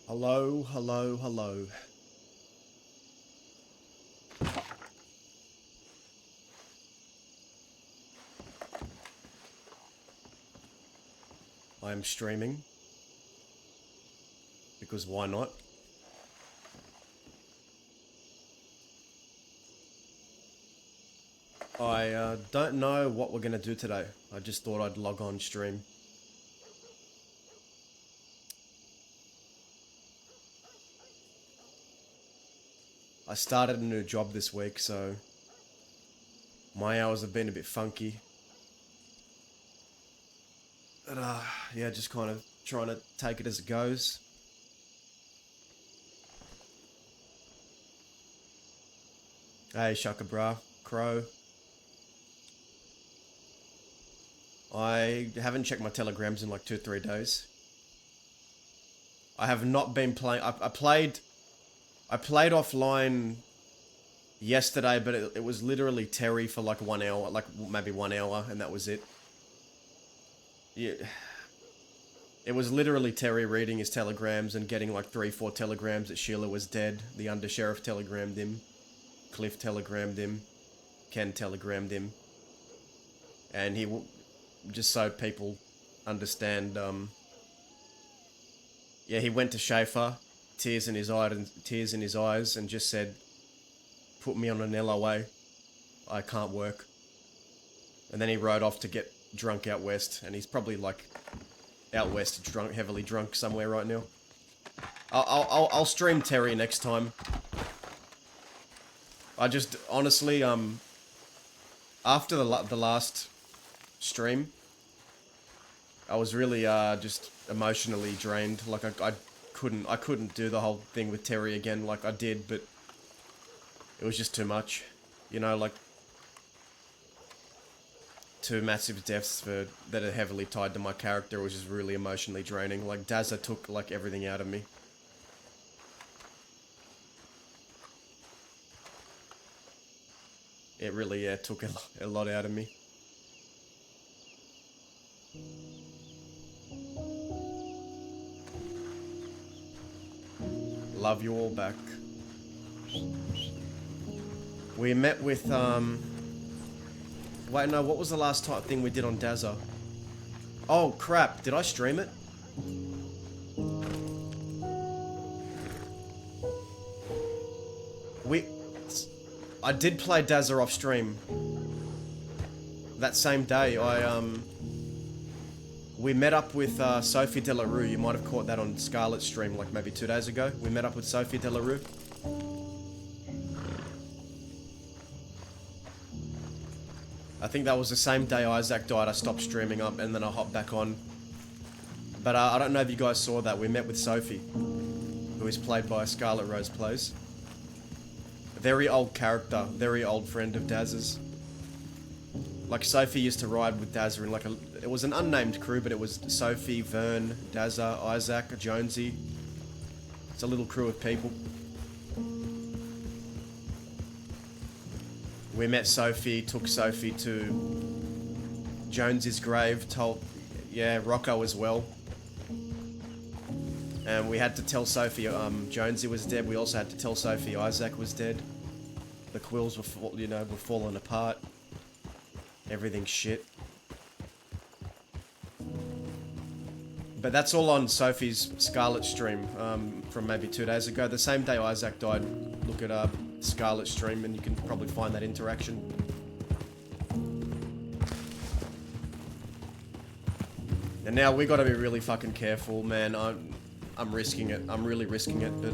Hello, hello, hello. I am streaming. Because why not? I don't know what we're gonna do today. I just thought I'd log on stream. I started a new job this week, so my hours have been a bit funky. But yeah, just kind of trying to take it as it goes. Hey, Shaka Bra, Crow. I haven't checked my telegrams in like 2-3 days. I have not been playing. I played offline yesterday, but it was literally Terry for like 1 hour, like maybe 1 hour, and that was it. Yeah. It was literally Terry reading his telegrams and getting like 3-4 telegrams that Sheila was dead. The undersheriff telegrammed him. Cliff telegrammed him. Ken telegrammed him. And just so people understand, yeah, he went to Schaefer, tears in his eyes, and just said, "Put me on an LOA. I can't work." And then he rode off to get drunk out west, and he's probably like out west, drunk, heavily drunk somewhere right now. I'll stream Terry next time. I just honestly after the last stream, I was really just emotionally drained. Like I couldn't do the whole thing with Terry again like I did, but it was just too much. You know, like two massive deaths that are heavily tied to my character was just really emotionally draining. Like Dazza took like everything out of me. It really took a lot out of me. Love you all back. We met with wait, no, what was the last thing we did on Dazza? Oh crap, did I stream it? I did play Dazza off stream. That same day, we met up with Sophie Delarue. You might have caught that on Scarlet's stream like maybe 2 days ago. We met up with Sophie Delarue. I think that was the same day Isaac died. I stopped streaming up and then I hopped back on. But I don't know if you guys saw that. We met with Sophie, who is played by Scarlet Rose Plays. A very old character, very old friend of Daz's. Like Sophie used to ride with Dazza in like it was an unnamed crew, but it was Sophie, Vern, Dazza, Isaac, Jonesy. It's a little crew of people. We met Sophie, took Sophie to Jonesy's grave, yeah, Rocco as well. And we had to tell Sophie Jonesy was dead. We also had to tell Sophie Isaac was dead. The quills were falling apart. Everything's shit. But that's all on Sophie's Scarlet stream from maybe 2 days ago. The same day Isaac died. Look at Scarlet stream and you can probably find that interaction. And now we gotta be really fucking careful, man. I'm risking it. I'm really risking it, but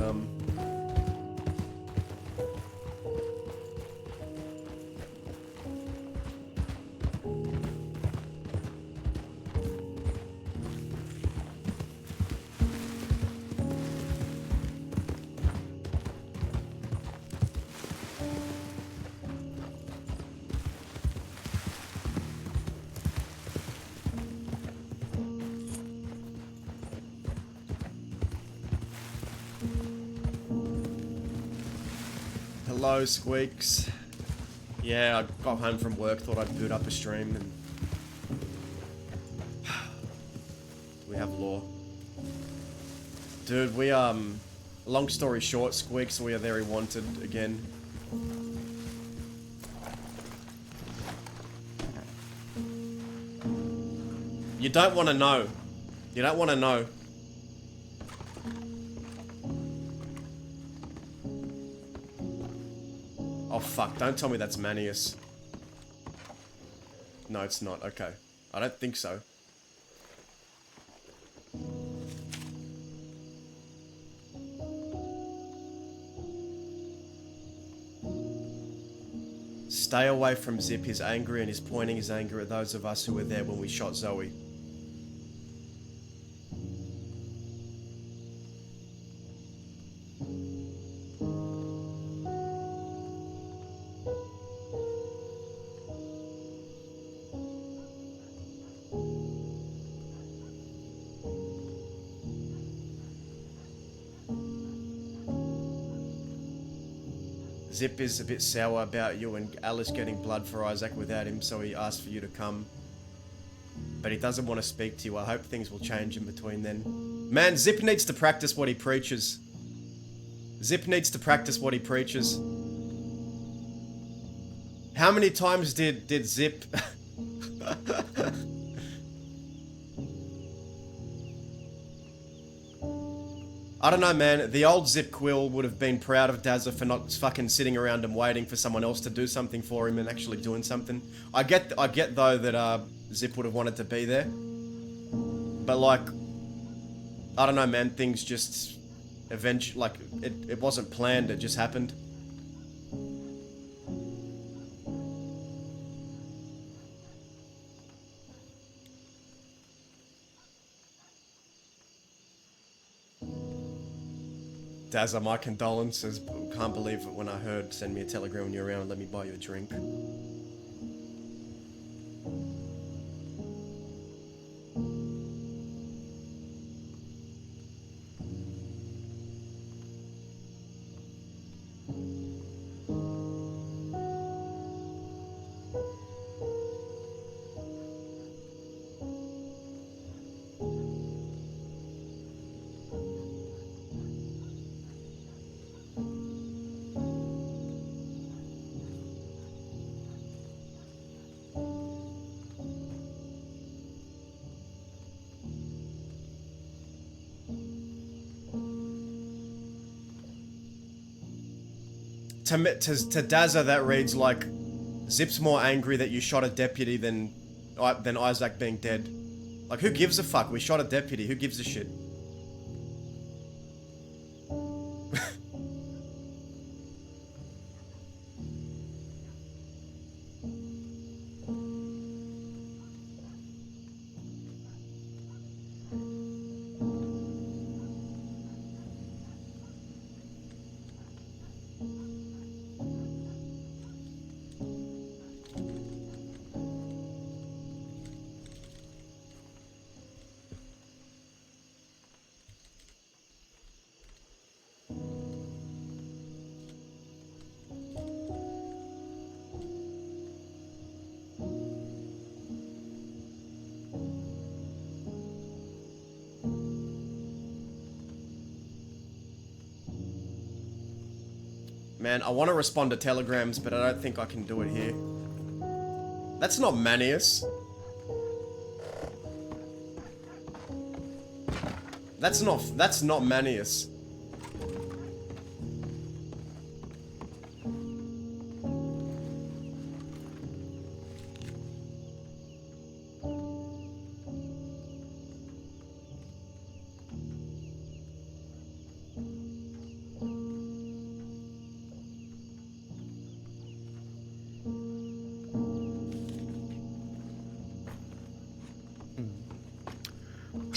hello, Squeaks. Yeah, I got home from work, thought I'd boot up a stream, and we have law. Dude, we, long story short, Squeaks, we are very wanted again. You don't want to know. You don't want to know. Oh fuck, don't tell me that's Manius. No, it's not. Okay. I don't think so. Stay away from Zip. He's angry and he's pointing his anger at those of us who were there when we shot Zoe. Zip is a bit sour about you and Alice getting blood for Isaac without him, so he asked for you to come. But he doesn't want to speak to you. I hope things will change in between then. Man, Zip needs to practice what he preaches. Zip needs to practice what he preaches. How many times did Zip... I don't know, man. The old Zip Quill would have been proud of Dazza for not fucking sitting around and waiting for someone else to do something for him and actually doing something. I get though that Zip would have wanted to be there, but like, I don't know, man. Things just eventually, like, it wasn't planned. It just happened. Dazza, my condolences. Can't believe it when I heard. Send me a telegram when you're around. Let me buy you a drink. To Dazza, that reads like, Zip's more angry that you shot a deputy than Isaac being dead. Like, who gives a fuck? We shot a deputy. Who gives a shit? Man, I want to respond to telegrams, but I don't think I can do it here. That's not Manius. That's not Manius.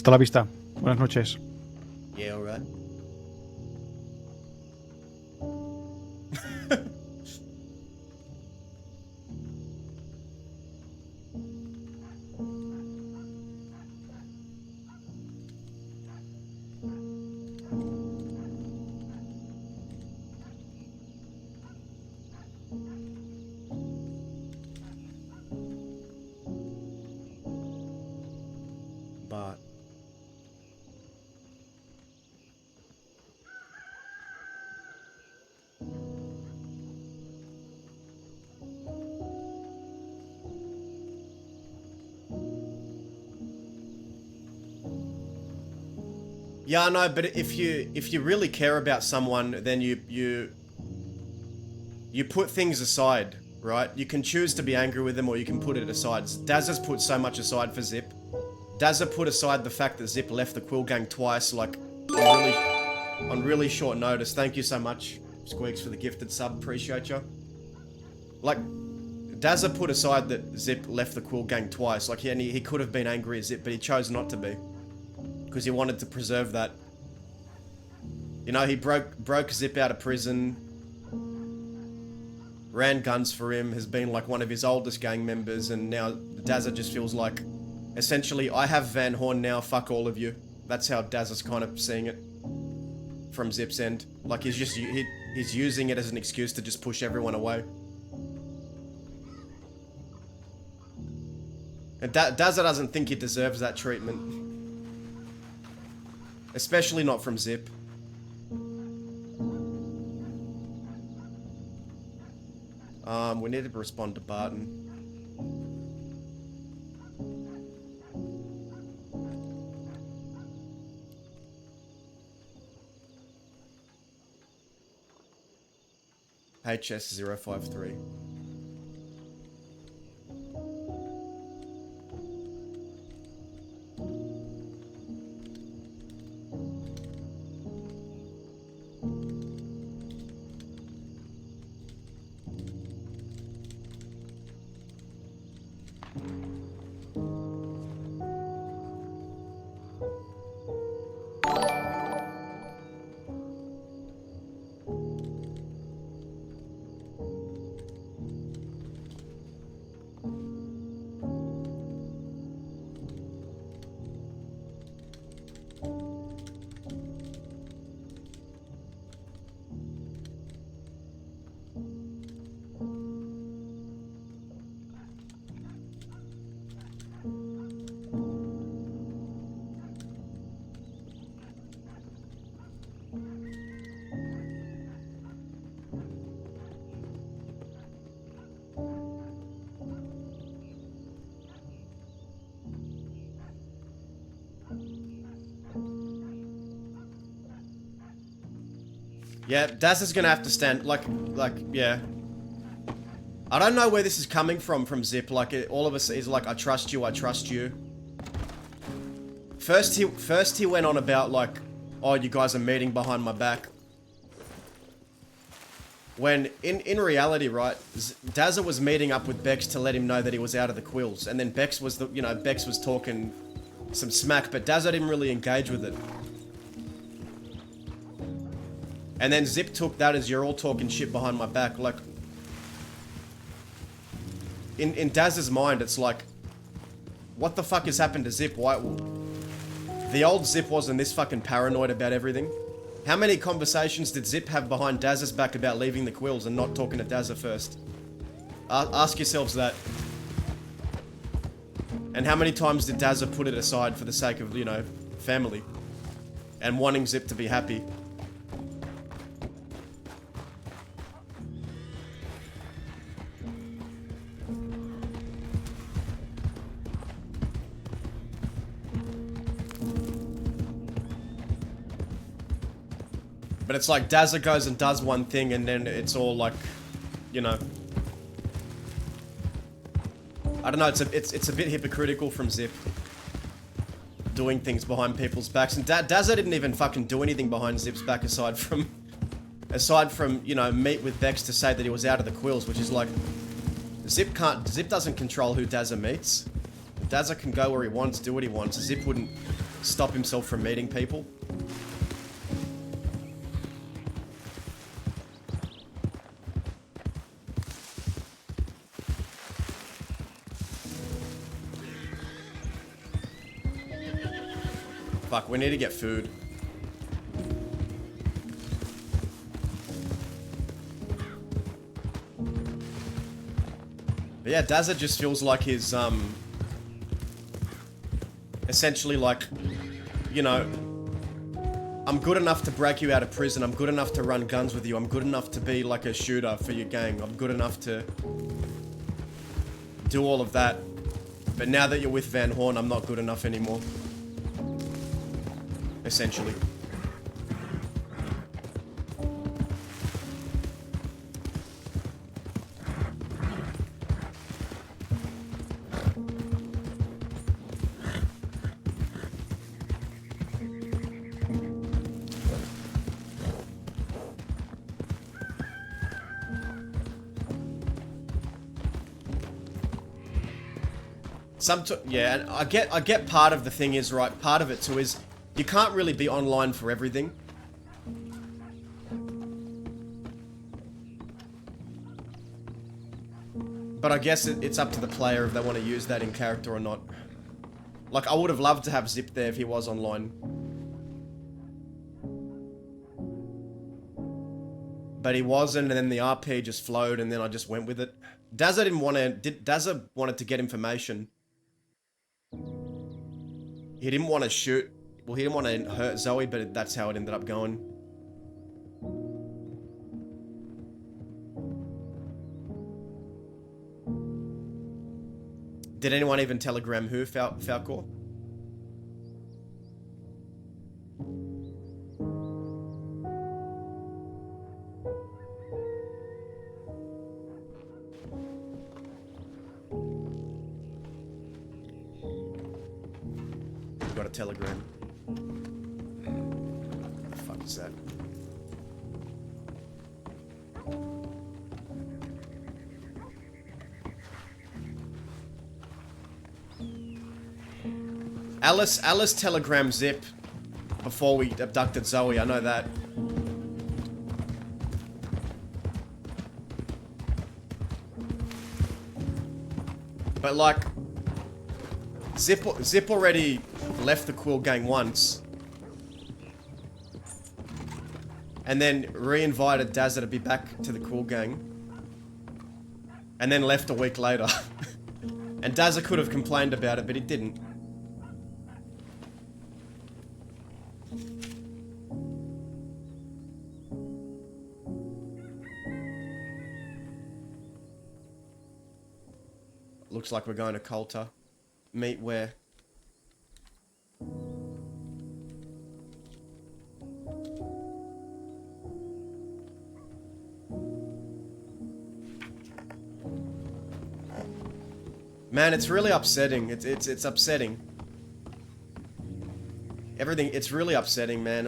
Hasta la vista. Buenas noches. Yeah, all right. But Yeah, I know, but if you really care about someone, then you put things aside, right? You can choose to be angry with them, or you can put it aside. Daz has put so much aside for Zip. Daz has put aside the fact that Zip left the Quill Gang twice, like on really short notice. Thank you so much, Squeaks, for the gifted sub. Appreciate you. Like, Dazza put aside that Zip left the Quill Gang twice. Like, he could have been angry at Zip, but he chose not to be. Because he wanted to preserve that. You know, he broke Zip out of prison. Ran guns for him, has been like one of his oldest gang members, and now Dazza just feels like, essentially, I have Van Horn now, fuck all of you. That's how Dazza's kind of seeing it. From Zip's end. Like, he's using it as an excuse to just push everyone away. And Dazza doesn't think he deserves that treatment. Especially not from Zip. We need to respond to Barton. HS053. Yeah, Daz is gonna have to stand, yeah. I don't know where this is coming from Zip, like, all of us is like, I trust you, I trust you. First he went on about, like, oh, you guys are meeting behind my back. When, in reality, right, Dazza was meeting up with Bex to let him know that he was out of the Quills, and then Bex was Bex was talking some smack, but Dazza didn't really engage with it. And then Zip took that as you're all talking shit behind my back. Like, in Daz's mind, it's like, what the fuck has happened to Zip? Why? The old Zip wasn't this fucking paranoid about everything. How many conversations did Zip have behind Daz's back about leaving the Quills and not talking to Dazza first? Ask yourselves that. And how many times did Dazza put it aside for the sake of, you know, family? And wanting Zip to be happy? But it's like Dazza goes and does one thing and then it's all like, you know. I don't know, it's a bit hypocritical from Zip. Doing things behind people's backs. And Dazza didn't even fucking do anything behind Zip's back aside from, you know, meet with Bex to say that he was out of the Quills, which is like, Zip doesn't control who Dazza meets. Dazza can go where he wants, do what he wants. Zip wouldn't stop himself from meeting people. Fuck, we need to get food. But yeah, Dazza just feels like his, essentially like, you know, I'm good enough to break you out of prison, I'm good enough to run guns with you, I'm good enough to be like a shooter for your gang, I'm good enough to do all of that. But now that you're with Van Horn, I'm not good enough anymore. essentially. Yeah, and I get part of the thing is, right, part of it too is you can't really be online for everything. But I guess it's up to the player if they want to use that in character or not. Like, I would have loved to have Zip there if he was online. But he wasn't, and then the RP just flowed, and then I just went with it. Dazza didn't want to... Dazza wanted to get information. He didn't want to shoot. Well, he didn't want to hurt Zoe, but that's how it ended up going. Did anyone even telegram who, Falcor? Got a telegram. What the fuck is that? Alice telegrammed Zip before we abducted Zoe, I know that. But like, Zip already left the Quill Gang once. And then re-invited Dazza to be back to the Quill Gang. And then left a week later. And Dazza could have complained about it, but he didn't. Looks like we're going to Coulter. Meet where? Man, it's really upsetting. It's upsetting. Everything, it's really upsetting, man.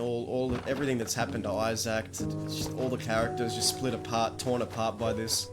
Everything that's happened to Isaac, just all the characters just split apart, torn apart by this.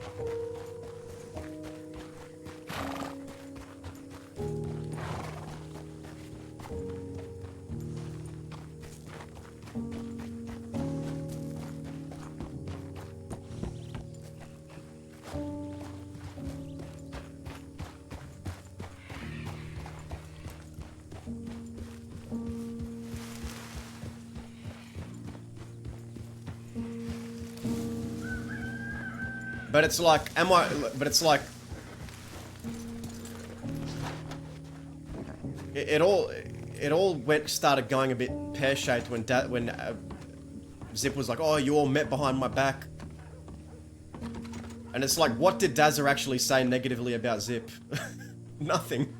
But it's like, but it's like, it all started going a bit pear-shaped when Zip was like, oh, you all met behind my back. And it's like, what did Dazza actually say negatively about Zip? Nothing.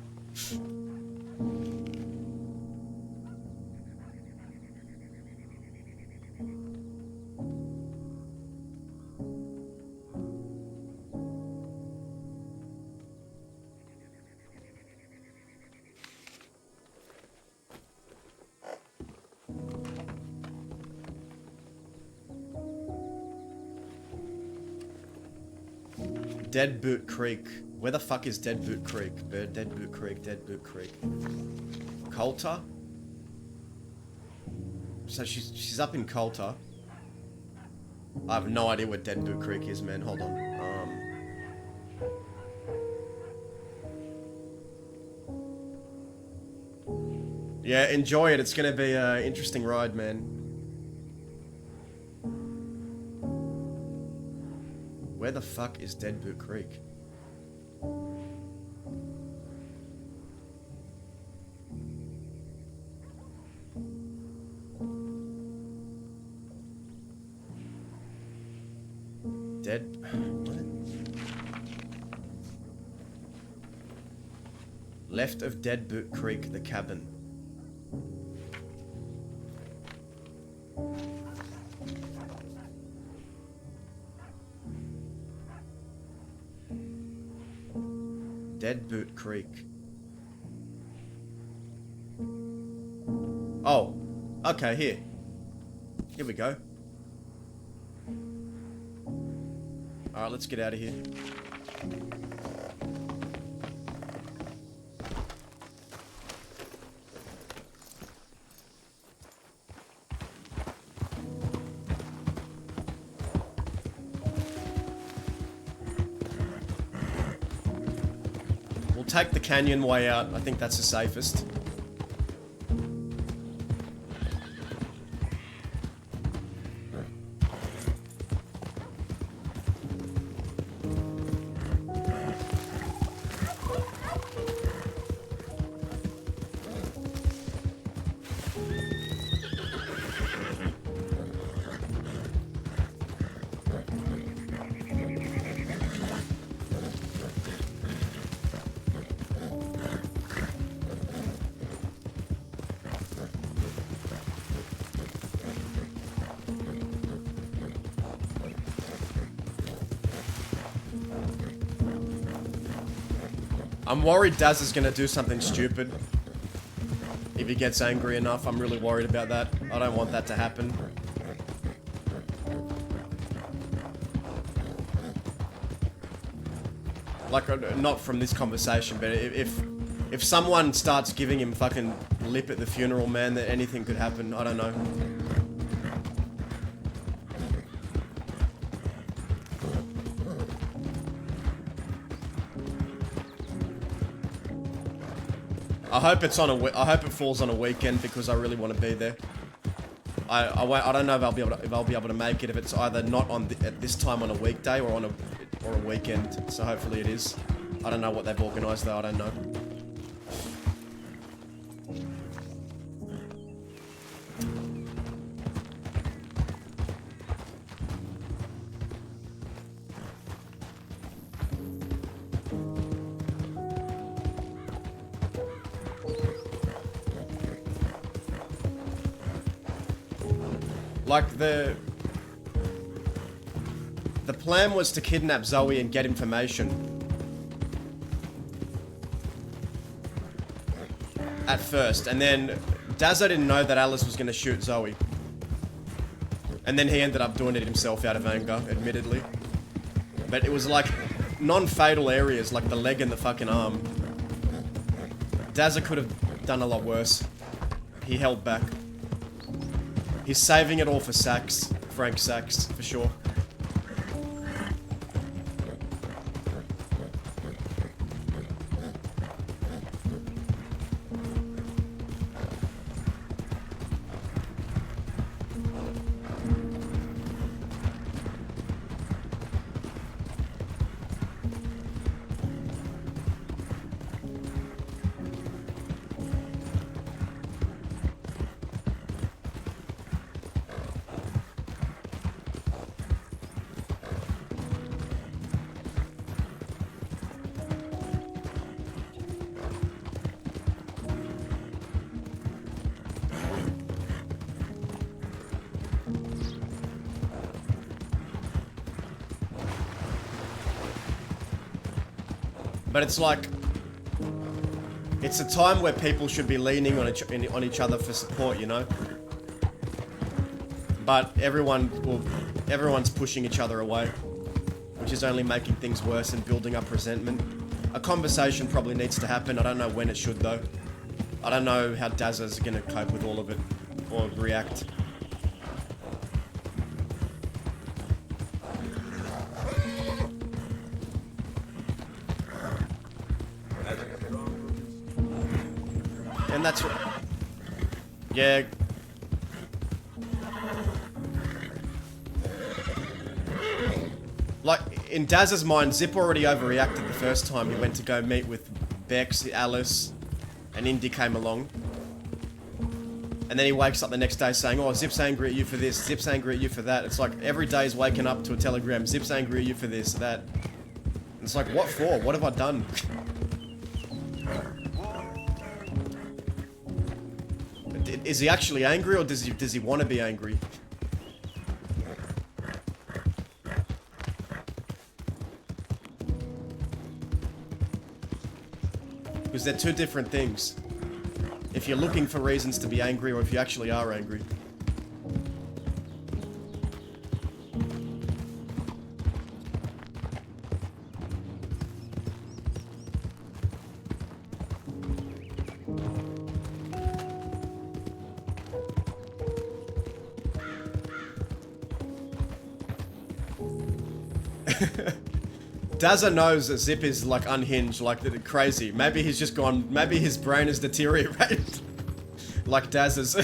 Dead Boot Creek. Where the fuck is Dead Boot Creek? Dead Boot Creek, Dead Boot Creek. Coulter? So she's up in Coulter. I have no idea where Dead Boot Creek is, man. Hold on. Yeah, enjoy it. It's gonna be an interesting ride, man. Where the fuck is Dead Boot Creek? What? Left of Dead Boot Creek, the cabin. Dead Boot Creek. Oh, okay, here. Here we go. Alright, let's get out of here. We'll take the canyon way out. I think that's the safest. I'm worried Daz is gonna do something stupid. If he gets angry enough, I'm really worried about that. I don't want that to happen. Like, not from this conversation, but if someone starts giving him fucking lip at the funeral, man, that anything could happen. I don't know. I hope it's on I hope it falls on a weekend because I really want to be there. I don't know if I'll be able to make it if it's either not on at this time on a weekday or on a weekend. So hopefully it is. I don't know what they've organised though. I don't know. Like, the plan was to kidnap Zoe and get information. At first, and then Dazza didn't know that Alice was going to shoot Zoe. And then he ended up doing it himself out of anger, admittedly. But it was like non-fatal areas, like the leg and the fucking arm. Dazza could have done a lot worse. He held back. He's saving it all for Sachs. Frank Sachs, for sure. But it's like, it's a time where people should be leaning on each other for support, you know? But everyone's pushing each other away, which is only making things worse and building up resentment. A conversation probably needs to happen. I don't know when it should though. I don't know how Dazza's gonna cope with all of it, or react. And that's what... Yeah. Like, in Daz's mind, Zip already overreacted the first time he went to go meet with Bex, Alice, and Indy came along. And then he wakes up the next day saying, oh, Zip's angry at you for this, Zip's angry at you for that. It's like, every day he's waking up to a telegram, Zip's angry at you for this, that. And it's like, what for? What have I done? Is he actually angry, or does he want to be angry? Because they're two different things. If you're looking for reasons to be angry, or if you actually are angry. Dazza knows that Zip is like unhinged, like crazy. Maybe he's just gone, maybe his brain has deteriorated. Like Dazza's.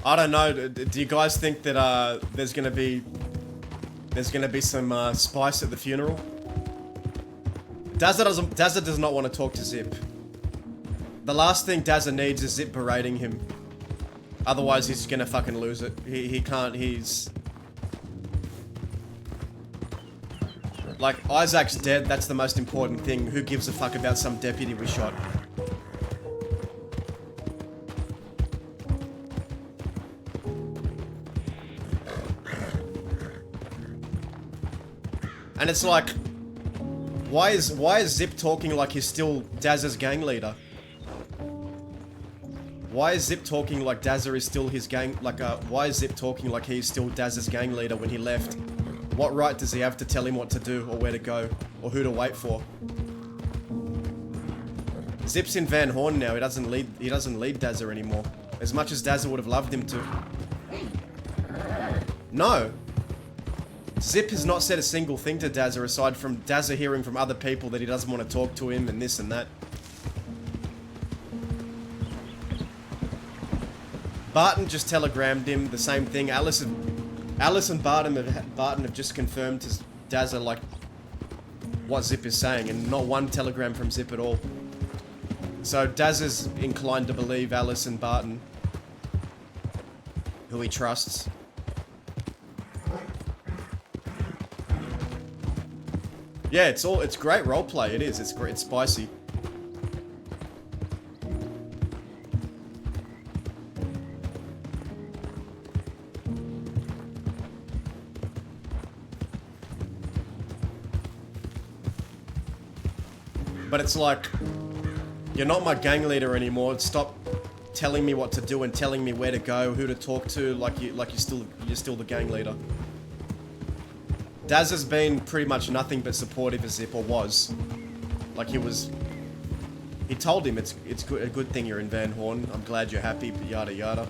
I don't know. Do you guys think that there's gonna be some spice at the funeral? Dazza does not want to talk to Zip. The last thing Dazza needs is Zip berating him. Otherwise, he's gonna fucking lose it. He can't. He's like, Isaac's dead. That's the most important thing. Who gives a fuck about some deputy we shot? And it's like, why is Zip talking like he's still Dazza's gang leader? Why is Zip talking like Dazza is still his gang? Why is Zip talking like he's still Dazza's gang leader when he left? What right does he have to tell him what to do or where to go or who to wait for? Zip's in Van Horn now. He doesn't lead Dazza anymore. As much as Dazza would have loved him to. No. Zip has not said a single thing to Dazza aside from Dazza hearing from other people that he doesn't want to talk to him and this and that. Barton just telegrammed him the same thing. Alice and Barton have just confirmed to Dazza like what Zip is saying, and not one telegram from Zip at all. So Dazza's inclined to believe Alice and Barton, who he trusts. Yeah, it's great roleplay. It is. It's great. It's spicy. But it's like, you're not my gang leader anymore. Stop telling me what to do and telling me where to go, who to talk to, like you're still the gang leader. Daz has been pretty much nothing but supportive of Zip, or was. Like he told him it's a good thing you're in Van Horn. I'm glad you're happy, but yada yada.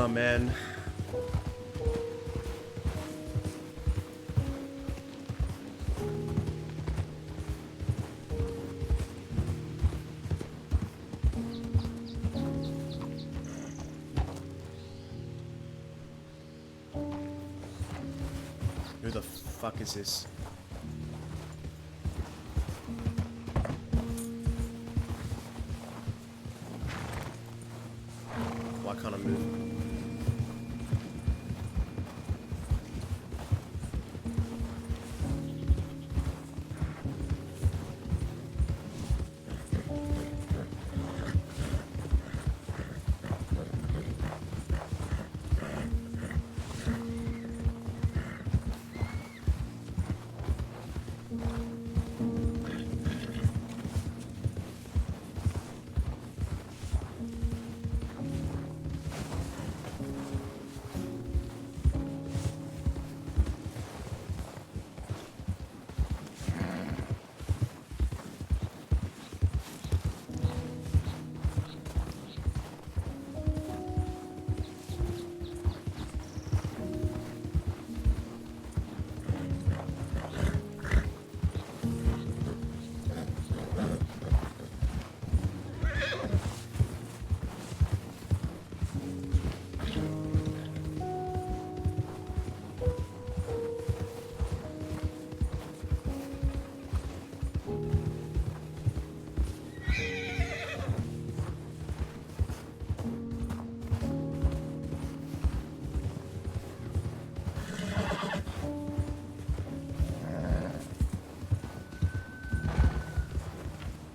Oh, man. Who the fuck is this? Why can't I move?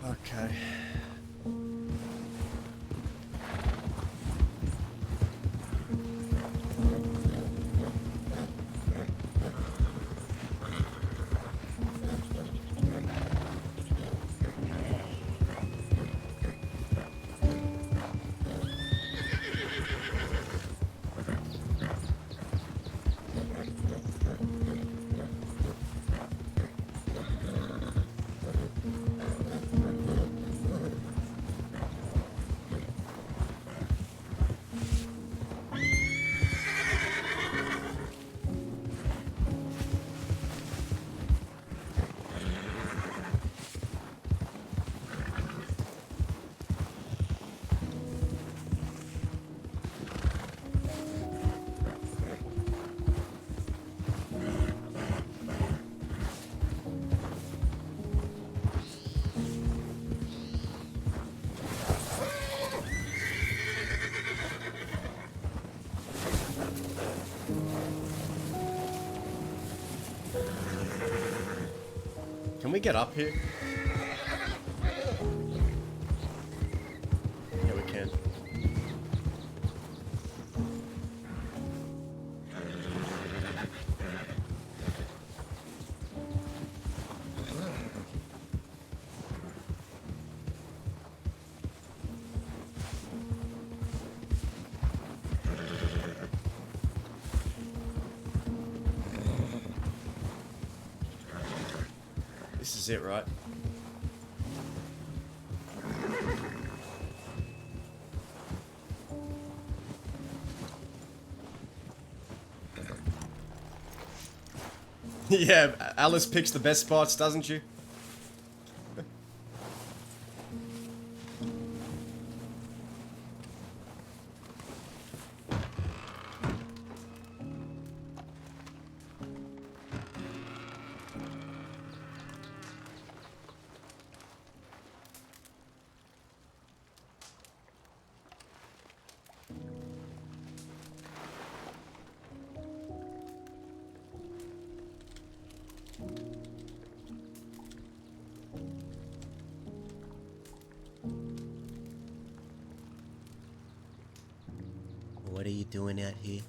Okay. Can we get up here? Yeah, we can. This is it, right? Yeah, Alice picks the best spots, doesn't she? What are you doing out here?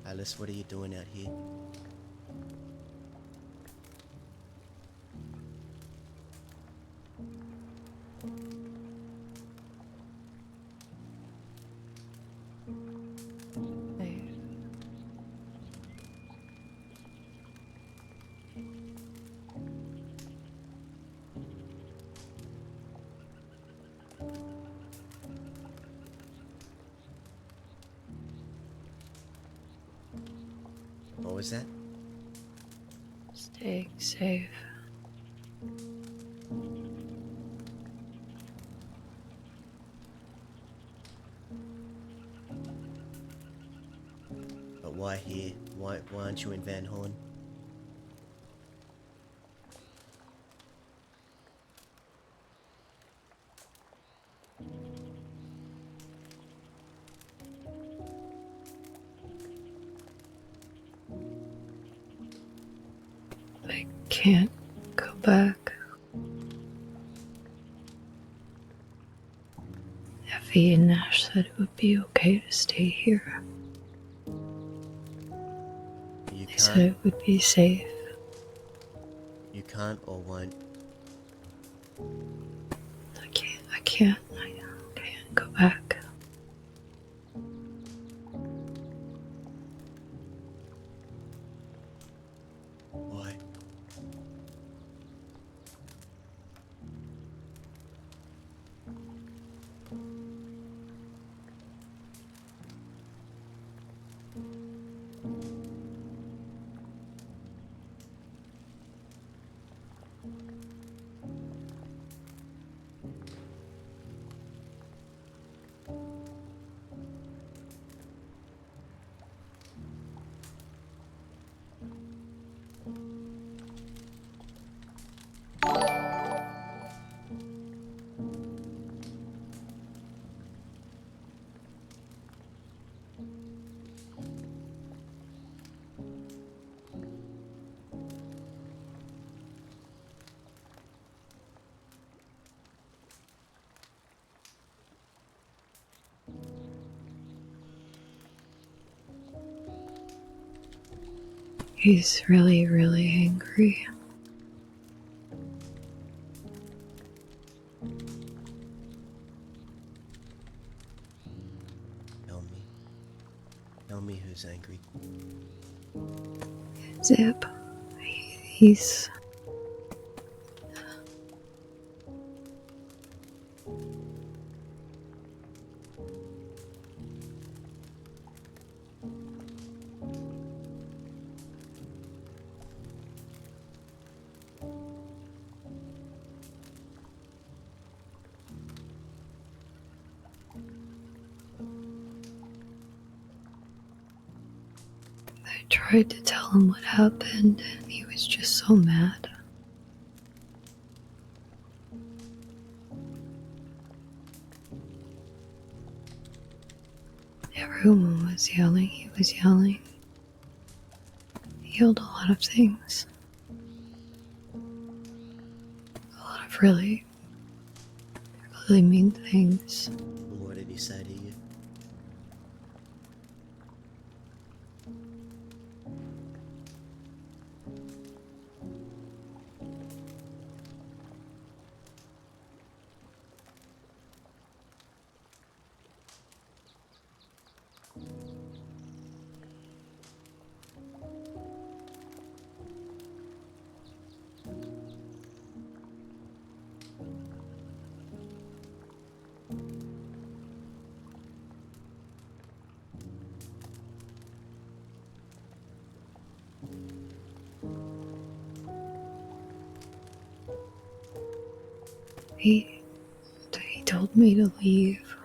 Alice, what are you doing out here? What was that? Stay safe. But why here? Why aren't you in Van Horn? I can't go back. Effie and Nash said it would be okay to stay here. You They said can't. it would be safe. You can't or won't. I can't go back. Why? He's really, really angry. Tell me. Tell me who's angry. Zip. He's... I tried to tell him what happened, and he was just so mad. Everyone was yelling, he was yelling. He yelled a lot of things. A lot of really, really mean things. What did he say to you? He told me to leave.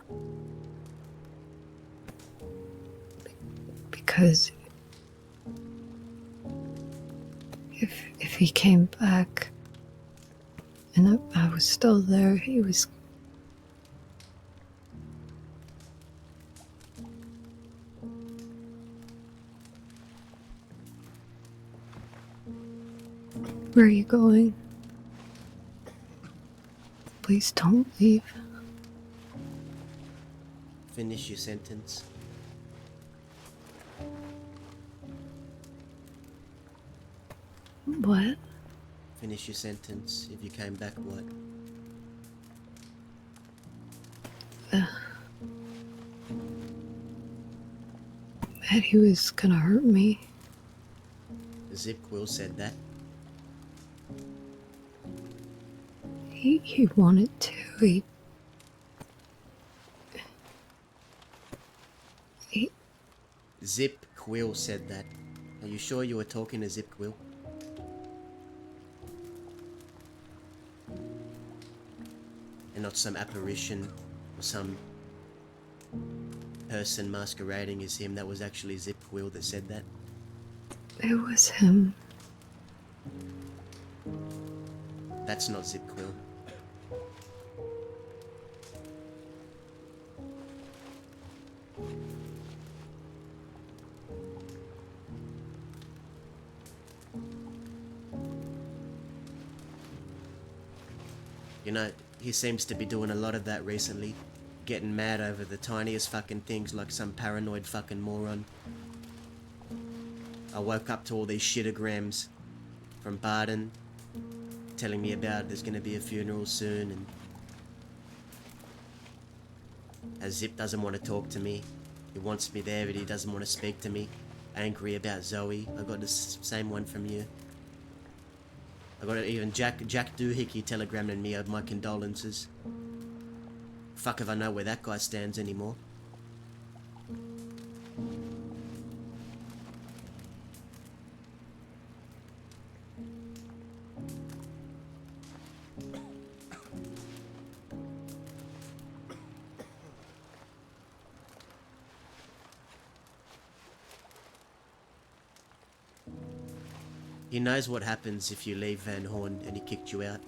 Because if he came back and I was still there, he was... Where are you going? Please don't leave. Finish your sentence. What? Finish your sentence. If you came back, what? That he was gonna hurt me. Zip Quill said that. He wanted to. He Zip Quill said that. Are you sure you were talking to Zip Quill? And not some apparition or some person masquerading as him that was actually Zip Quill that said that? It was him. That's not Zip Quill. You know, he seems to be doing a lot of that recently. Getting mad over the tiniest fucking things like some paranoid fucking moron. I woke up to all these shitograms from Barden telling me about there's gonna be a funeral soon, and as Zip doesn't want to talk to me. He wants me there, but he doesn't want to speak to me. Angry about Zoe. I got the same one from you. I got even Jack Doohickey telegramming me of my condolences. Fuck if I know where that guy stands anymore. He knows what happens if you leave Van Horn and he kicked you out.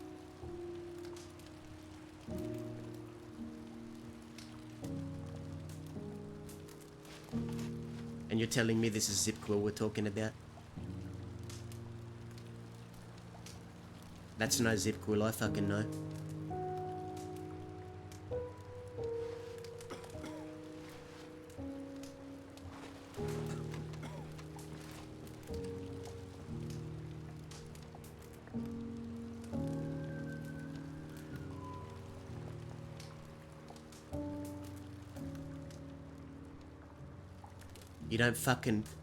And you're telling me this is Zip Quill we're talking about? That's no Zip Quill I fucking know.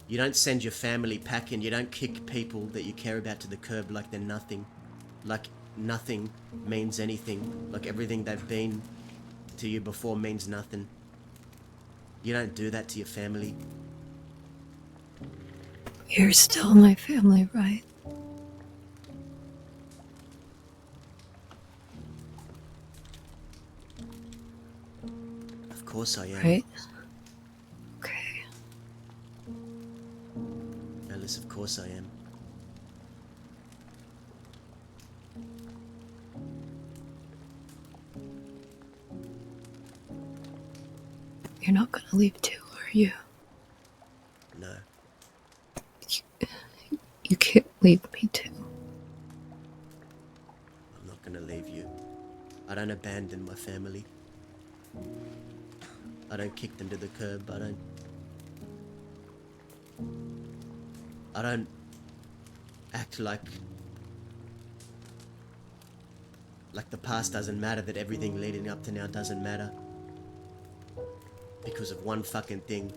You don't send your family packing, you don't kick people that you care about to the curb like they're nothing. Like nothing means anything. Like everything they've been to you before means nothing. You don't do that to your family. You're still my family, right? Of course I am. Right? Okay. Alice, of course I am. You're not gonna leave too, are you? No. You can't leave me too. I'm not gonna leave you. I don't abandon my family. I don't kick them to the curb. I don't act like the past doesn't matter, that everything leading up to now doesn't matter. Because of one fucking thing.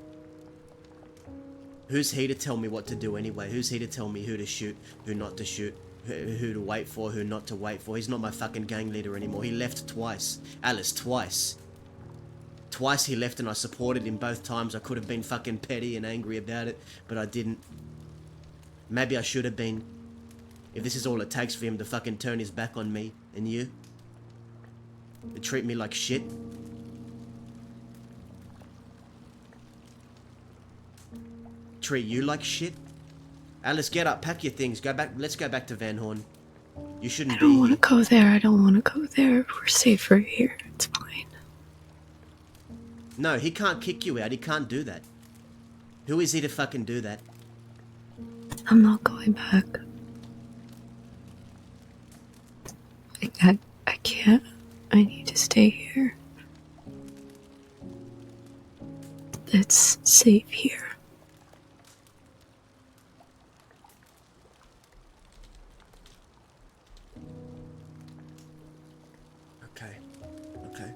Who's he to tell me what to do anyway? Who's he to tell me who to shoot, who not to shoot, who to wait for, who not to wait for? He's not my fucking gang leader anymore. He left twice. Alice, twice. Twice he left and I supported him both times. I could have been fucking petty and angry about it, but I didn't. Maybe I should have been. If this is all it takes for him to fucking turn his back on me and you. To treat me like shit. Treat you like shit? Alice, get up, pack your things, go back. Let's go back to Van Horn. You shouldn't I don't be want here. to go there. I don't want to go there. We're safer here. It's fine. No, he can't kick you out. He can't do that. Who is he to fucking do that? I'm not going back. I can't. I need to stay here. It's safe here. Okay. Okay.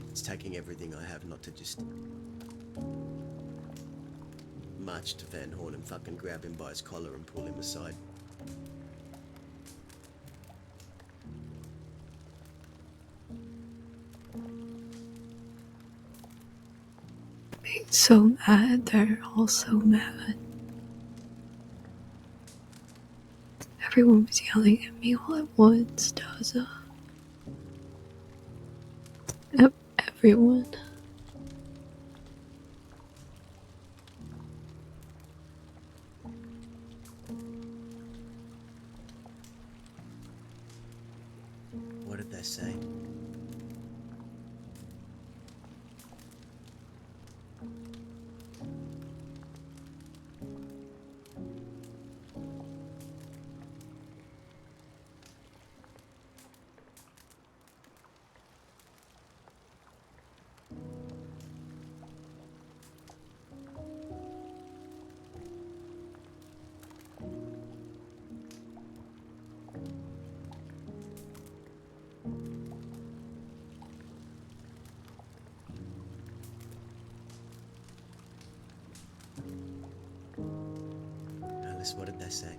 It's taking everything I have not to just march to Van Horn and fucking grab him by his collar and pull him aside. Being so mad, they're all so mad. Everyone was yelling at me all at once, Daza. Everyone. What did they say? Alice, what did they say?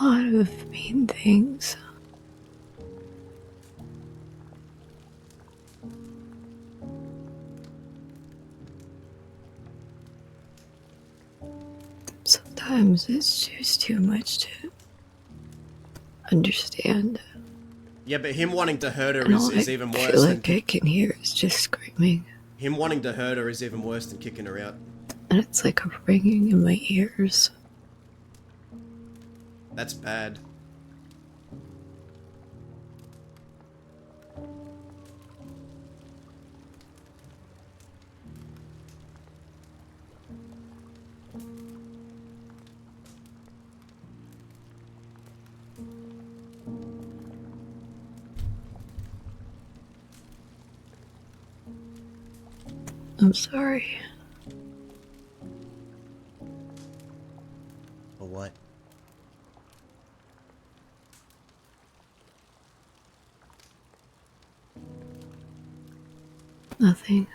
A lot of mean things. Sometimes it's just too much to understand. Yeah, but him wanting to hurt her And all is I even feel worse than... like I can hear is just screaming. Him wanting to hurt her is even worse than kicking her out. And it's like a ringing in my ears. That's bad. I'm sorry. For what? Nothing.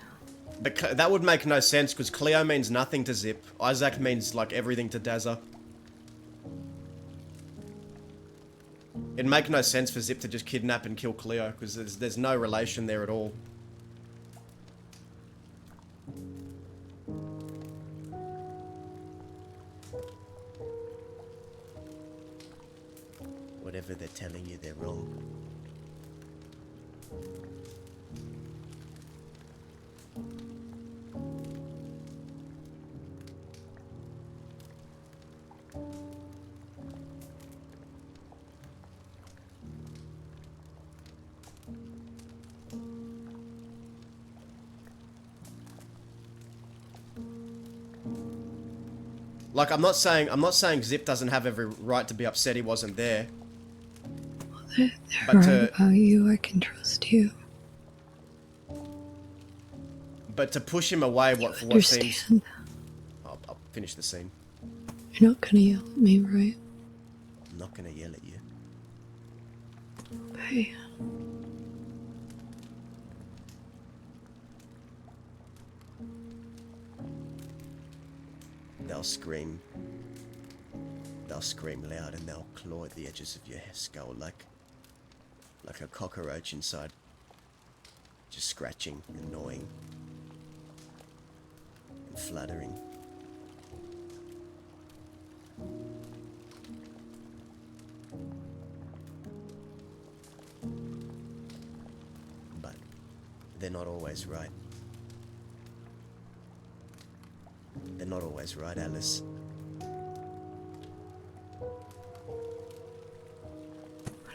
But that would make no sense, because Cleo means nothing to Zip. Isaac means, like, everything to Dazza. It'd make no sense for Zip to just kidnap and kill Cleo, because there's no relation there at all. Whatever they're telling you, they're wrong. Like, I'm not saying Zip doesn't have every right to be upset he wasn't there. They're But right to- about you. I can trust you. But to push him away for what seems... Understand? I'll finish the scene. You're not gonna yell at me, right? I'm not gonna yell at you. Okay. They'll scream. They'll scream loud and they'll claw at the edges of your skull like a cockroach inside. Just scratching, annoying, and fluttering. But they're not always right. They're not always right, Alice.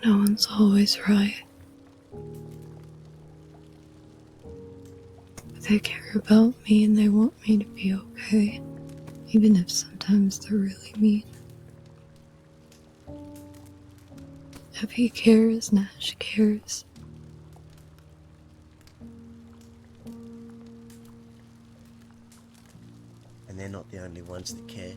No one's always right. But they care about me and they want me to be okay. Even if sometimes they're really mean. Effie cares, Nash cares. And they're not the only ones that care.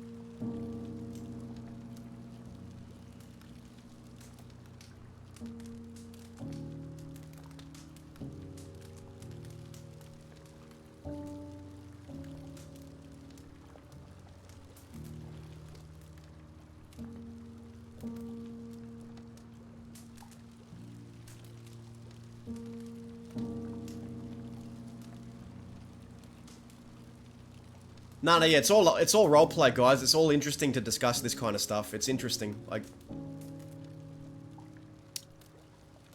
No, yeah, it's all roleplay, guys. It's all interesting to discuss this kind of stuff. It's interesting. Like,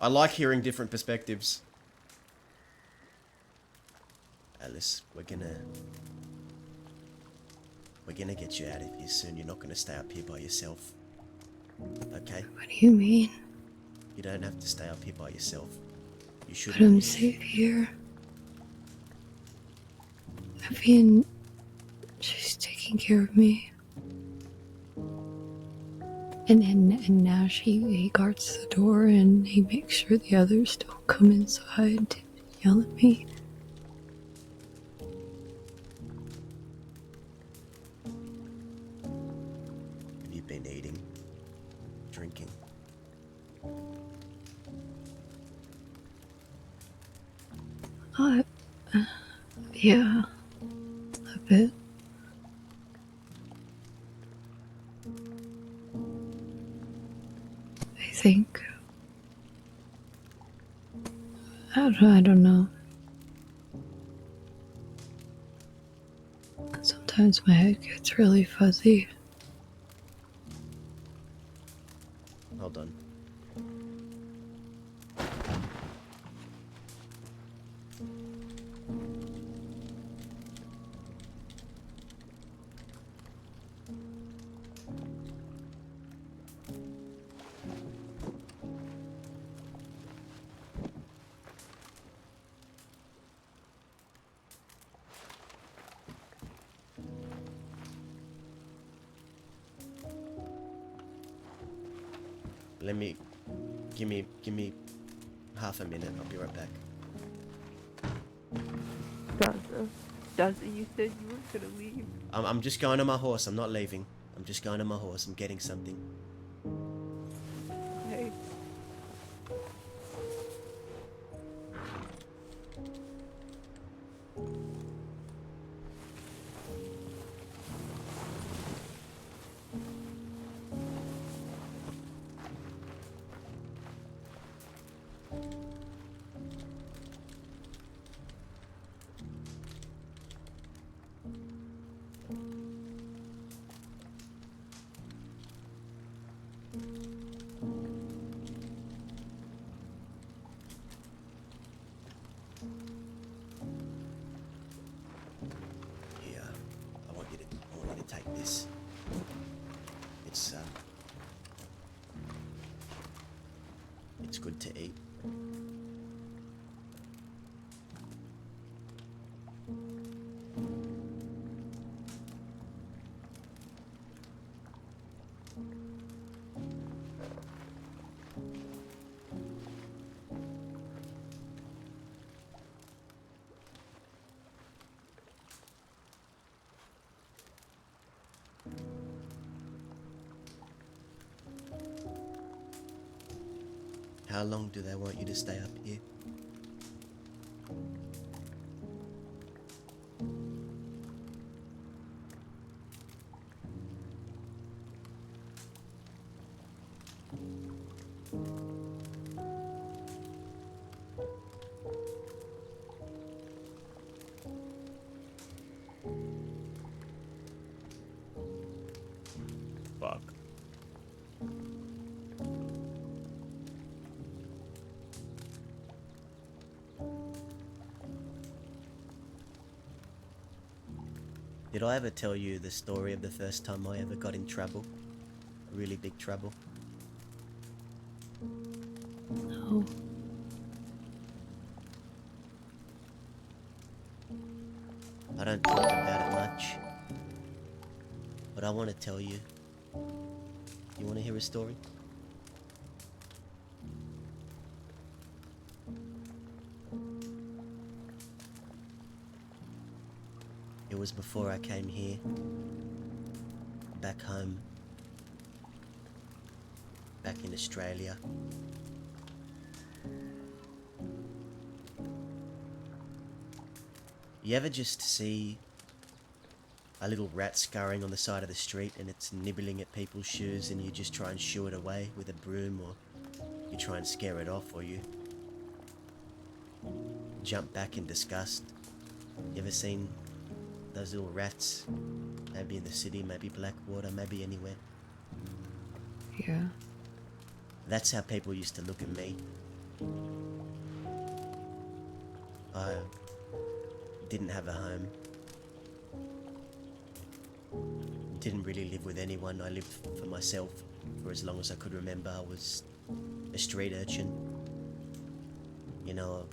I like hearing different perspectives. Alice, we're gonna get you out of here soon. You're not gonna stay up here by yourself. Okay? What do you mean? You don't have to stay up here by yourself. You But shouldn't. I'm safe here. Effie, she's taking care of me. And now he guards the door and he makes sure the others don't come inside to yell at me. Have you been eating? Drinking? Yeah, a bit. I think. I don't know. Sometimes my head gets really fuzzy. Hold on. Give me half a minute. I'll be right back. Daza, you said you were gonna leave. I'm just going to my horse. I'm not leaving. I'm just going to my horse. I'm getting something. Hey. Here, I want you to take this. It's good to eat. How long do they want you to stay up here? Fuck. Did I ever tell you the story of the first time I ever got in trouble? Really big trouble? No. I don't talk about it much, but I want to tell you. You want to hear a story? It was before I came here, back home, back in Australia. You ever just see a little rat scurrying on the side of the street and it's nibbling at people's shoes and you just try and shoo it away with a broom, or you try and scare it off, or you jump back in disgust? You ever seen those little rats. Maybe in the city, maybe Blackwater, maybe anywhere. Yeah. That's how people used to look at me. I didn't have a home. Didn't really live with anyone. I lived for myself for as long as I could remember. I was a street urchin. You know,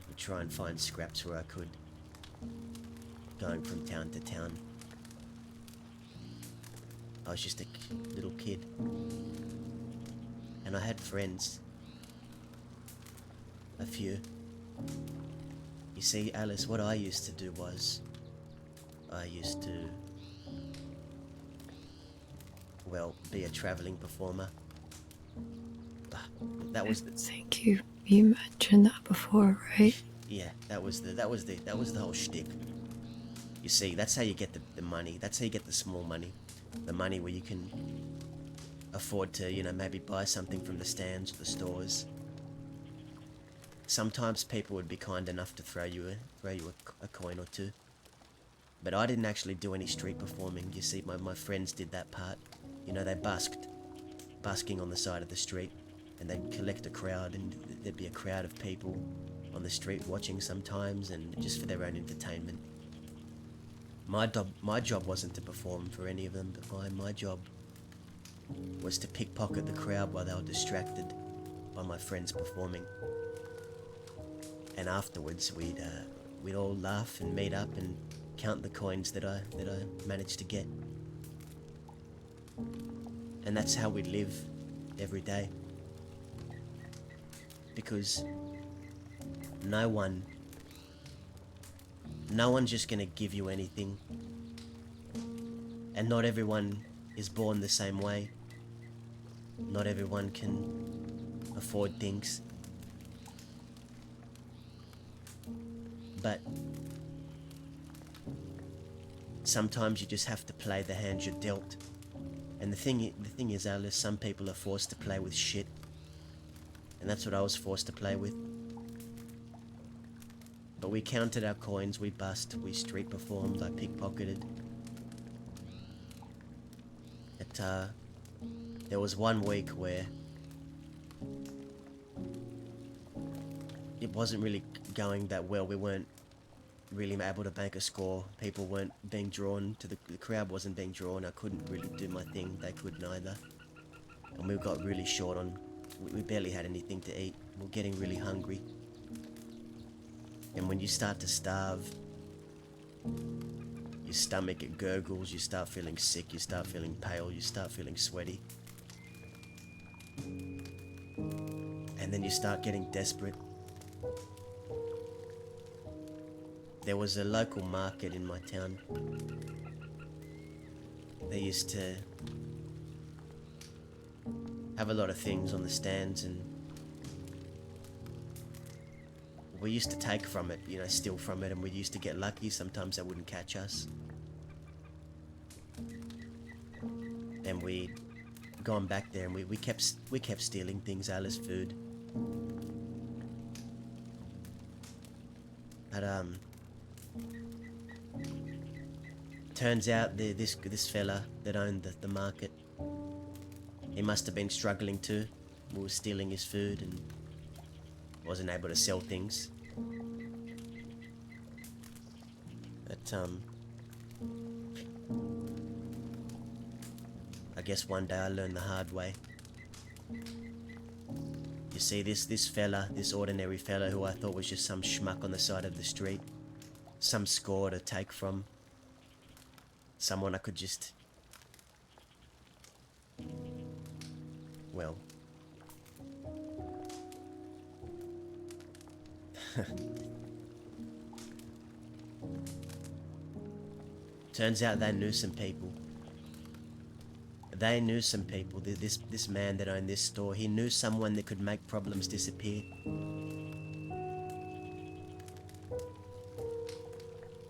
would try and find scraps where I could, going from town to town. I was just a little kid, and I had friends, a few. You see, Alice, what I used to do was, I used to, well, be a travelling performer. That was I think you mentioned that before, right? yeah, that was the whole shtick. You see, that's how you get the money. That's how you get the small money. The money where you can afford to, you know, maybe buy something from the stands or the stores. Sometimes people would be kind enough to throw you a coin or two. But I didn't actually do any street performing. You see, my friends did that part. You know, they busking on the side of the street, and they'd collect a crowd, and there'd be a crowd of people on the street watching sometimes, and just for their own entertainment. My job wasn't to perform for any of them, but my job was to pickpocket the crowd while they were distracted by my friends performing. And afterwards, we'd all laugh and meet up and count the coins that I managed to get. And that's how we'd live every day. Because no one's just gonna give you anything. And not everyone is born the same way. Not everyone can afford things. But sometimes you just have to play the hand you're dealt. And the thing is, Alice, some people are forced to play with shit. And that's what I was forced to play with. But we counted our coins, we bussed, we street performed, I pickpocketed. There was 1 week where it wasn't really going that well. We weren't really able to make a score. People weren't being drawn to the crowd wasn't being drawn. I couldn't really do my thing. They couldn't either. And we got really short on. We barely had anything to eat. We were getting really hungry. And when you start to starve, your stomach, it gurgles, you start feeling sick, you start feeling pale, you start feeling sweaty. And then you start getting desperate. There was a local market in my town. They used to have a lot of things on the stands, and we used to take from it, you know, steal from it, and we used to get lucky. Sometimes they wouldn't catch us. And we'd gone back there, and we kept stealing things, Alice, food. But turns out this fella that owned the market, he must have been struggling too. We were stealing his food and wasn't able to sell things. But I guess one day I learned the hard way. You see, this fella, this ordinary fella who I thought was just some schmuck on the side of the street, some score to take from, someone I could just, well, turns out they knew some people. They knew some people. This man that owned this store, he knew someone that could make problems disappear.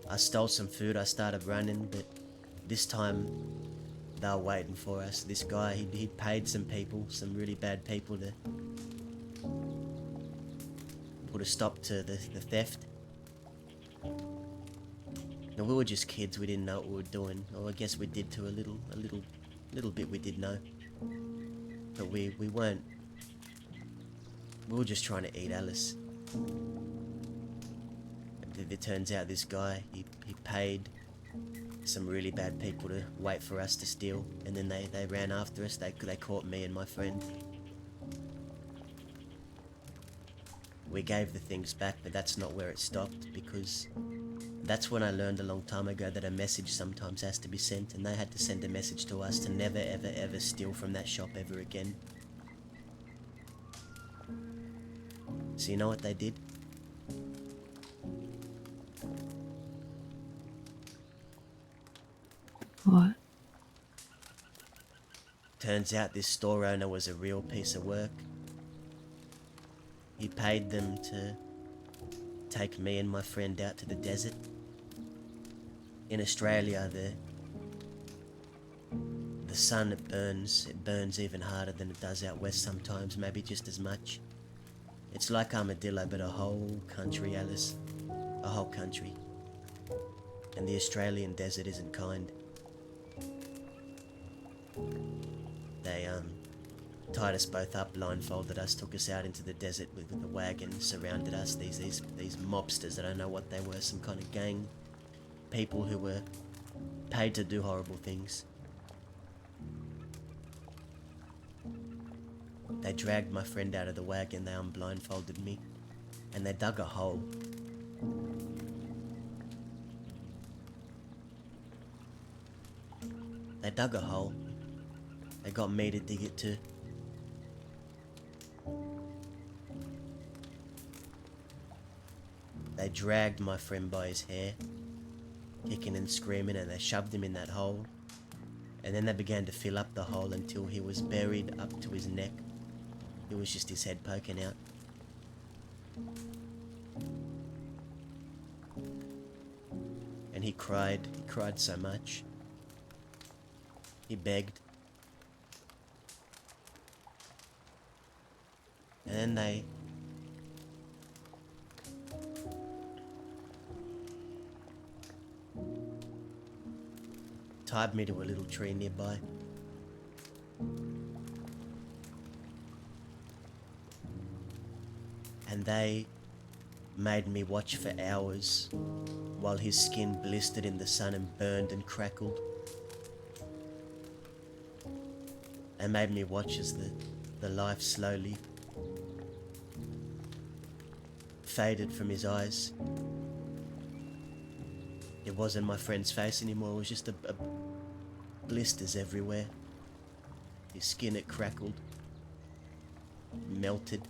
I stole some food, I started running, but this time they were waiting for us. This guy, he'd paid some people, some really bad people a stop to the theft. And we were just kids, we didn't know what we were doing. Or I guess we did to a little bit we did know. But we weren't. We were just trying to eat Alice. It turns out this guy, he paid some really bad people to wait for us to steal, and then they ran after us. They caught me and my friend. We gave the things back, but that's not where it stopped, because that's when I learned a long time ago that a message sometimes has to be sent, and they had to send a message to us to never ever ever steal from that shop ever again. So you know what they did? What? Turns out this store owner was a real piece of work. He paid them to take me and my friend out to the desert. In Australia, the sun, it burns even harder than it does out west sometimes, maybe just as much. It's like Armadillo, but a whole country, Alice. A whole country. And the Australian desert isn't kind. They tied us both up, blindfolded us, took us out into the desert with the wagon, surrounded us. These mobsters, I don't know what they were, some kind of gang. People who were paid to do horrible things. They dragged my friend out of the wagon, they unblindfolded me, and they dug a hole. They dug a hole. They got me to dig it too. They dragged my friend by his hair, kicking and screaming, and they shoved him in that hole. And then they began to fill up the hole until he was buried up to his neck. It was just his head poking out. And he cried so much. He begged. And then they tied me to a little tree nearby. And they made me watch for hours while his skin blistered in the sun and burned and crackled. They made me watch as the life slowly faded from his eyes. It wasn't my friend's face anymore, it was just a blisters everywhere. His skin, it crackled, melted.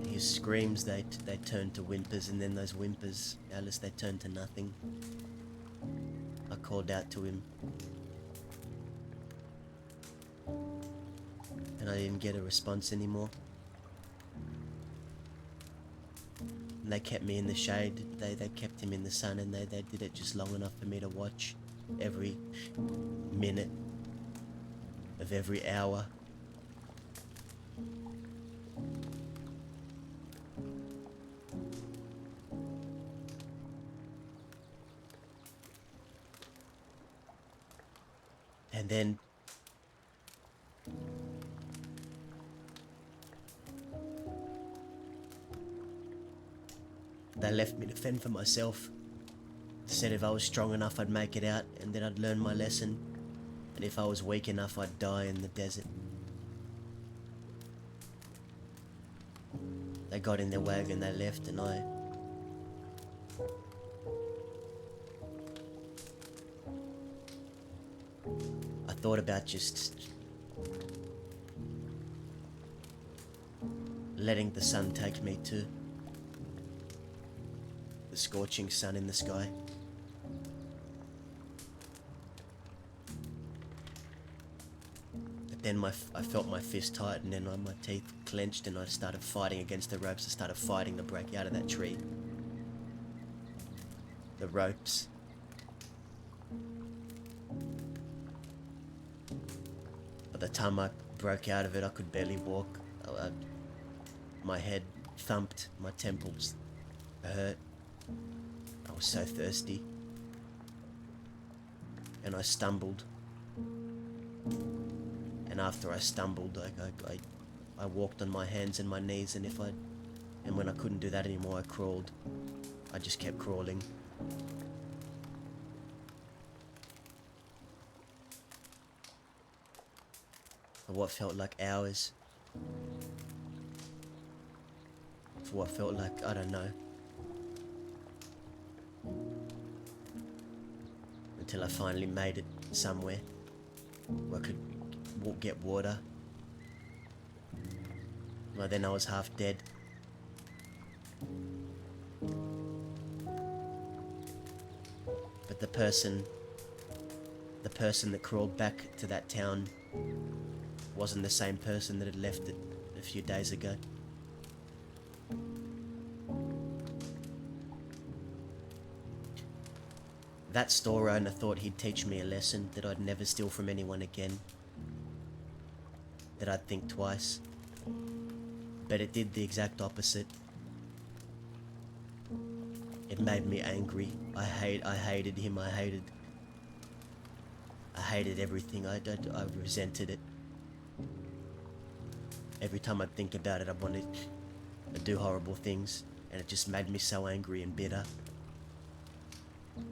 His screams, they turned to whimpers, and then those whimpers, Alice, they turned to nothing. I called out to him, and I didn't get a response anymore. And they kept me in the shade, they kept him in the sun, and they did it just long enough for me to watch every minute of every hour. And then they left me to fend for myself. Said if I was strong enough I'd make it out, and then I'd learn my lesson, and if I was weak enough I'd die in the desert. They got in their wagon, they left, and I thought about just letting the sun take me too. The scorching sun in the sky. But then I felt my fist tighten, and my teeth clenched, and I started fighting against the ropes. I started fighting to break out of that tree. The ropes. By the time I broke out of it. I could barely walk. My head thumped, my temples hurt. I was so thirsty. And I stumbled. And after I stumbled, I walked on my hands and my knees, and when I couldn't do that anymore, I crawled. I just kept crawling. For what felt like hours. For what felt like, I don't know. Until I finally made it somewhere where I could get water. By then I was half dead. But the person that crawled back to that town wasn't the same person that had left it a few days ago. That store owner thought he'd teach me a lesson, that I'd never steal from anyone again, that I'd think twice. But it did the exact opposite. It made me angry. I hated him. I hated everything. I resented it. Every time I'd think about it, I wanted to do horrible things, and it just made me so angry and bitter.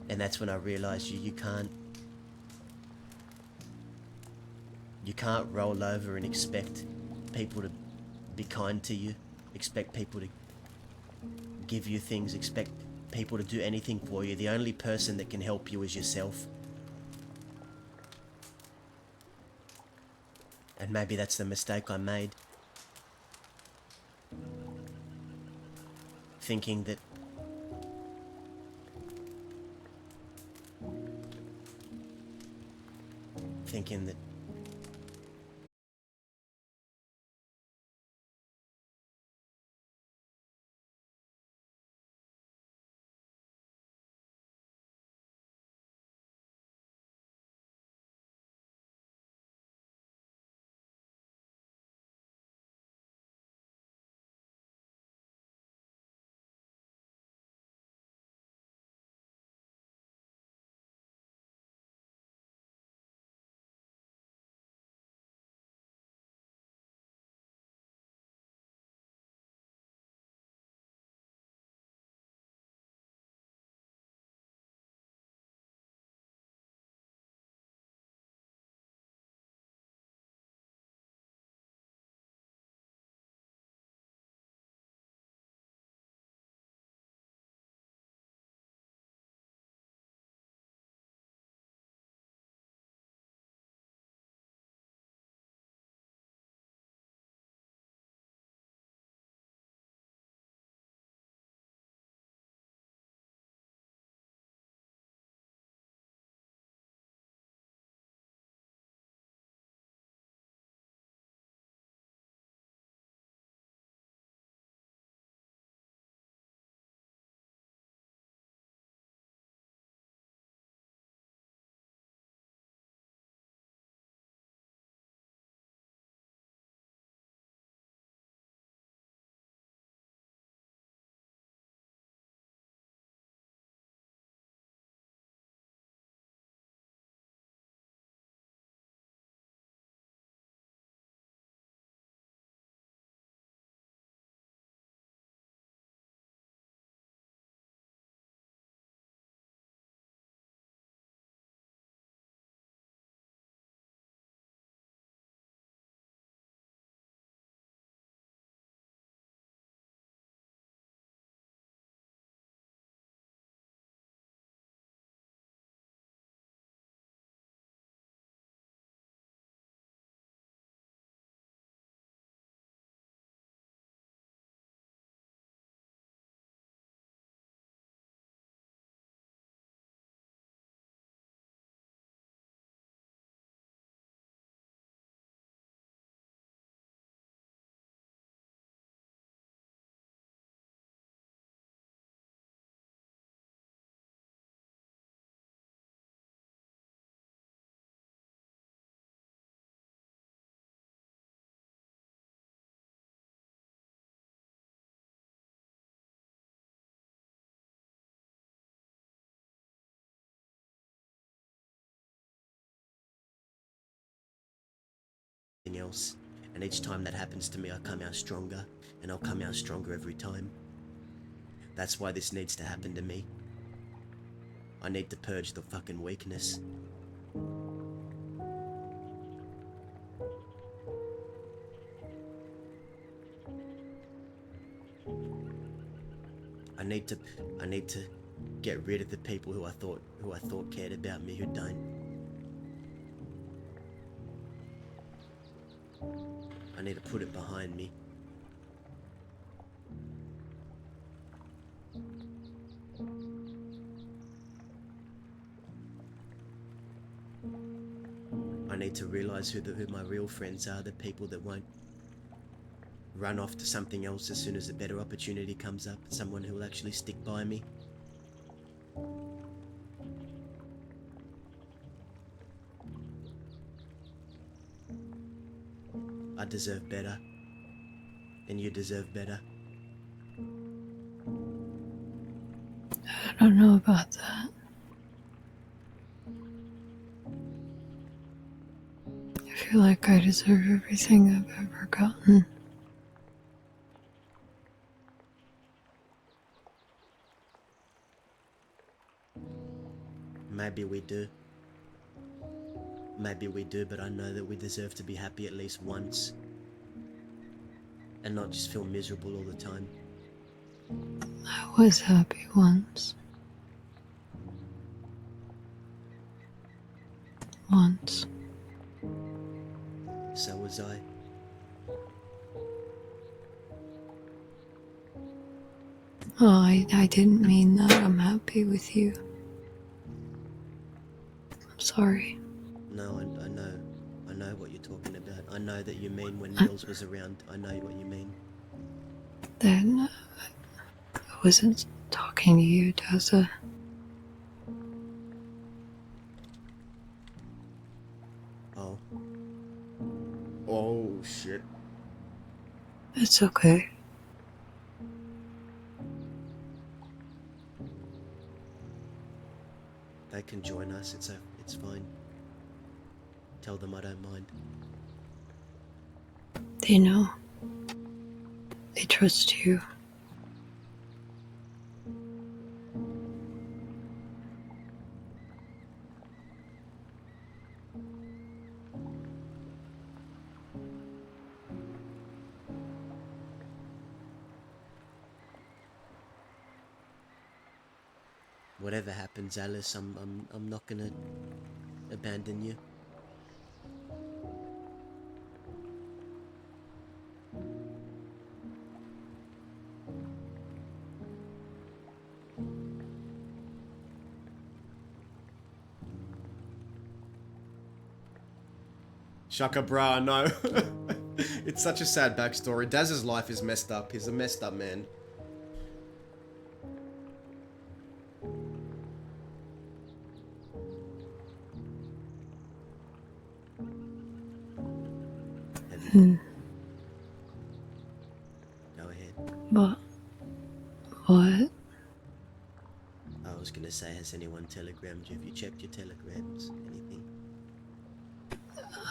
And that's when I realized you can't roll over and expect people to be kind to you, expect people to give you things, expect people to do anything for you. The only person that can help you is yourself. And maybe that's the mistake I made. Thinking that something else. And each time that happens to me, I come out stronger, and I'll come out stronger every time. That's why this needs to happen to me. I need to purge the fucking weakness. I need to get rid of the people who I thought cared about me who don't. I need to put it behind me. I need to realize who my real friends are, the people that won't run off to something else as soon as a better opportunity comes up, someone who will actually stick by me. I deserve better, and you deserve better. I don't know about that. I feel like I deserve everything I've ever gotten. Maybe we do. Maybe we do, but I know that we deserve to be happy at least once. And not just feel miserable all the time. I was happy once. Once. So was I. Oh, I didn't mean that. I'm happy with you. I'm sorry. No, I know what you're talking about. I know that you mean when Nils was around. I know what you mean. Then I wasn't talking to you, Dazza. Oh, Oh, shit. It's okay. they can join us. It's fine. Tell them I don't mind. They know. They trust you. Whatever happens, Alice, I'm not gonna abandon you. Shaka bra, no. It's such a sad backstory. Daz's life is messed up. He's a messed up man. Go ahead. But what? I was gonna say, has anyone telegrammed you? Have you checked your telegrams? Anything?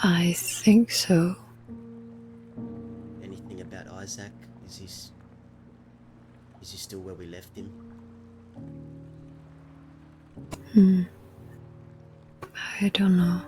I think so. Anything about Isaac? Is he still where we left him? I don't know.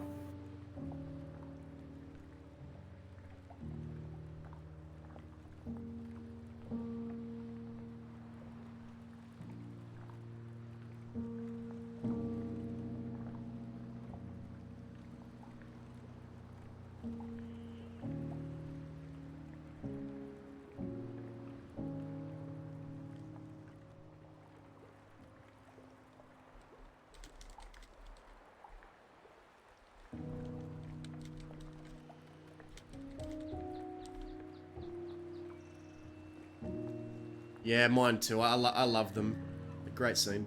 Yeah, mine too. I love them. A great scene.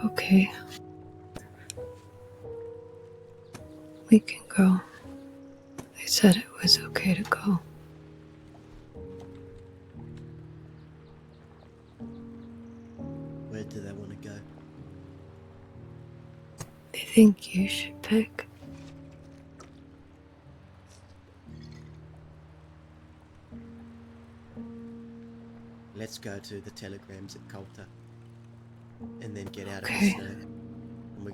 Okay. We can go. They said it was okay to go. do they want to go? I think you should pick. Let's go to the telegrams at Coulter, and then get out of Okay. the snow. And we're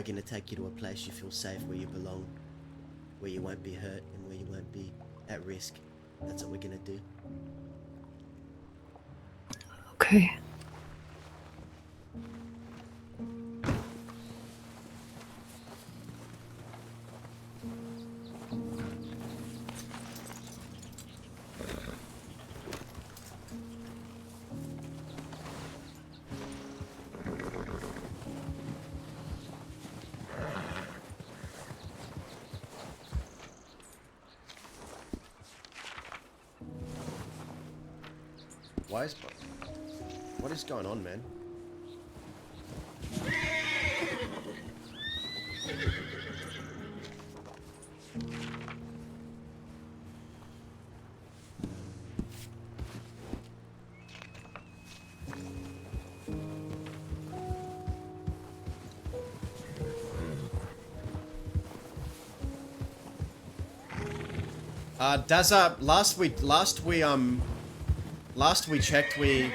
gonna take you to a place you feel safe, where you belong, where you won't be hurt, and where you won't be at risk. That's what we're gonna do. Okay. What is going on, man? Dazza, last we checked, we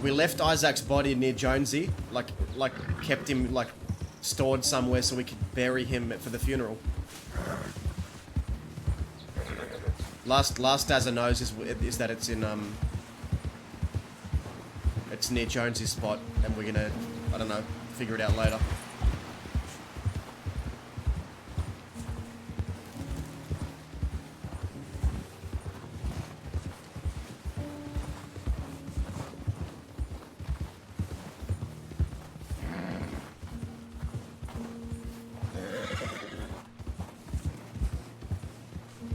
left Isaac's body near Jonesy, like kept him like stored somewhere so we could bury him for the funeral. Last Dazza knows is that it's in it's near Jonesy's spot, and we're gonna, I don't know, figure it out later.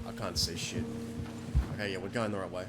I can't see shit. Okay, yeah, we're going the right way.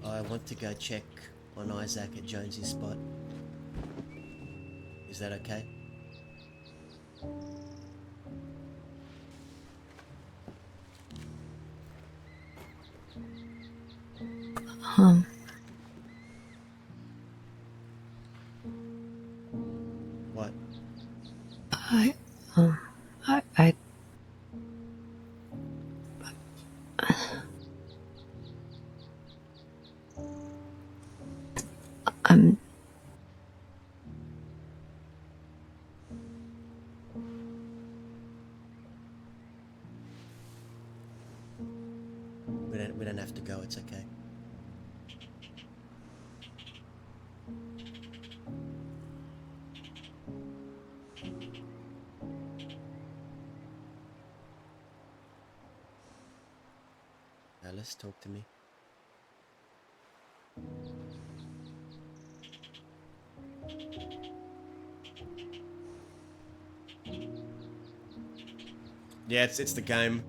I want to go check on Isaac at Jonesy's spot. Is that okay? What? We don't have to go, it's okay. Alice, talk to me. Yeah, it's the game.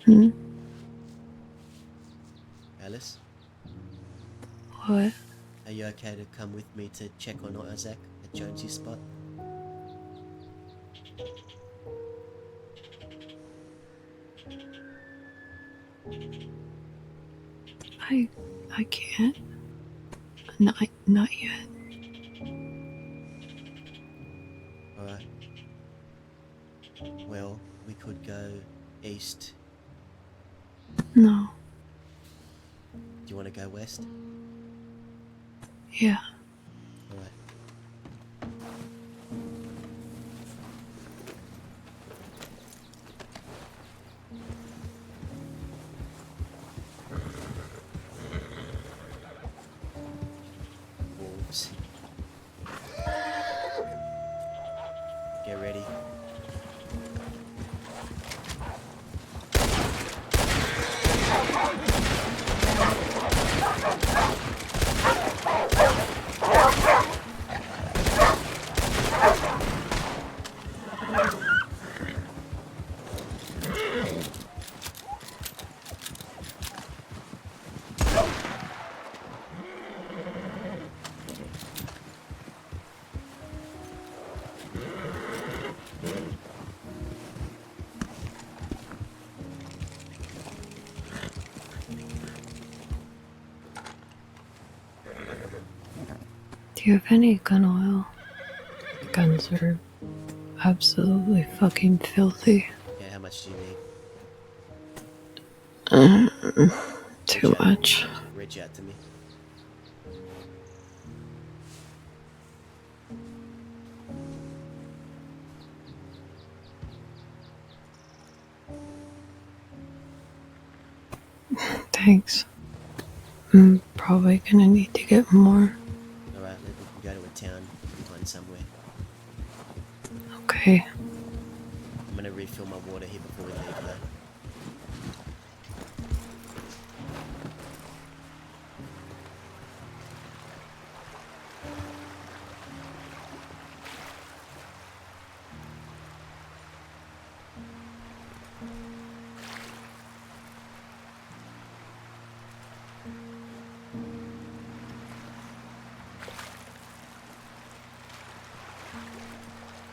Hmm? Alice, What? are you okay to come with me to check on Isaac at Jonesy's spot? I can't. Not yet. Alright. Well, we could go east. No. Do you want to go west? Yeah. Alright. Wolves. Get ready. Do you have any gun oil? Guns are absolutely fucking filthy. Yeah, how much do you need? Too much. Reach out to me. Thanks. I'm probably gonna need to get more. Alright, we can go to a town and find somewhere. Okay. I'm gonna refill my water here before we leave though.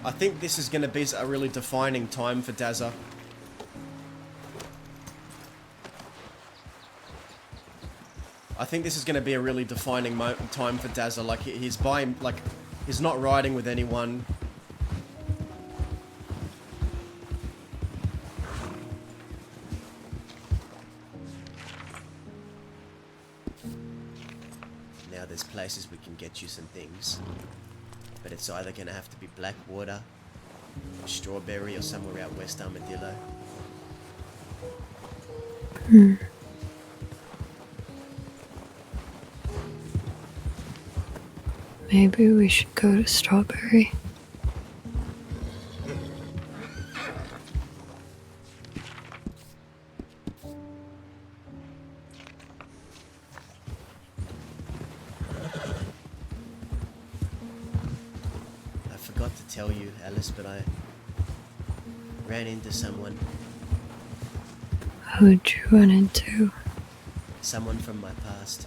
I think this is going to be a really defining time for Dazza. I think this is going to be a really defining time for Dazza. Like, he's by him, like, he's not riding with anyone. Now there's places we can get you some things. But it's either gonna have to be Blackwater, Strawberry, or somewhere out West Armadillo. Maybe we should go to Strawberry. I forgot to tell you, Alice, but I ran into someone. Who'd you run into? Someone from my past.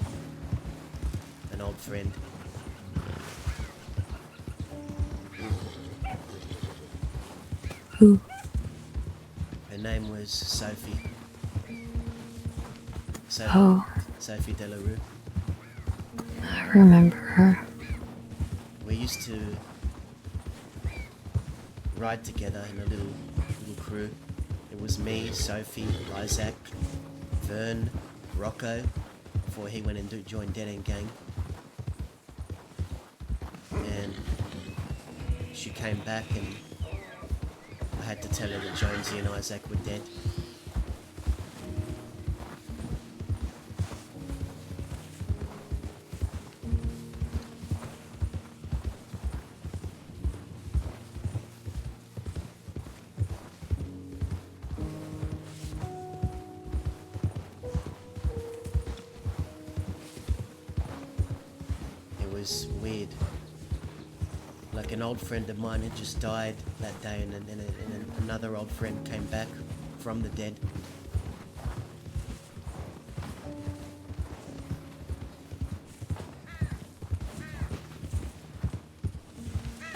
An old friend. Who? Her name was Sophie. Oh, Sophie Delarue. I remember her. We used to ride together in a little crew. It was me, Sophie, Isaac, Vern, Rocco, before he went and joined Dead End Gang. And she came back and I had to tell her that Jonesy and Isaac were dead. weird. Like an old friend of mine had just died that day, and another old friend came back from the dead.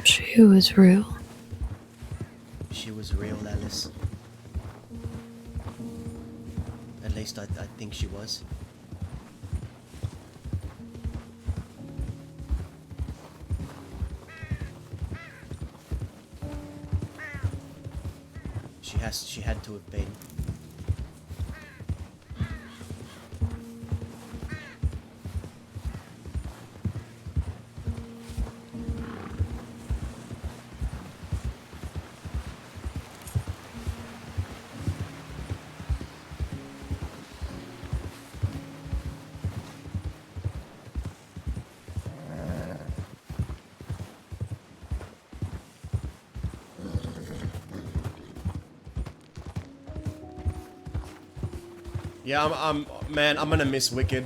She was real. She was real, Alice. At least I think she was. She had to have been. Yeah, man, I'm gonna miss Wicked.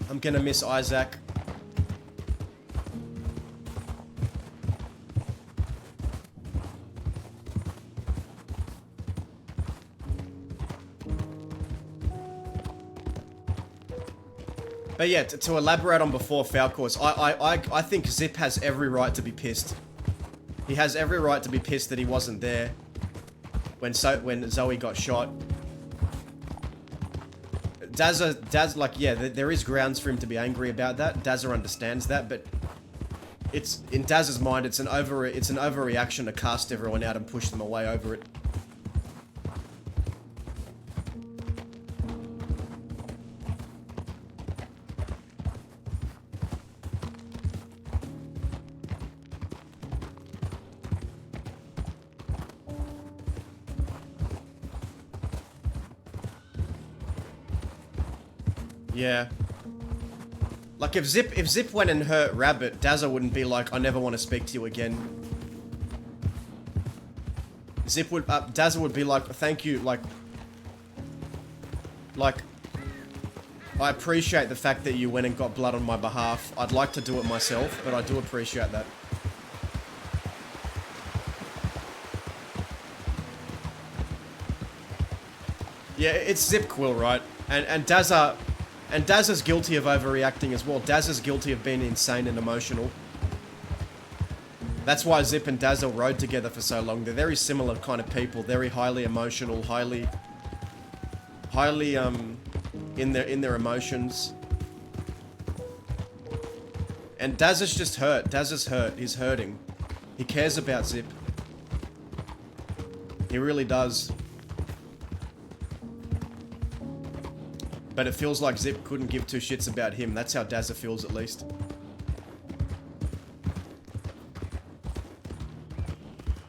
I'm gonna miss Isaac. But yeah, to elaborate on before Falcourse, I think Zip has every right to be pissed. He has every right to be pissed that he wasn't there when Zoe got shot. Daz, like, yeah, there is grounds for him to be angry about that. Dazza understands that, but it's in Daz's mind, it's an overreaction to cast everyone out and push them away over it. Yeah. Like if Zip went and hurt Rabbit, Dazza wouldn't be like, I never want to speak to you again. Dazza would be like, thank you, like, I appreciate the fact that you went and got blood on my behalf. I'd like to do it myself, but I do appreciate that. Yeah, it's Zip Quill, right? And Dazza's guilty of overreacting as well. Dazza's guilty of being insane and emotional. That's why Zip and Dazza rode together for so long. They're very similar kind of people. Very highly emotional, highly in their emotions. And Dazza's just hurt. Dazza's hurt. He's hurting. He cares about Zip. He really does. But it feels like Zip couldn't give two shits about him. That's how Dazza feels, at least.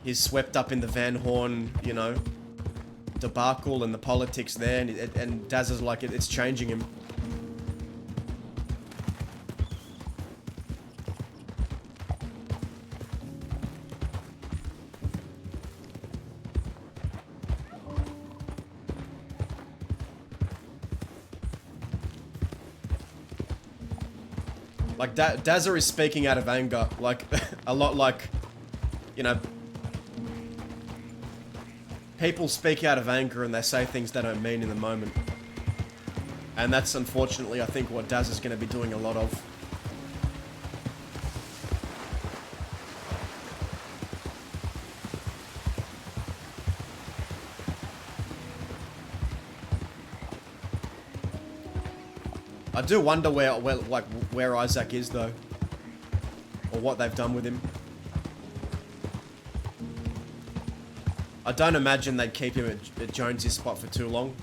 He's swept up in the Van Horn, you know, debacle and the politics there, and Dazza's like, it's changing him. Like, Dazza is speaking out of anger, like, a lot like, you know, people speak out of anger and they say things they don't mean in the moment. And that's unfortunately, I think, what Dazza's going to be doing a lot of. I do wonder where Isaac is, though. Or what they've done with him. I don't imagine they'd keep him at Jones's spot for too long.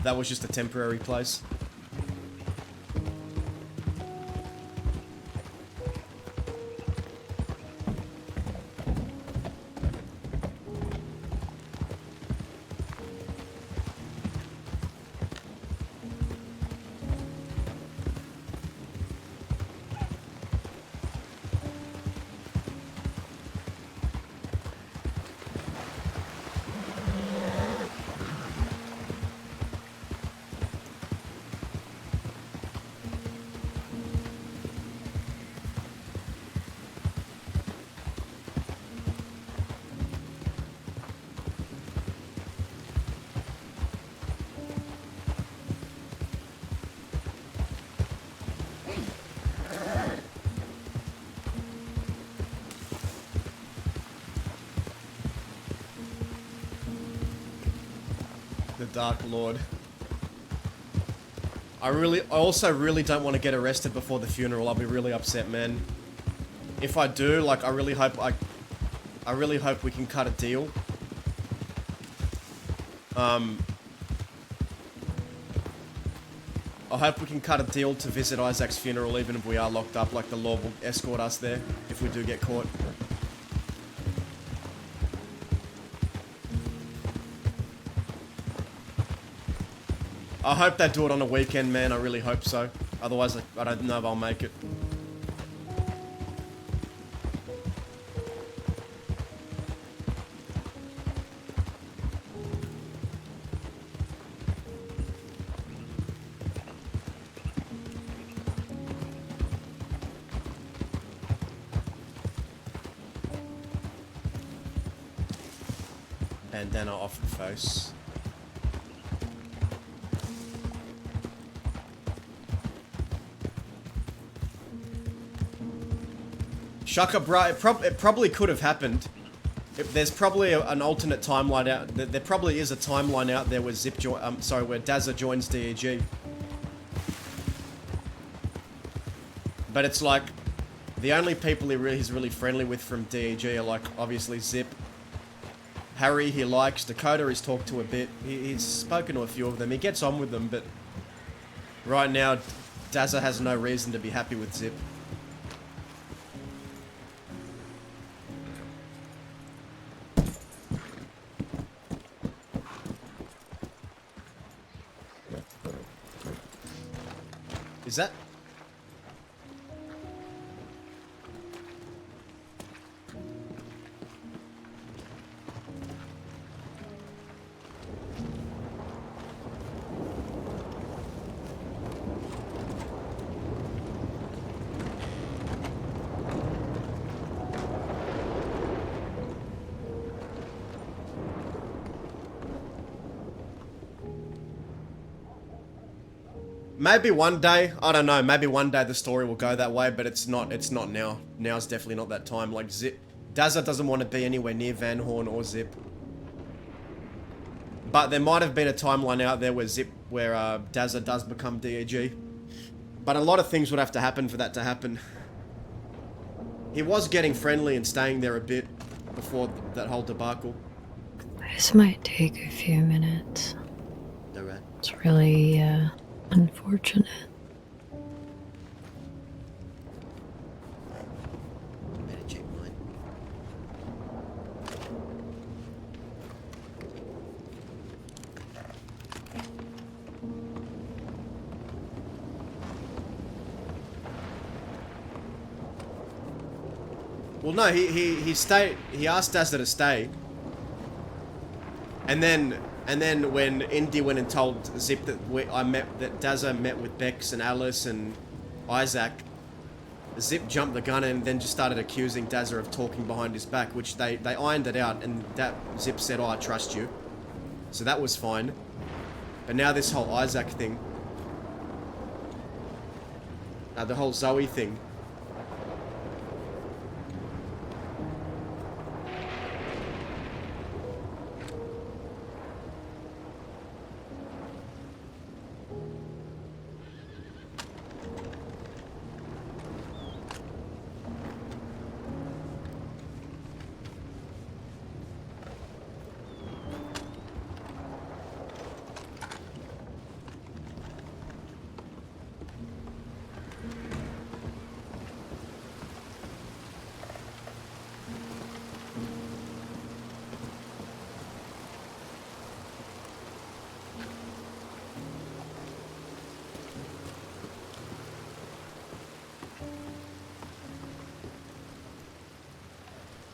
That was just a temporary place. Dark Lord. I also really don't want to get arrested before the funeral. I'll be really upset, man. If I do, like, I really hope we can cut a deal. I hope we can cut a deal to visit Isaac's funeral even if we are locked up, like the law will escort us there if we do get caught. I hope they do it on a weekend, man. I really hope so. Otherwise, I don't know if I'll make it. Bandana off the face. Shaka, bro, it probably could have happened. There's probably an alternate timeline out. There probably is a timeline out there where where Dazza joins DEG. But it's like the only people he's really friendly with from DEG are like obviously Zip, Harry. He likes Dakota. He's talked to a bit. He's spoken to a few of them. He gets on with them, but right now, Dazza has no reason to be happy with Zip. Is that? Maybe one day, I don't know, maybe one day the story will go that way, but it's not now. Now's definitely not that time. Like, Dazza doesn't want to be anywhere near Van Horn or Zip. But there might have been a timeline out there where Dazza does become DEG. But a lot of things would have to happen for that to happen. He was getting friendly and staying there a bit before that whole debacle. This might take a few minutes. Darren. It's really, unfortunate. Better check mine. Well, no, he stayed. He asked Dazza to stay, and then when Indy went and told Zip that Dazza met with Bex and Alice and Isaac, Zip jumped the gun and then just started accusing Dazza of talking behind his back, which they ironed it out, and Zip said, "Oh, I trust you," so that was fine. But now this whole Isaac thing, the whole Zoe thing.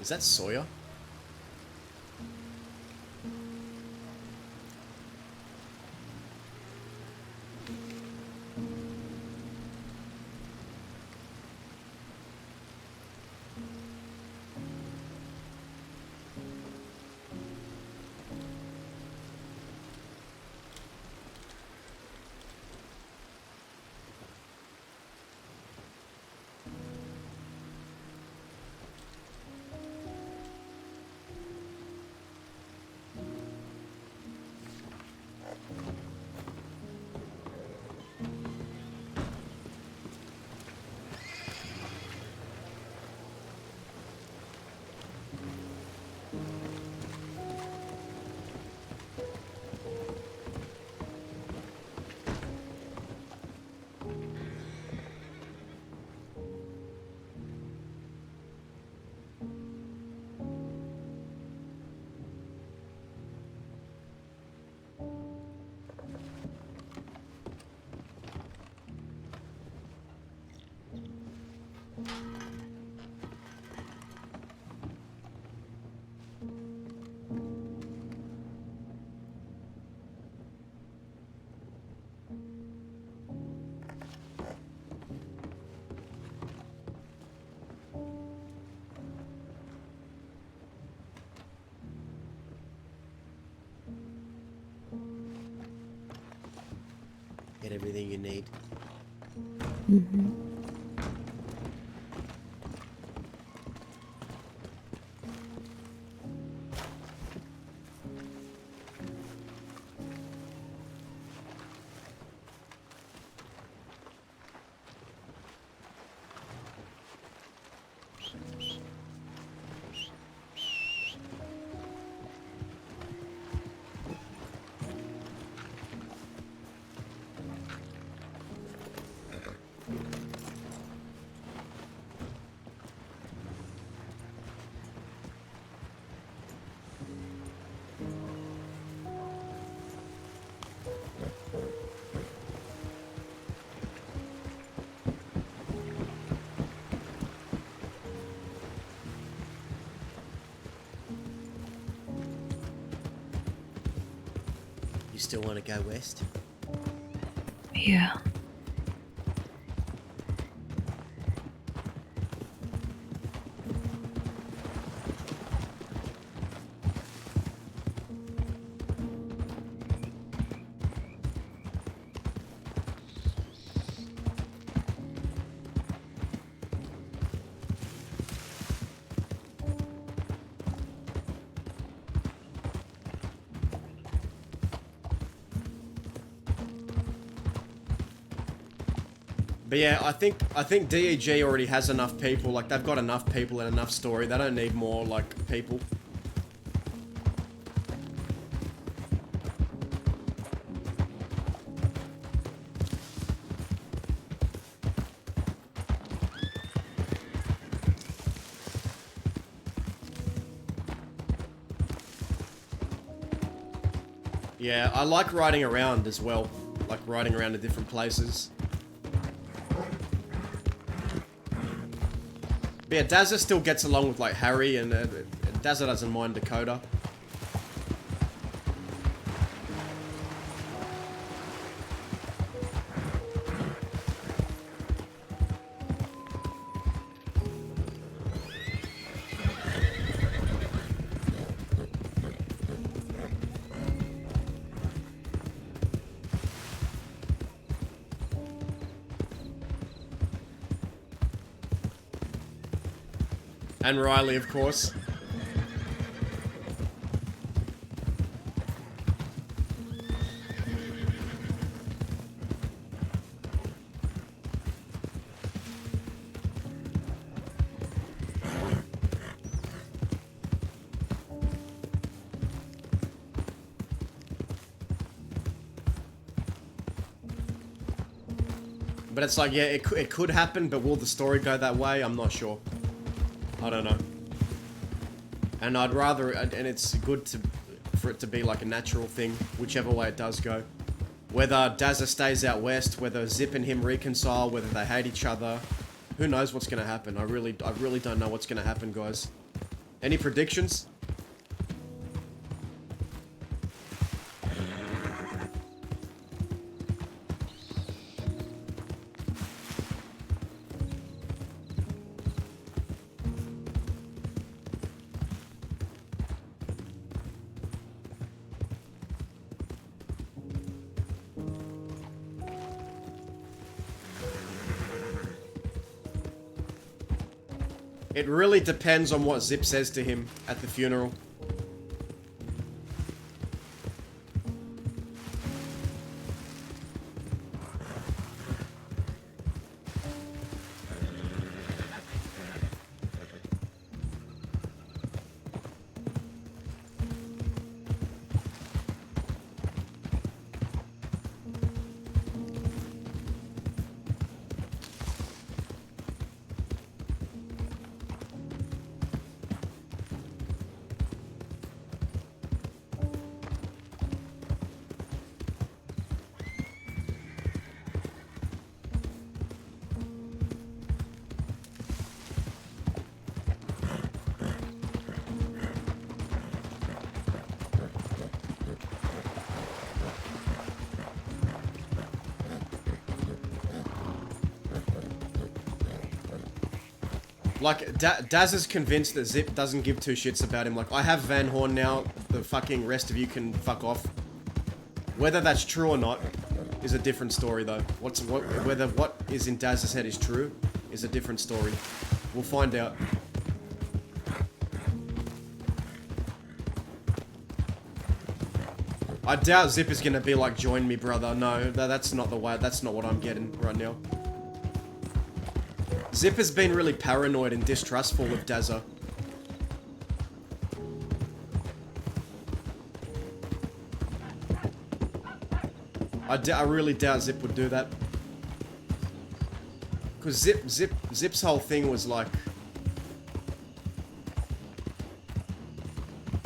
Is that Sawyer? Get everything you need. Mm-hmm. You still want to go west? Yeah. But yeah, I think DEG already has enough people. Like, they've got enough people and enough story. They don't need more, like, people. Yeah, I like riding around as well. Like, riding around to different places. But yeah, Dazza still gets along with, like, Harry, and Dazza doesn't mind Dakota. And Riley, of course. But it's like, yeah, it could happen, but will the story go that way? I'm not sure. I don't know. And I'd rather, and it's good for it to be like a natural thing, whichever way it does go. Whether Dazza stays out west, whether Zip and him reconcile, whether they hate each other, who knows what's gonna happen? I really don't know what's gonna happen, guys. Any predictions? It really depends on what Zip says to him at the funeral. Like, Daz is convinced that Zip doesn't give two shits about him. Like, I have Van Horn now, the fucking rest of you can fuck off. Whether that's true or not, is a different story though. Whether what is in Daz's head is true is a different story. We'll find out. I doubt Zip is gonna be like, join me, brother. No, that's not the way. That's not what I'm getting right now. Zip has been really paranoid and distrustful of Dazza. I really doubt Zip would do that. Because Zip's whole thing was like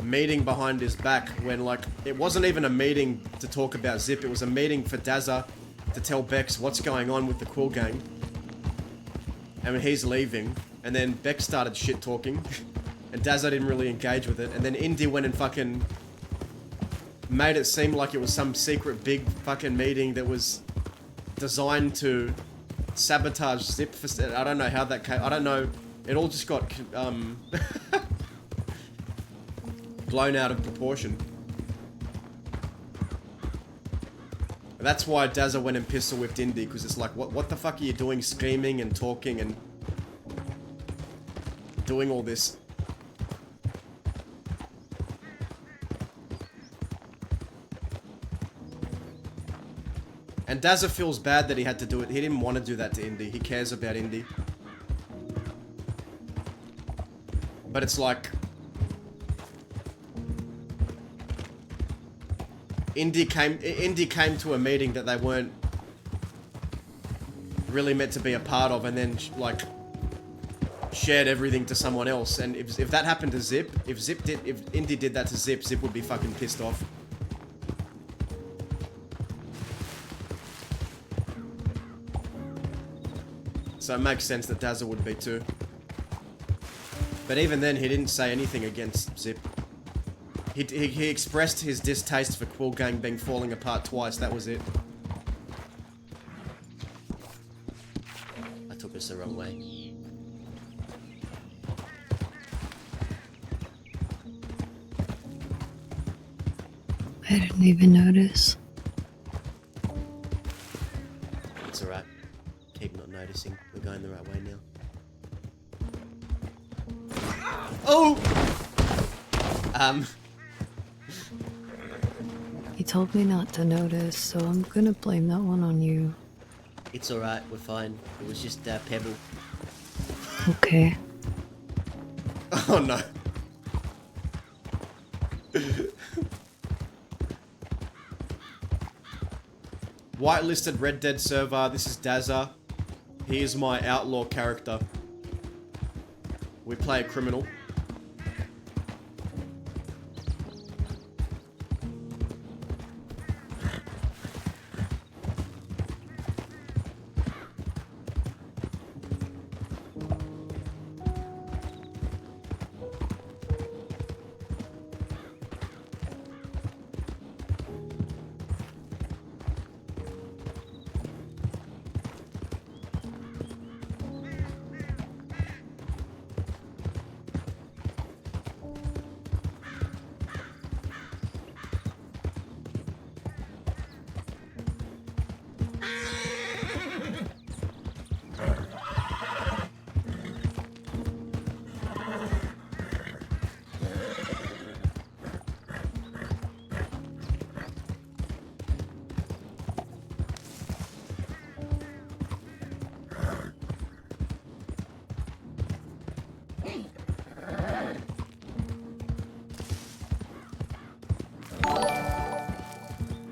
meeting behind his back when like it wasn't even a meeting to talk about Zip, it was a meeting for Dazza to tell Bex what's going on with the Quill Gang. And when he's leaving, and then Bex started shit talking, and Dazza didn't really engage with it, and then Indy went and fucking made it seem like it was some secret big fucking meeting that was designed to sabotage Zip for... I don't know how that came... I don't know. It all just got blown out of proportion. That's why Dazza went and pistol whipped Indy, because it's like, what the fuck are you doing screaming and talking and doing all this? And Dazza feels bad that he had to do it. He didn't want to do that to Indy. He cares about Indy. But it's like... Indy came to a meeting that they weren't really meant to be a part of, and then, like, shared everything to someone else. And if that happened to Zip, if Indy did that to Zip, Zip would be fucking pissed off. So it makes sense that Dazza would be too. But even then, he didn't say anything against Zip. He expressed his distaste for Quill Gang being falling apart twice, that was it. I took us the wrong way. I didn't even notice. It's alright. Keep not noticing. We're going the right way now. Oh! You told me not to notice, so I'm gonna blame that one on you. It's alright, we're fine. It was just a pebble. Okay. Oh no. Whitelisted Red Dead server, this is Dazza. He is my outlaw character. We play a criminal.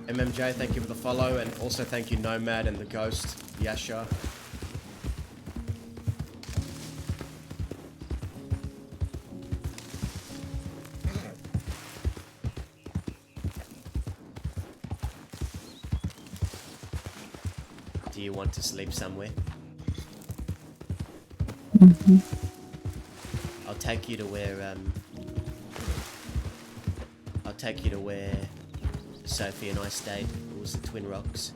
MMJ, thank you for the follow, and also thank you Nomad and the Ghost, Yasha. Do you want to sleep somewhere? Mm-hmm. I'll take you to where, Sophie and I stayed. It was the Twin Rocks.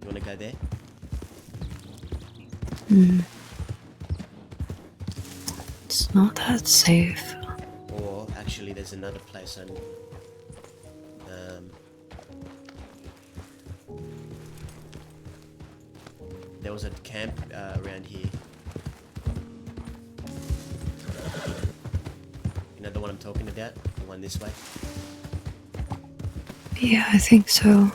You want to go there? It's not that safe. Or actually, there's another place there was a camp around here. You know the one I'm talking about? The one this way? Yeah, I think so.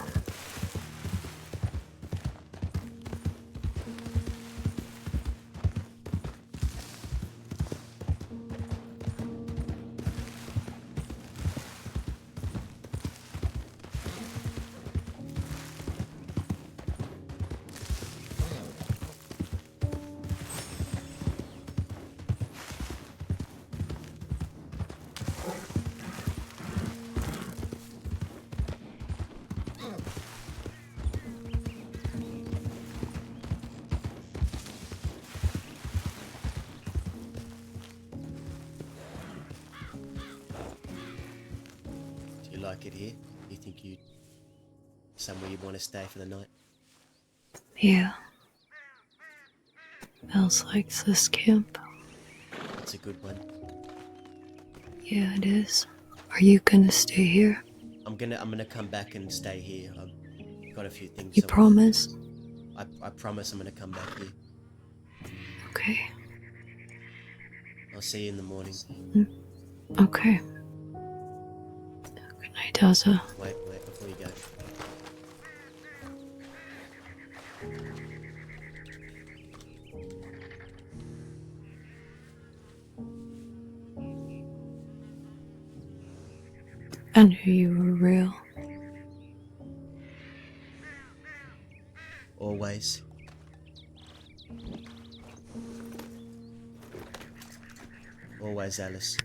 Do you like it here? Do you think you somewhere you'd want to stay for the night? Yeah. Else likes this camp. It's a good one. Yeah, it is. Are you gonna stay here? I'm gonna come back and stay here. I've got a few things. You promise? I promise I'm gonna come back here. Okay. I'll see you in the morning. Okay. Good night, Daza. Wait, before you go. I knew you were real. Always. Always, Alice.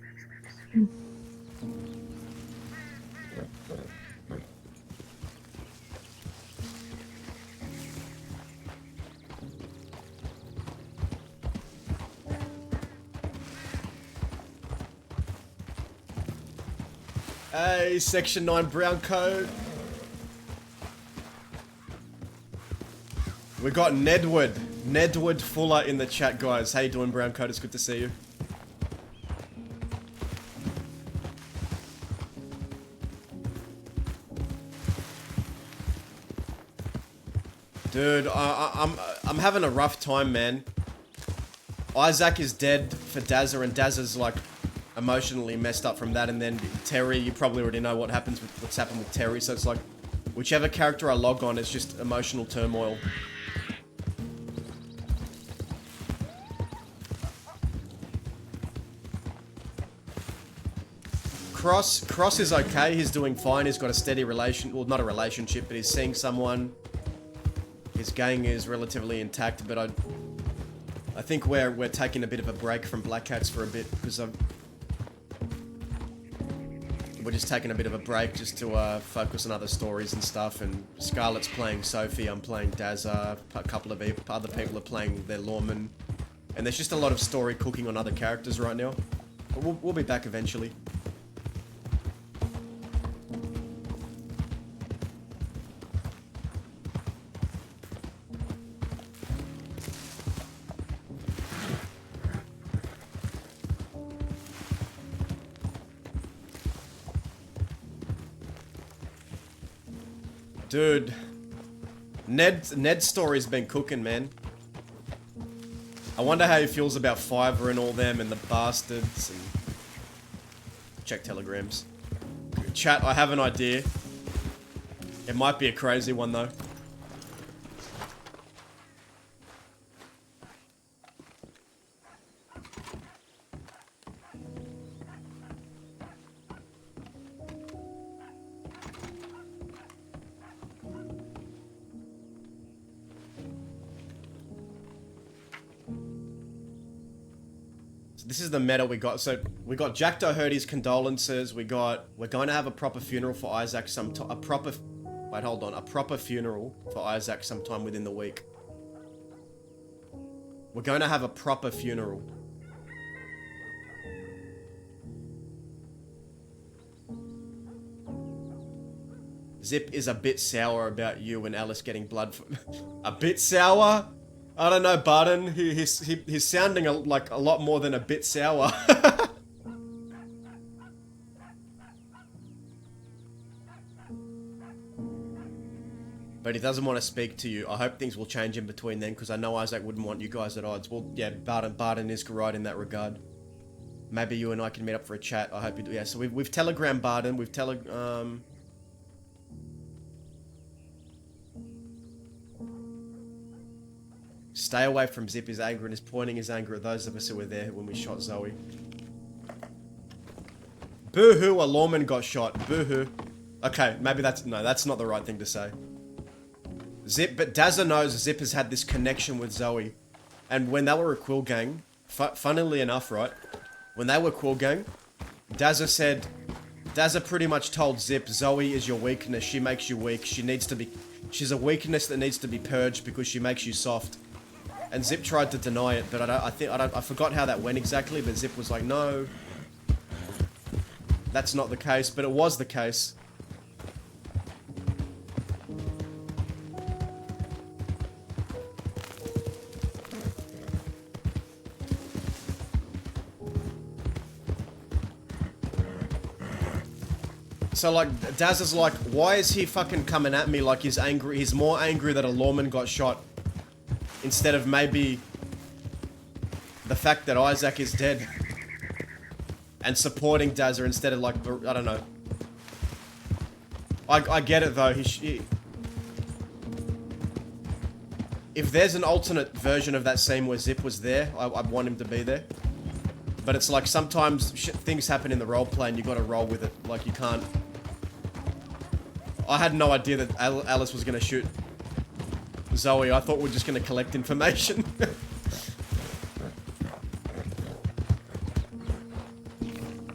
Hey, Section 9 brown coat. We got Nedward Fuller in the chat, guys. How you doing, brown coat? It's good to see you. Dude, I'm having a rough time, man. Isaac is dead for Dazza, and Dazza's like emotionally messed up from that, and then Terry, you probably already know what's happened with Terry, so it's like whichever character I log on, it's just emotional turmoil. Cross is okay, he's doing fine, he's got a steady well, not a relationship, but he's seeing someone. His gang is relatively intact, but I think we're taking a bit of a break from Black Cats for a bit, because we're just taking a bit of a break just to focus on other stories and stuff, and Scarlett's playing Sophie, I'm playing Dazza, a couple of other people are playing their lawman, and there's just a lot of story cooking on other characters right now. But we'll be back eventually. Dude, Ned's story's been cooking, man. I wonder how he feels about Fiverr and all them and the bastards and... Check telegrams. Chat, I have an idea. It might be a crazy one though. This is the meta we got. So we got Jack Doherty's condolences. We're going to have a proper funeral for Isaac sometime. A proper funeral for Isaac sometime within the week. We're going to have a proper funeral. Zip is a bit sour about you and Alice getting blood. A bit sour? I don't know, Barton. He's sounding like a lot more than a bit sour. But he doesn't want to speak to you. I hope things will change in between then, because I know Isaac wouldn't want you guys at odds. Well, yeah, Barden is right in that regard. Maybe you and I can meet up for a chat. I hope you do. Yeah, so we've telegrammed Barden. We've Stay away from Zip his anger and is pointing his anger at those of us who were there when we shot Zoe. Boo-hoo, a lawman got shot. Boo-hoo. Okay, maybe that's not the right thing to say. Zip, but Dazza knows Zip has had this connection with Zoe. And when they were a Quill gang, funnily enough, right? When they were Quill gang, Dazza pretty much told Zip, Zoe is your weakness, she makes you weak, she's a weakness that needs to be purged because she makes you soft. And Zip tried to deny it, but I forgot how that went exactly, but Zip was like, no, that's not the case, but it was the case. So like, Daz is like, why is he fucking coming at me like he's angry? He's more angry that a lawman got shot instead of maybe the fact that Isaac is dead and supporting Dazza instead of like, I don't know. I get it though. If there's an alternate version of that scene where Zip was there, I'd want him to be there. But it's like sometimes things happen in the roleplay and you gotta roll with it. Like you can't. I had no idea that Alice was gonna shoot Zoe. I thought we were just gonna collect information.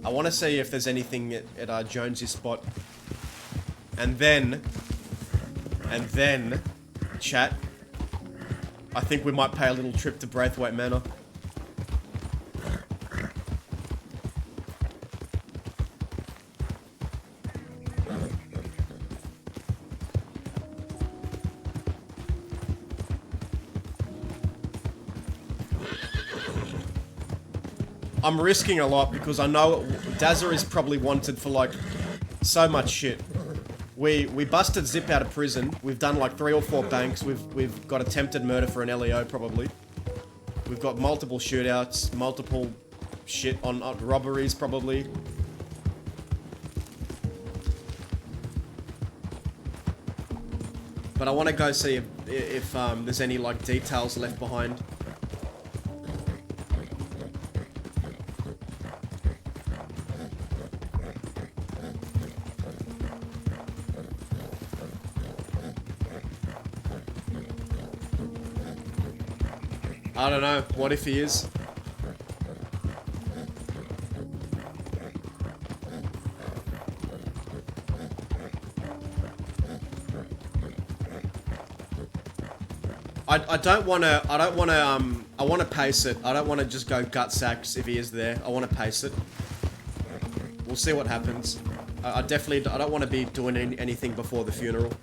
I want to see if there's anything at Jonesy's spot. And then, chat. I think we might pay a little trip to Braithwaite Manor. I'm risking a lot because I know Dazza is probably wanted for like so much shit. We busted Zip out of prison. We've done like 3 or 4 banks. We've got attempted murder for an LEO probably. We've got multiple shootouts, multiple shit on robberies probably. But I want to go see if there's any like details left behind. I don't know. What if he is? I don't want to, I want to pace it. I don't want to just go gut sacks if he is there. I want to pace it. We'll see what happens. I don't want to be doing anything before the funeral.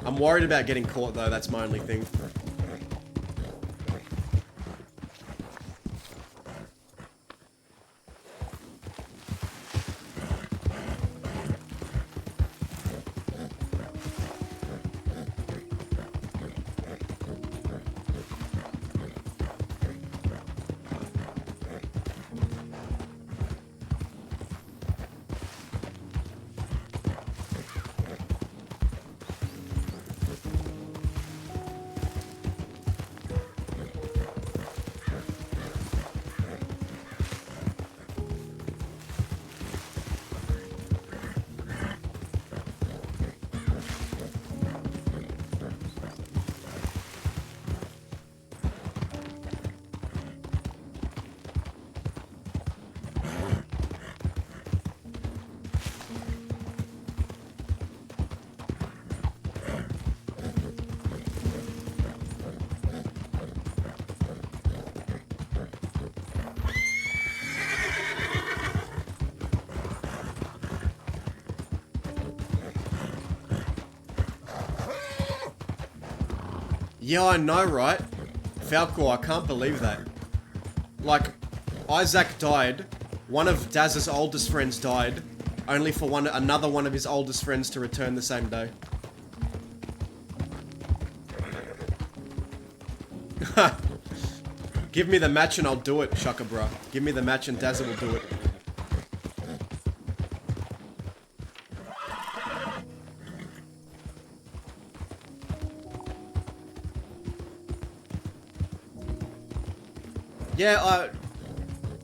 I'm worried about getting caught though, that's my only thing. Yeah, I know, right? Falcor, I can't believe that. Like, Isaac died, one of Daz's oldest friends died, Only for another one of his oldest friends to return the same day. Give me the match and I'll do it, Shaka bruh. Give me the match and Dazza will do it. Yeah,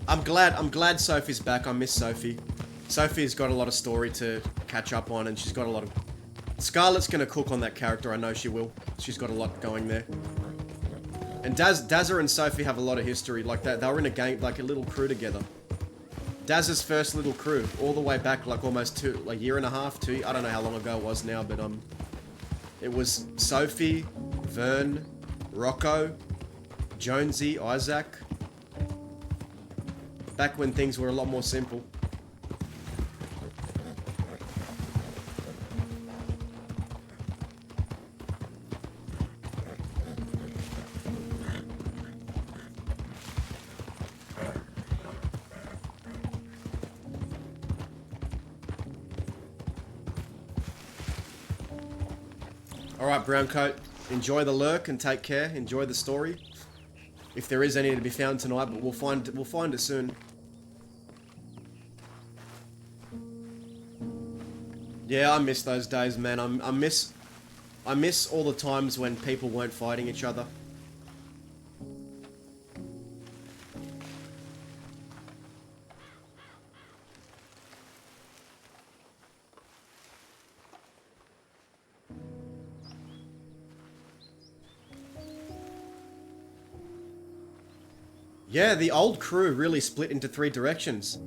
I'm glad Sophie's back. I miss Sophie. Sophie's got a lot of story to catch up on, and she's got a lot of... Scarlett's gonna cook on that character, I know she will. She's got a lot going there. And Dazza and Sophie have a lot of history like that. They were in a game, like a little crew together. Dazza's first little crew, all the way back, like almost a year and a half, 2, I don't know how long ago it was now, but it was Sophie, Vern, Rocco, Jonesy, Isaac. Back when things were a lot more simple. Alright, Browncoat. Enjoy the lurk and take care. Enjoy the story. If there is any to be found tonight, but we'll find it soon. Yeah, I miss those days, man. I miss all the times when people weren't fighting each other. Yeah, the old crew really split into 3 directions.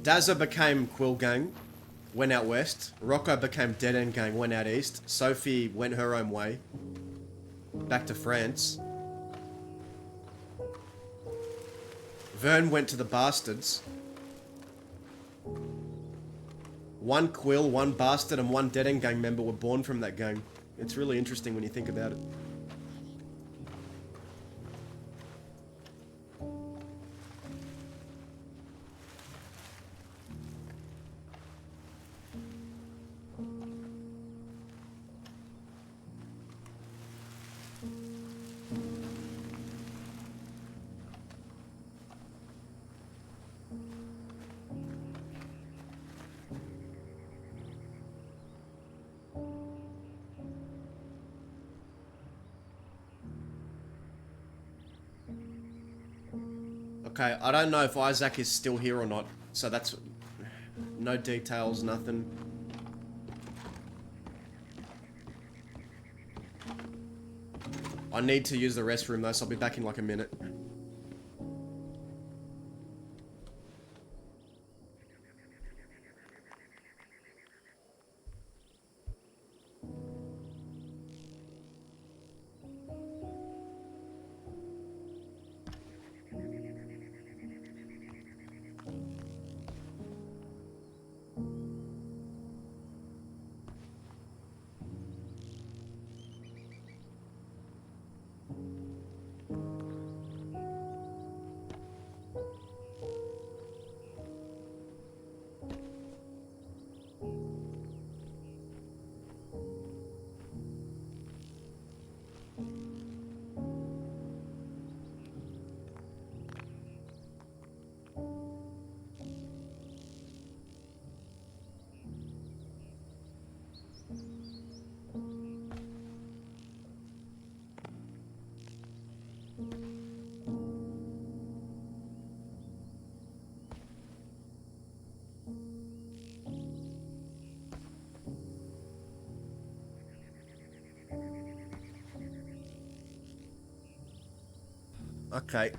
Dazza became Quill Gang, went out west. Rocco became Dead End Gang, went out east. Sophie went her own way, back to France. Vern went to the Bastards. 1 Quill, 1 Bastard, and 1 Dead End Gang member were born from that gang. It's really interesting when you think about it. Okay, I don't know if Isaac is still here or not, so that's... no details, nothing. I need to use the restroom though, so I'll be back in like a minute. Okay.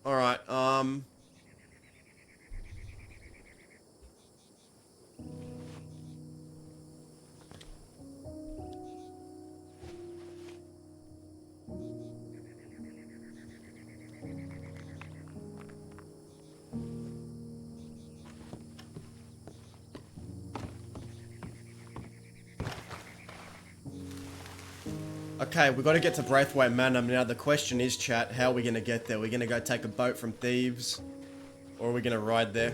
Alright, Okay, we've got to get to Braithwaite Manor. Now the question is, chat, how are we going to get there? We're going to go take a boat from Thieves? Or are we going to ride there?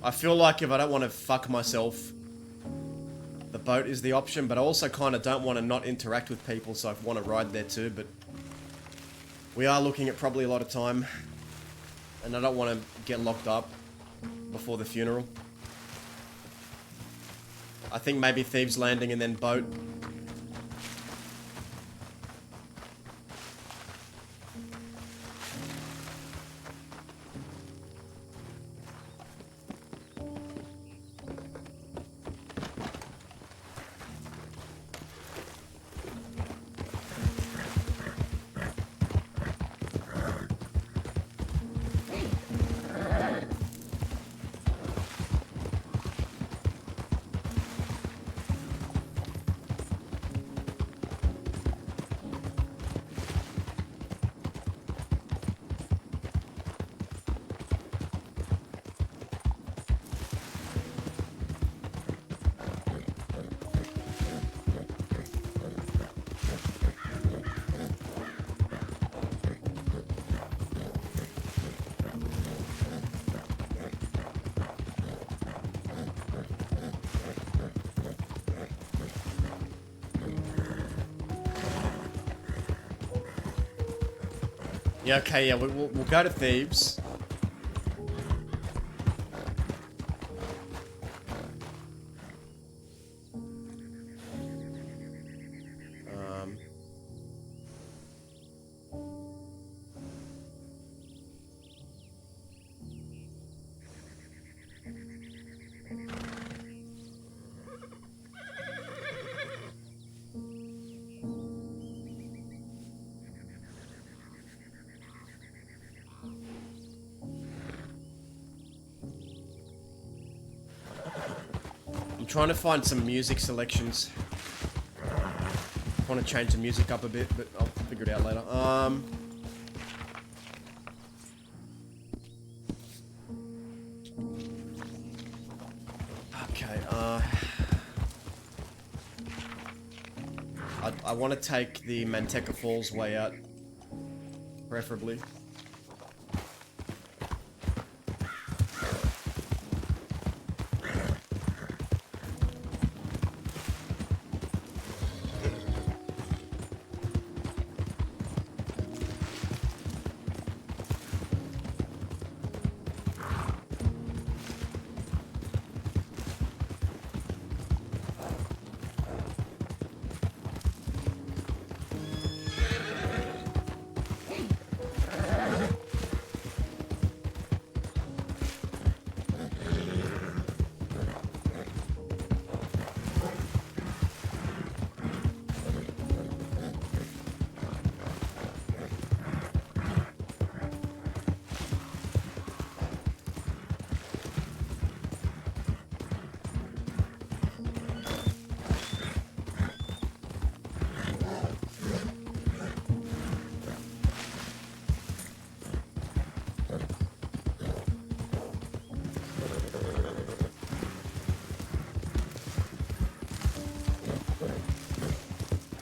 I feel like if I don't want to fuck myself, the boat is the option, but I also kind of don't want to not interact with people, so I want to ride there too, but we are looking at probably a lot of time, and I don't want to get locked up before the funeral. I think maybe Thieves Landing and then boat. Yeah, okay, yeah, we'll go to Thebes. Trying to find some music selections. I want to change the music up a bit, but I'll figure it out later. Okay, I want to take the Manteca Falls way out, preferably.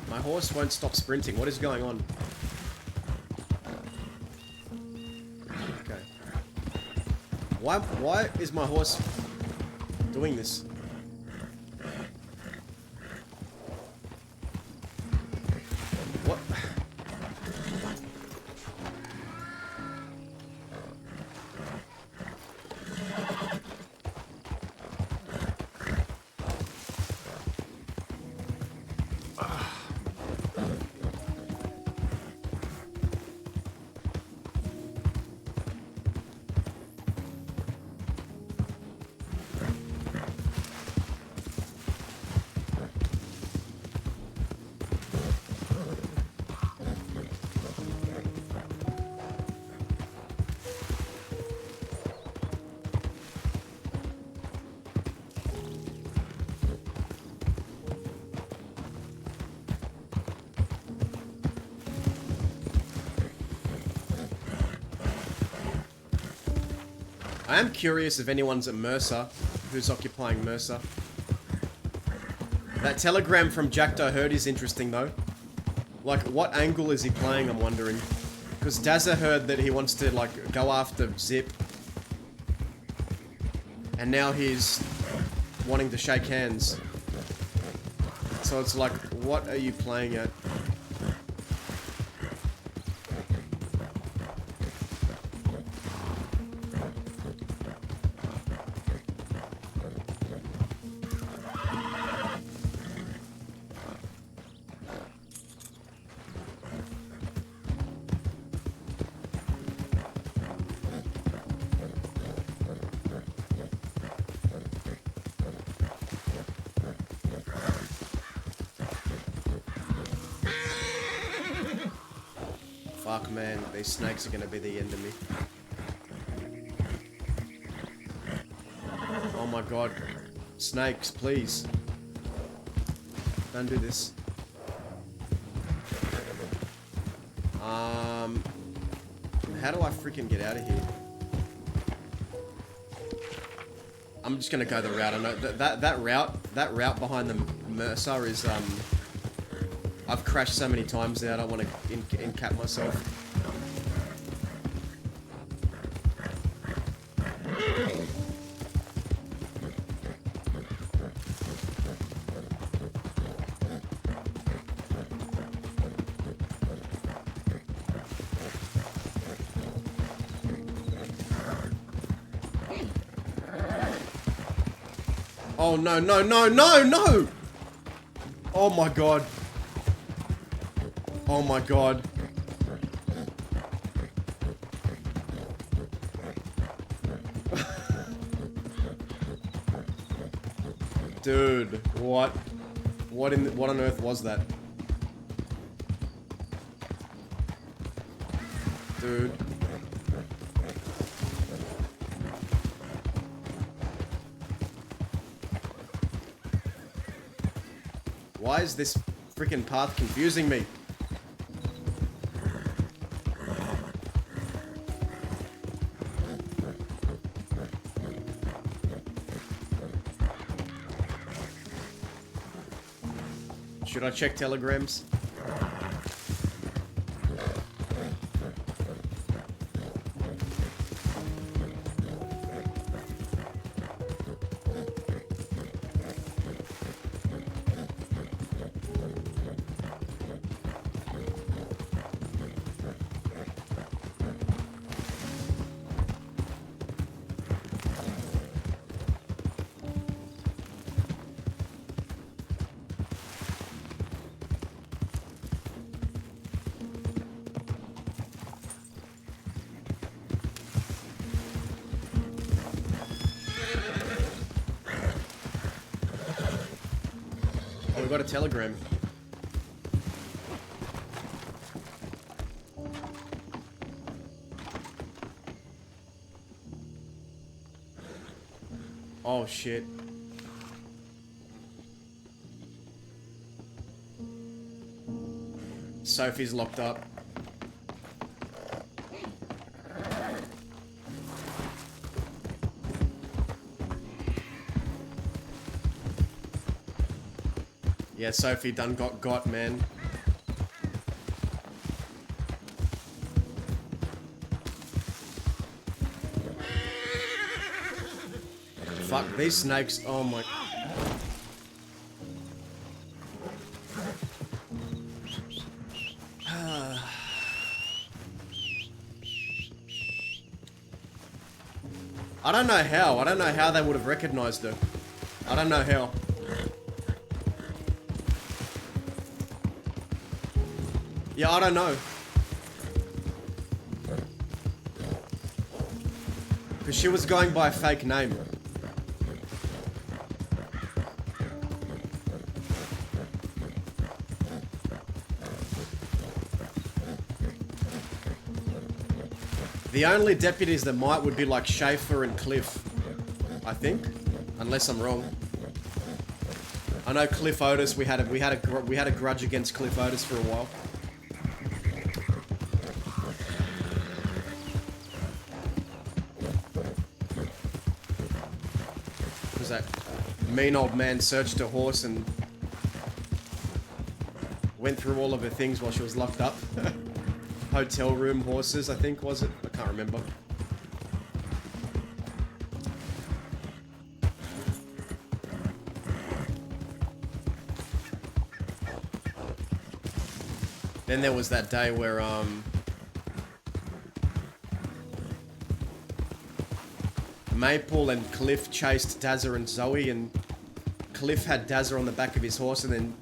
My horse won't stop sprinting. What is going on? Okay. Why is my horse doing this? What? I am curious if anyone's at Mercer, who's occupying Mercer. That telegram from Jack Doherty is interesting though. Like, what angle is he playing, I'm wondering. Because Dazza heard that he wants to, like, go after Zip. And now he's wanting to shake hands. So it's like, what are you playing at? Fuck, man, these snakes are gonna be the end of me. Oh my god. Snakes, please. Don't do this. How do I freaking get out of here? I'm just gonna go the route. I know that route behind the Mercer is I've crashed so many times there. I don't want to encap myself. Oh no, no, no, no, no! Oh my god. Oh my god. Dude, what? What on earth was that? Dude. Why is this freaking path confusing me? Should I check telegrams? Oh, we got a telegram. Oh shit. Sophie's locked up. Yeah, Sophie done got, man. Fuck, these snakes, oh my... I don't know how. I don't know how they would have recognized her. I don't know how. Yeah, I don't know. Because she was going by a fake name. The only deputies that might would be like Schaefer and Cliff, I think, unless I'm wrong. I know Cliff Otis. We had a grudge against Cliff Otis for a while. Because that mean old man searched a horse and went through all of her things while she was locked up. Hotel room horses, I think, was it? I can't remember. Then there was that day where, Maple and Cliff chased Dazza and Zoe, and Cliff had Dazza on the back of his horse, and then...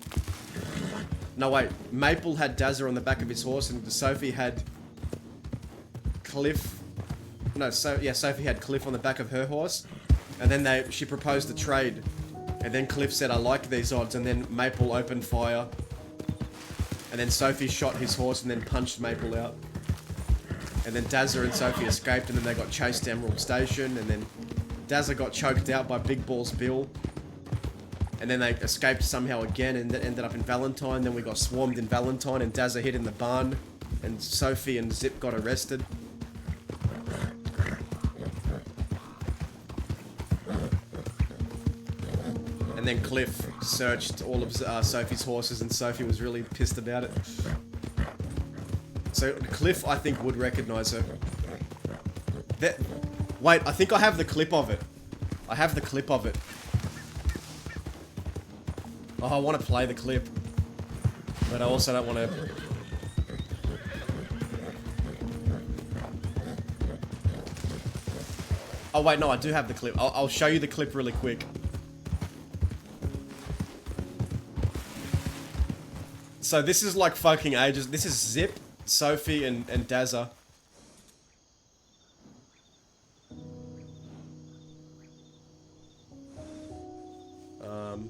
No, wait. Maple had Dazza on the back of his horse, and Sophie had Cliff... No, Sophie had Cliff on the back of her horse, and then she proposed a trade, and then Cliff said, I like these odds, and then Maple opened fire, and then Sophie shot his horse and then punched Maple out. And then Dazza and Sophie escaped, and then they got chased to Emerald Station, and then Dazza got choked out by Big Balls Bill. And then they escaped somehow again and ended up in Valentine. Then we got swarmed in Valentine, and Dazza hid in the barn, and Sophie and Zip got arrested. And then Cliff searched all of Sophie's horses, and Sophie was really pissed about it. So Cliff, I think, would recognize her. Wait, I think I have the clip of it. I have the clip of it. Oh, I want to play the clip. But I also don't want to... Oh wait, no, I do have the clip. I'll show you the clip really quick. So this is like fucking ages. This is Zip, Sophie, and Dazza. Alright.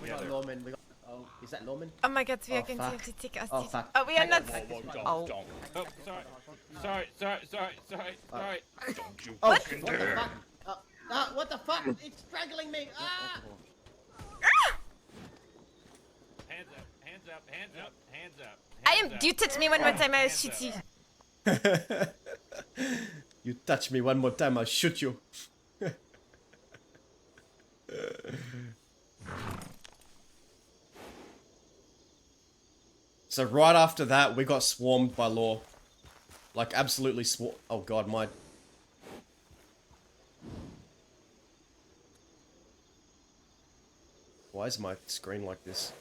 We got Lawman. We got. Oh, is that Lawman? Oh my god, we are Oh, going fuck. to take us. Oh, fuck. Oh, we are not. Oh, sorry. Don't you Oh, fucking what the dare. fuck? What the fuck? It's strangling me. Ah! Hands up. I am. You touch me one more time, I'll shoot you. You touch me one more time, I'll shoot you. So right after that, we got swarmed by Law. Like, absolutely swarmed. Oh god, my... Why is my screen like this?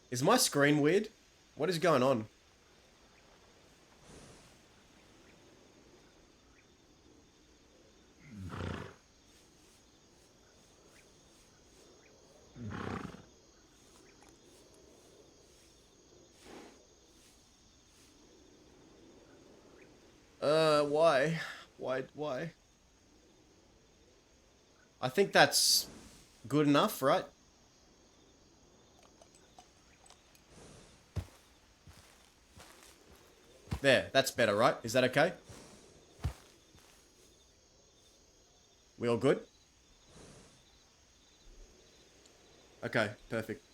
Is my screen weird? What is going on? Why? I think that's good enough, right? There, that's better, right? Is that okay? We all good? Okay, perfect.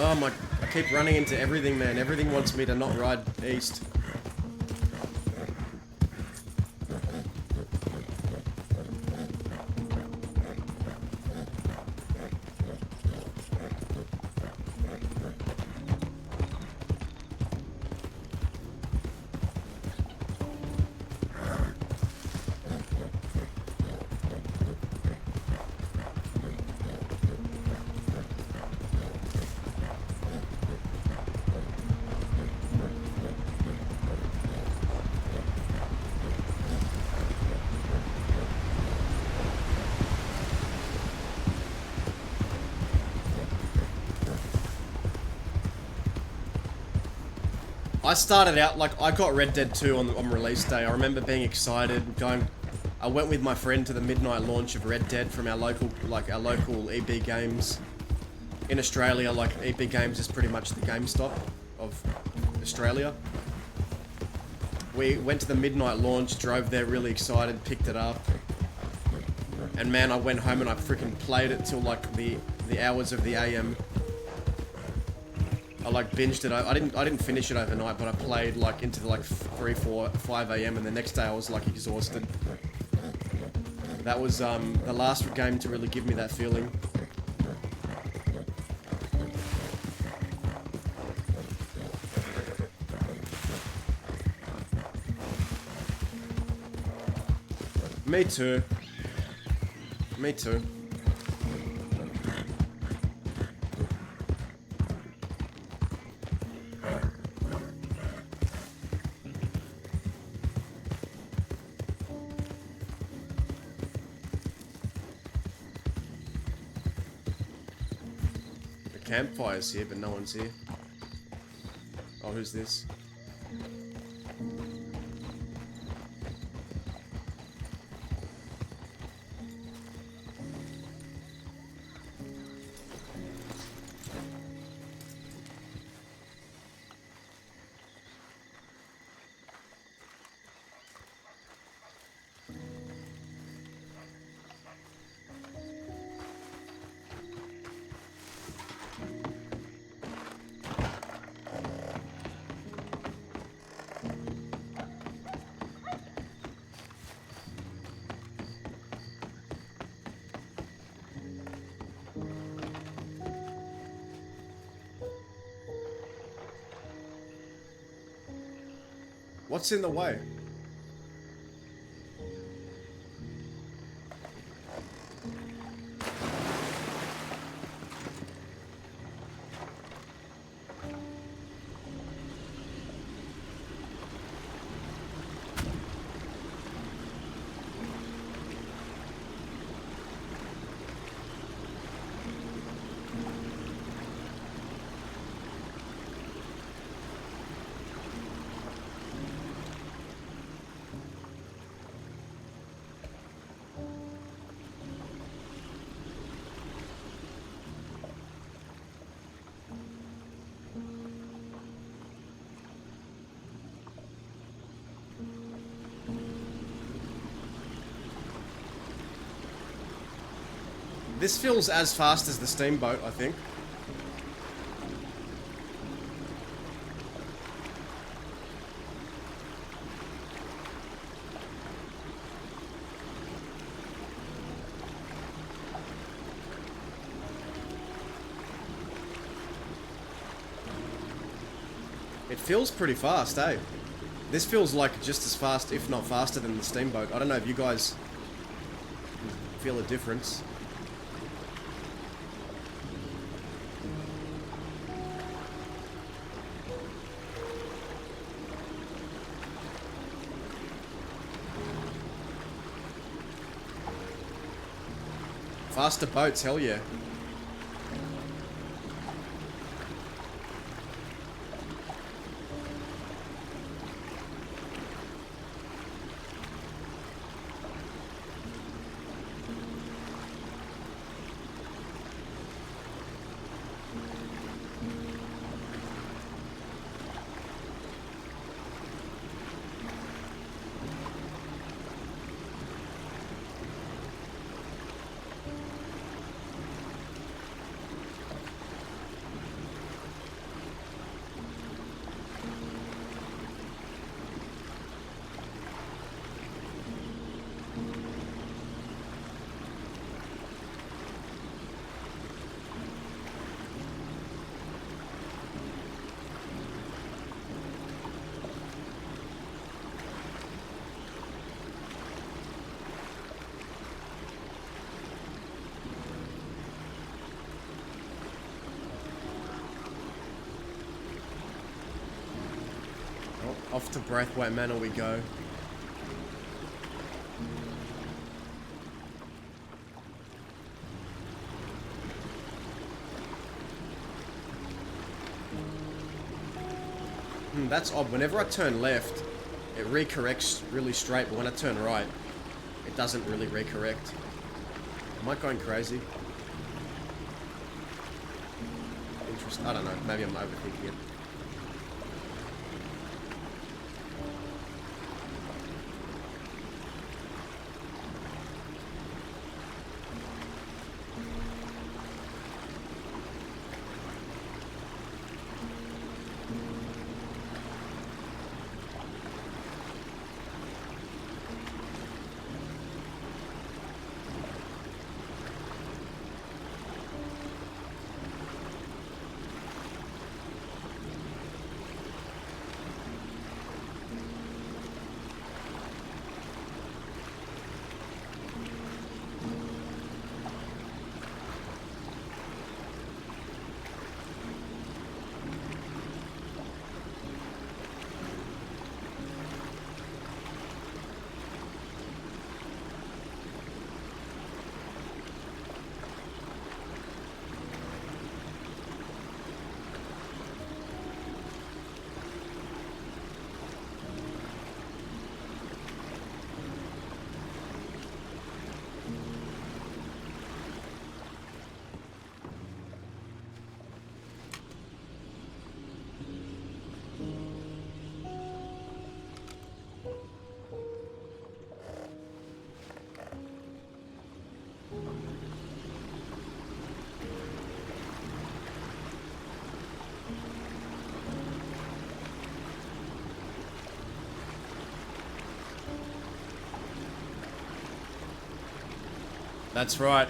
Oh my, I keep running into everything, man. Everything wants me to not ride east. I started out, like, I got Red Dead 2 on release day. I remember being excited, I went with my friend to the midnight launch of Red Dead from our local EB Games. In Australia, like, EB Games is pretty much the GameStop of Australia. We went to the midnight launch, drove there really excited, picked it up. And man, I went home and I freaking played it till like the hours of the AM. I like binged it. I didn't finish it overnight, but I played like into like 3, 4, 5 AM, and the next day I was like exhausted. That was the last game to really give me that feeling. Me too. Me too. The campfire's here, but no one's here. Oh, who's this? What's in the way? This feels as fast as the steamboat, I think. It feels pretty fast, eh? This feels like just as fast, if not faster than the steamboat. I don't know if you guys feel a difference. Faster boats, hell yeah. Off to Braithwaite Manor we go. That's odd. Whenever I turn left, it recorrects really straight, but when I turn right, it doesn't really recorrect. Am I going crazy? Interesting. I don't know. Maybe I'm overthinking it. That's right.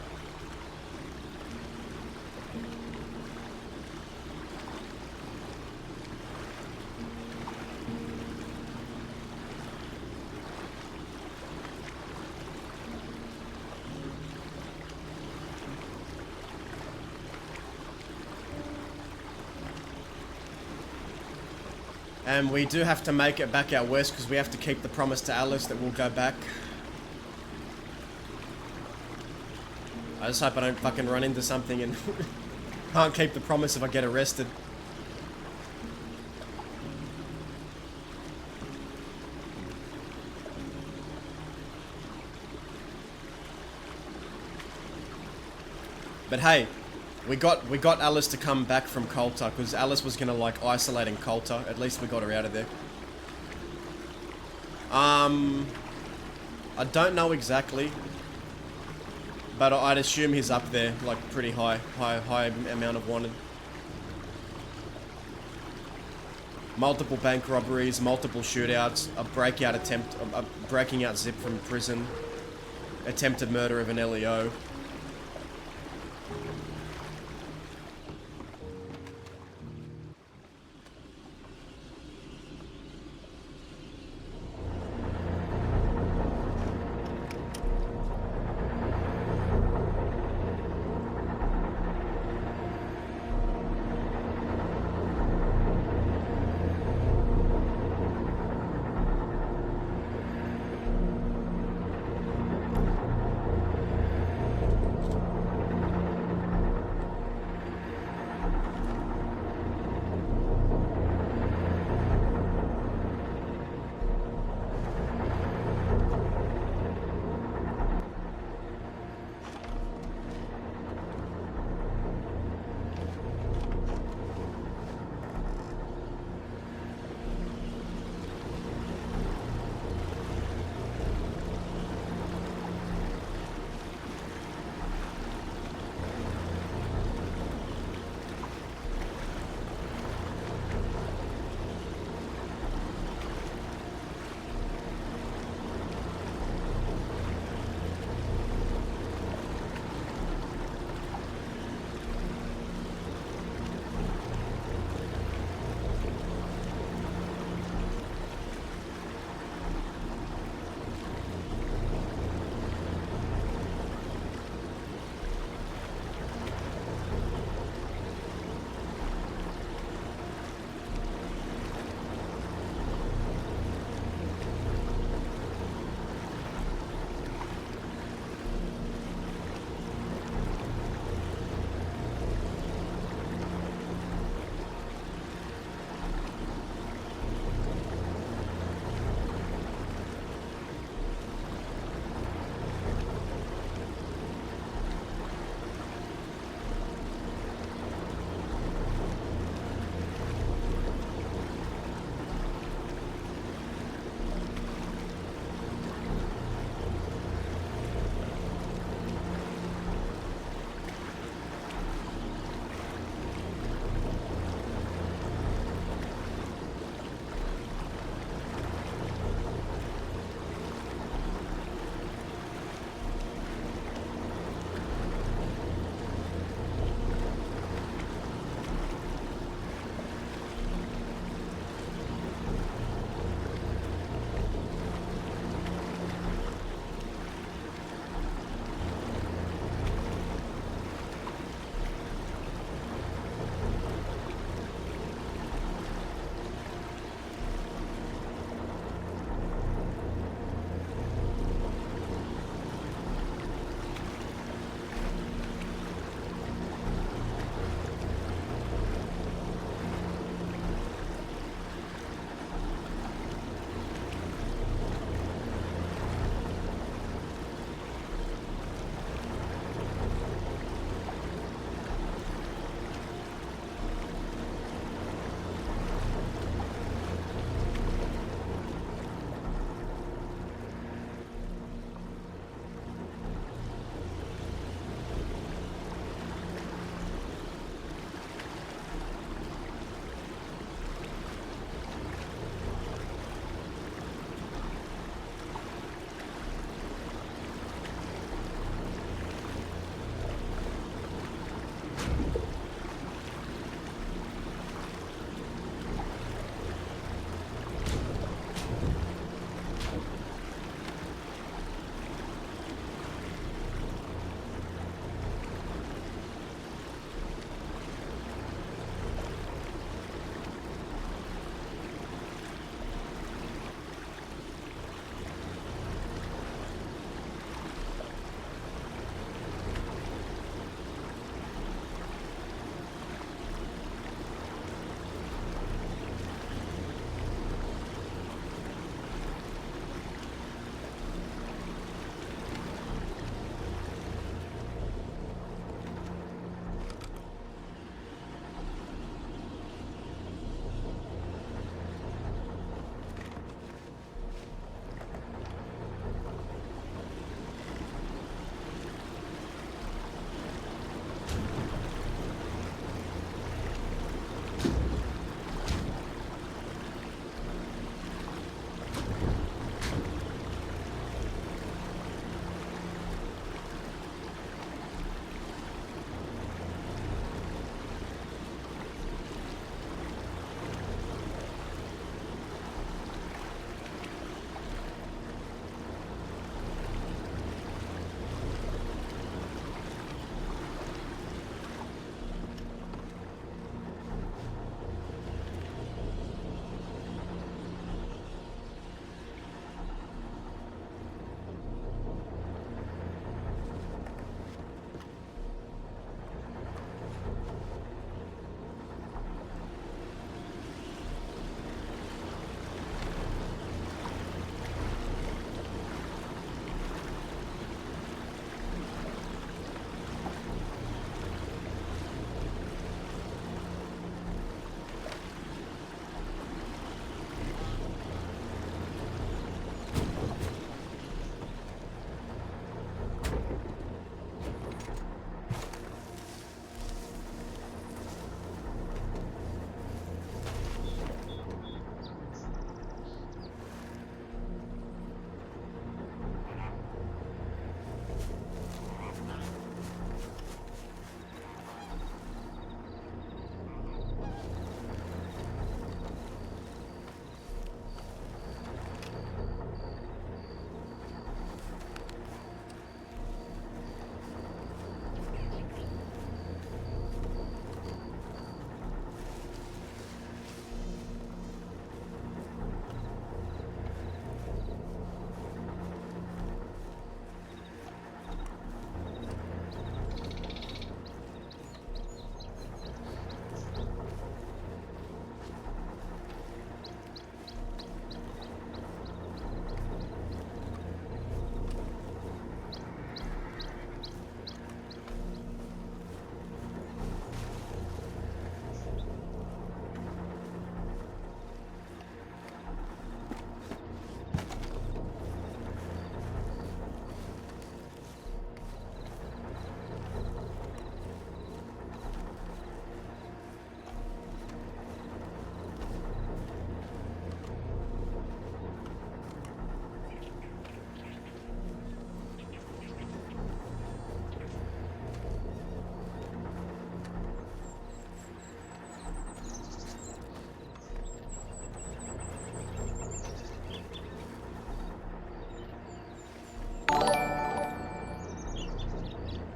And we do have to make it back out west because we have to keep the promise to Alice that we'll go back. I just hope I don't fucking run into something and can't keep the promise if I get arrested. But hey, we got Alice to come back from Coulter because Alice was gonna like isolate in Coulter. At least we got her out of there. I don't know exactly, but I'd assume he's up there, like pretty high amount of wanted. Multiple bank robberies, multiple shootouts, a breakout attempt, a breaking out zip from prison, attempted murder of an LEO.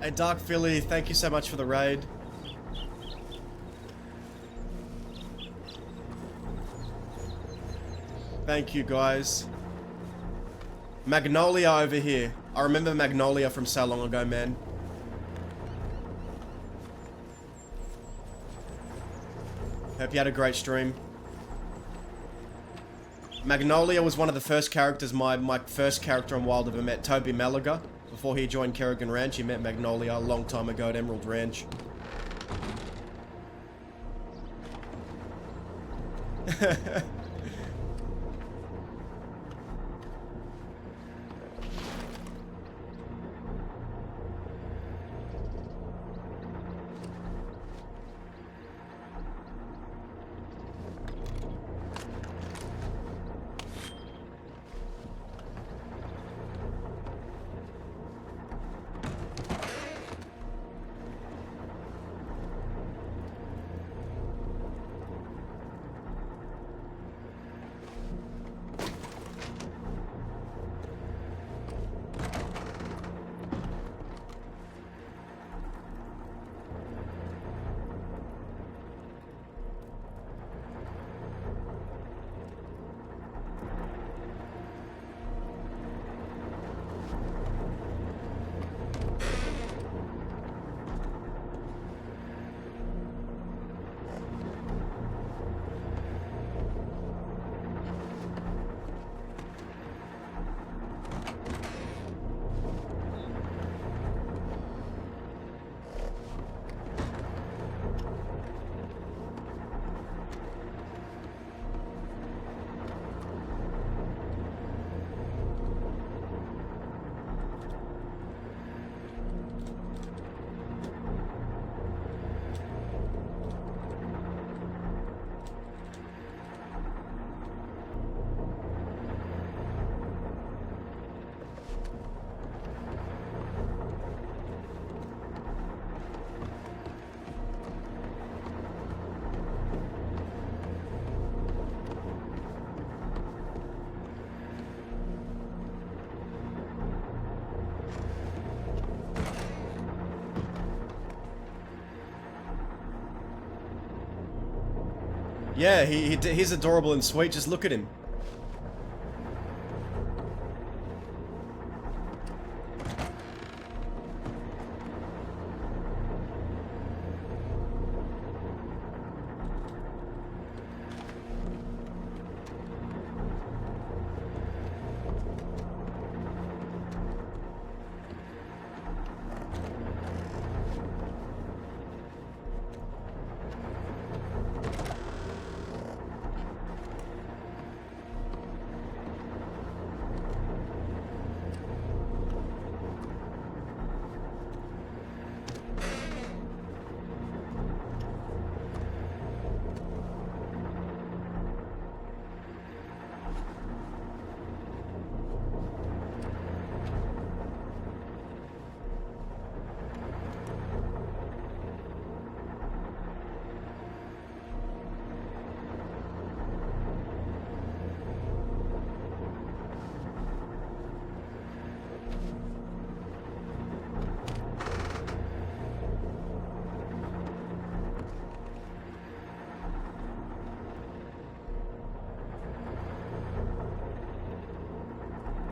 Hey, Dark Philly, thank you so much for the raid. Thank you, guys. Magnolia over here. I remember Magnolia from so long ago, man. Hope you had a great stream. Magnolia was one of the first characters, my first character on Wild ever met, Toby Malaga. Before he joined Kerrigan Ranch, he met Magnolia a long time ago at Emerald Ranch. Yeah, he's adorable and sweet. Just look at him.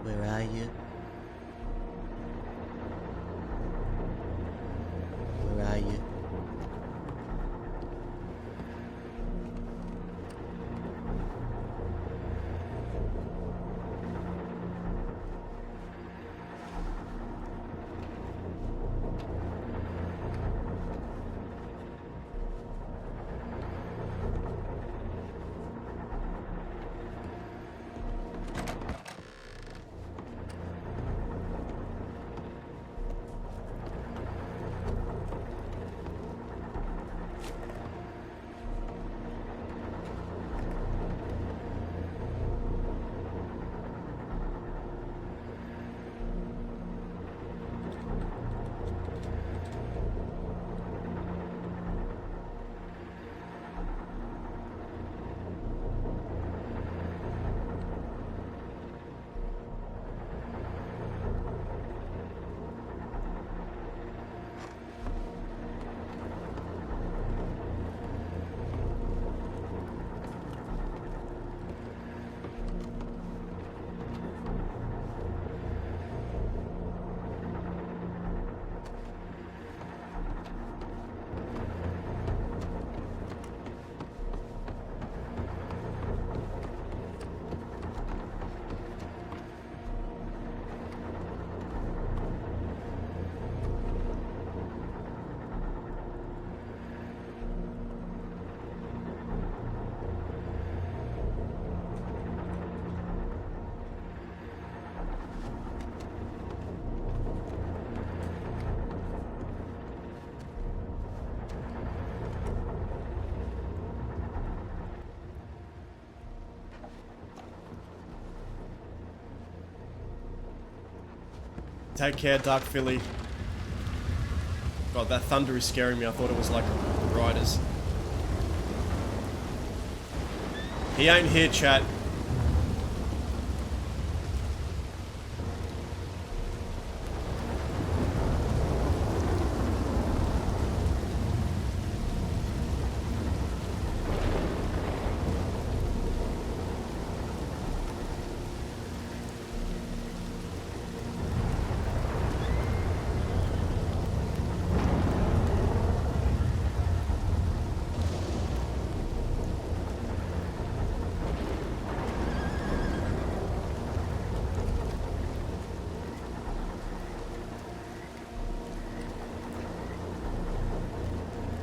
Where are you? Where are you? Take care, Dark Philly. God, that thunder is scaring me. I thought it was like riders. He ain't here, chat.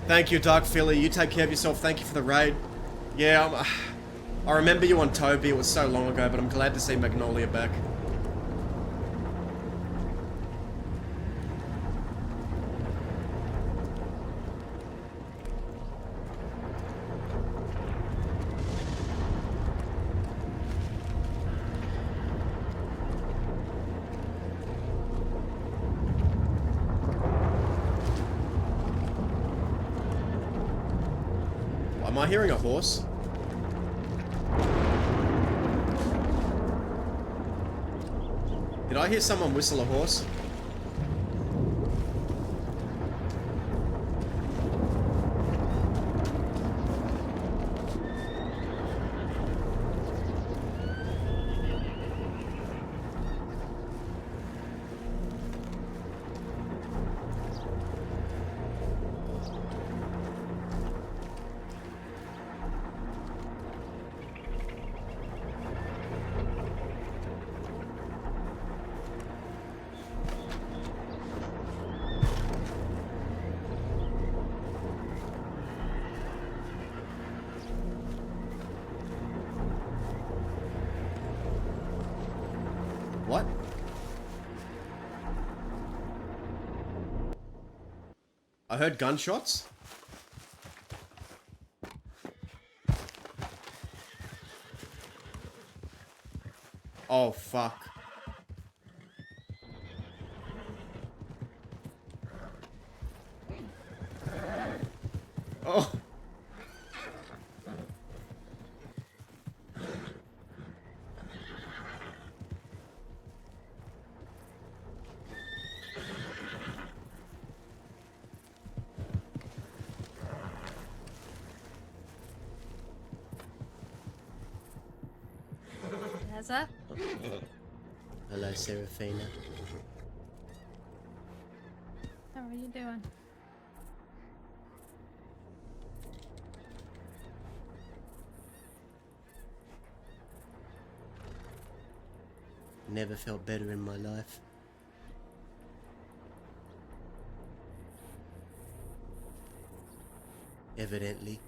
Thank you, Dark Philly. You take care of yourself. Thank you for the raid. Yeah, I remember you on Toby. It was so long ago, but I'm glad to see Magnolia back. Am I hearing a horse? Did I hear someone whistle a horse? What? I heard gunshots? Oh, fuck. Oh. Tessa? Hello, Serafina. How are you doing? Never felt better in my life. Evidently.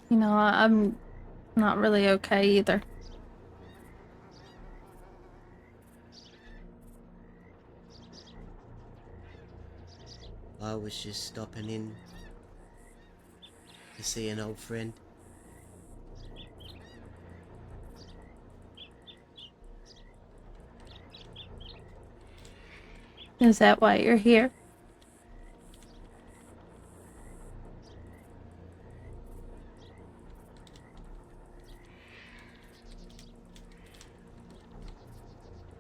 You know, I'm not really okay either. I was just stopping in to see an old friend. Is that why you're here?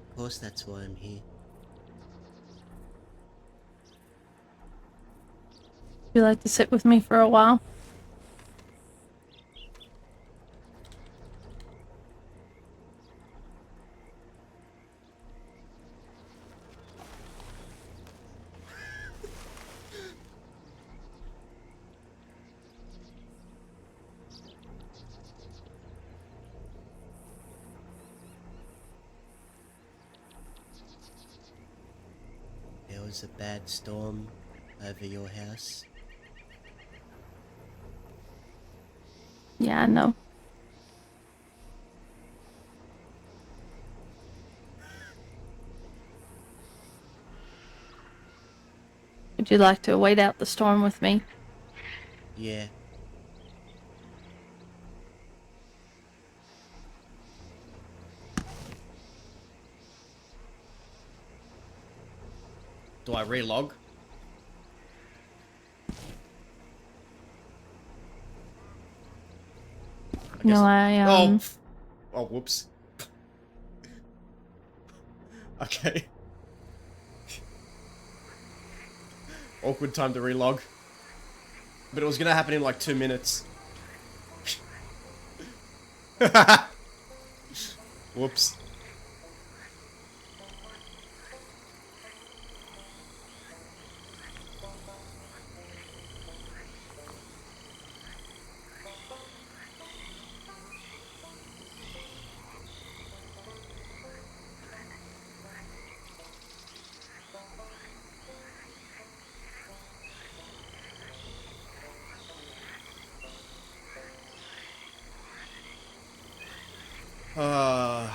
Of course, that's why I'm here. Would you like to sit with me for a while? There was a bad storm over your house. Yeah, I know. Would you like to wait out the storm with me? Yeah. Do I relog? No, Oh, oh, whoops. Okay. Awkward time to relog. But it was gonna happen in like 2 minutes. Whoops. Uh,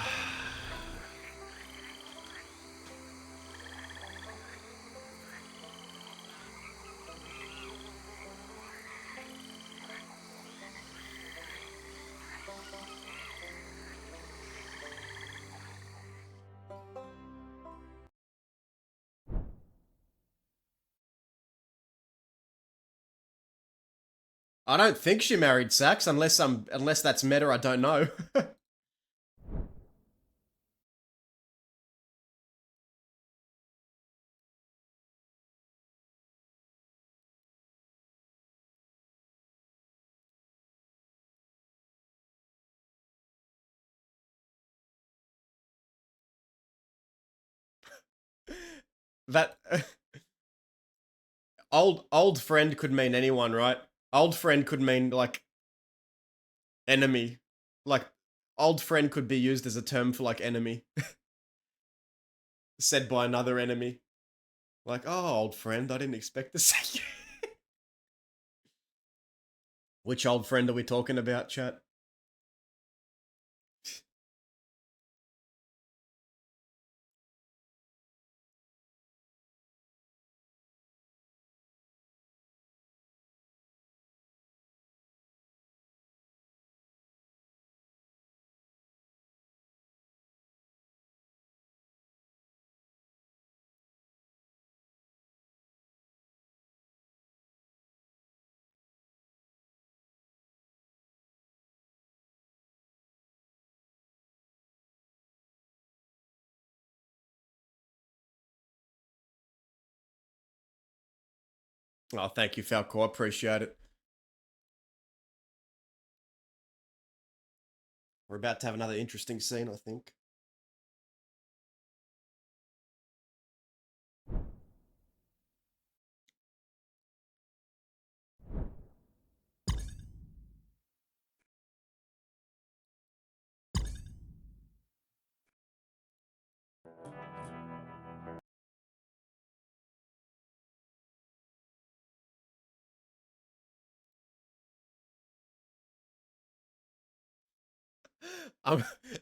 I don't think she married Sax unless that's meta, I don't know. That old friend could mean anyone, right? Old friend could mean like enemy. Like old friend could be used as a term for like enemy. Said by another enemy. Like, oh, old friend, I didn't expect to see you. Which old friend are we talking about, chat? Oh, thank you, Falco. I appreciate it. We're about to have another interesting scene, I think.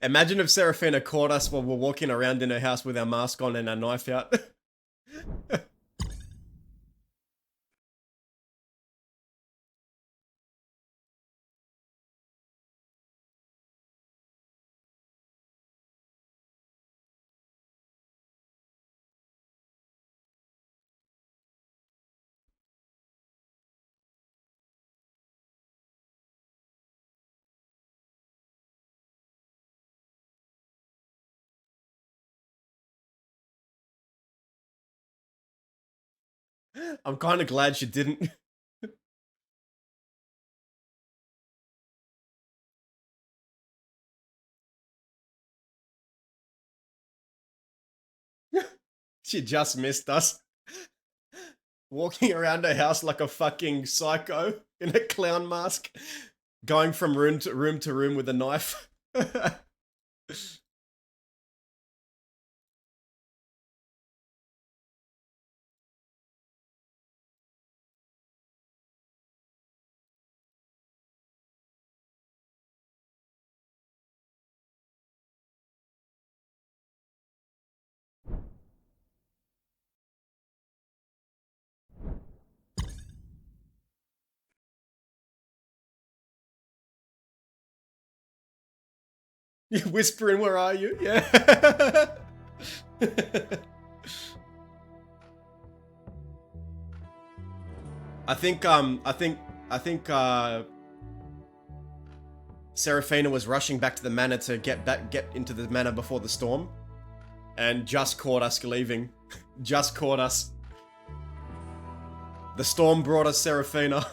Imagine if Serafina caught us while we're walking around in her house with our mask on and our knife out. I'm kind of glad she didn't. She just missed us. Walking around her house like a fucking psycho in a clown mask. Going from room to room to room with a knife. You're whispering, where are you? Yeah. I think Seraphina was rushing back to the manor to get into the manor before the storm, and just caught us leaving. Just caught us. The storm brought us Seraphina.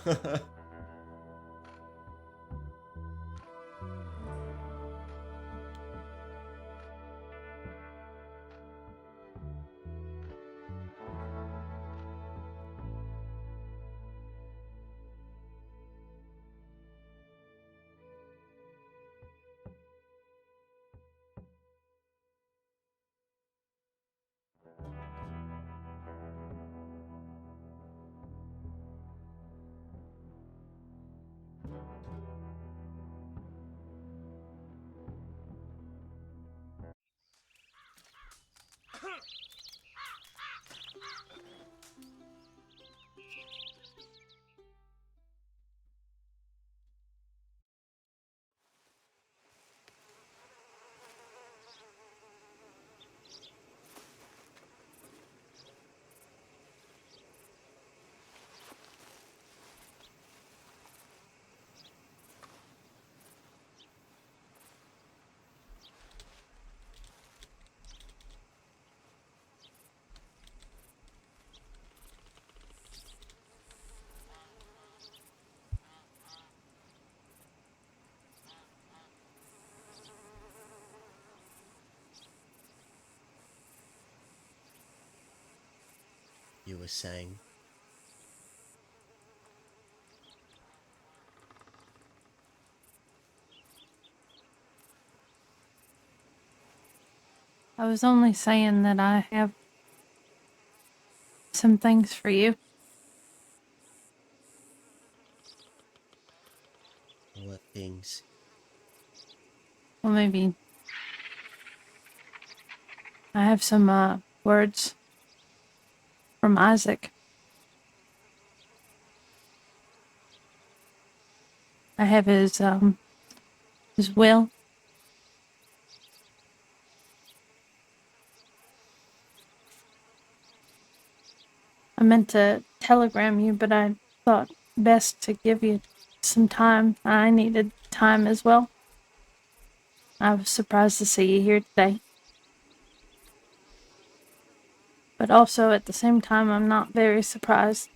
You were saying? I was only saying that I have some things for you. What things? Well, maybe I have some words from Isaac. I have his will. I meant to telegram you, but I thought best to give you some time. I needed time as well. I was surprised to see you here today. But also at the same time, I'm not very surprised.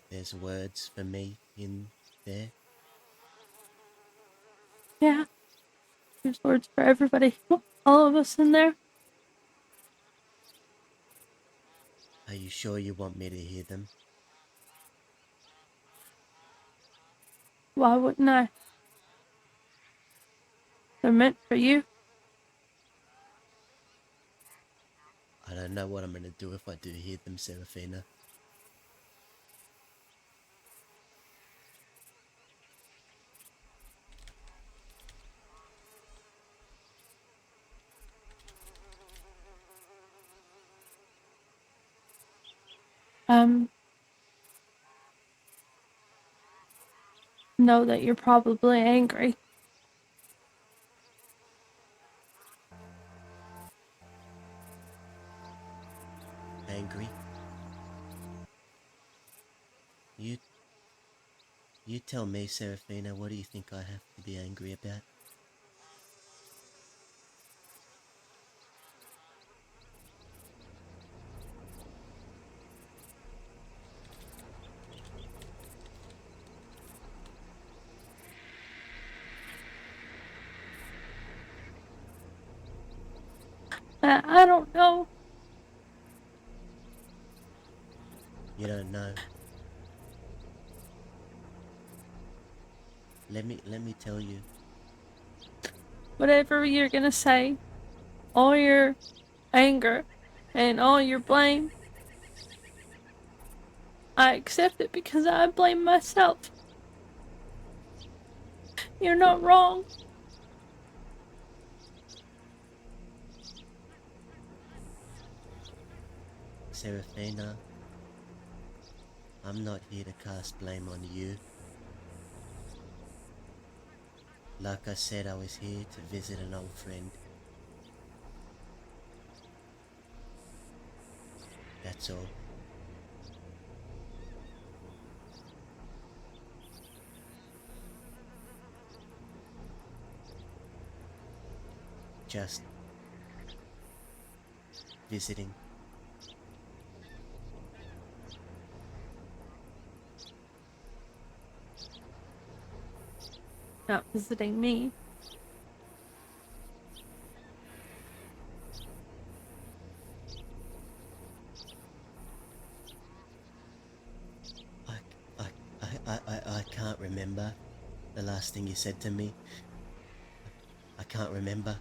There's words for me in there. Yeah, there's words for everybody. All of us in there. Are you sure you want me to hear them? Why wouldn't I? They're meant for you. I don't know what I'm gonna do if I do hear them, Seraphina. Know that you're probably angry. Angry? You tell me, Seraphina, what do you think I have to be angry about? I don't know. You don't know. Let me tell you. Whatever you're gonna say, all your anger and all your blame, I accept it because I blame myself. You're not wrong. Seraphina, I'm not here to cast blame on you. Like I said, I was here to visit an old friend. That's all. Just visiting. Not visiting me. I can't remember the last thing you said to me. I can't remember.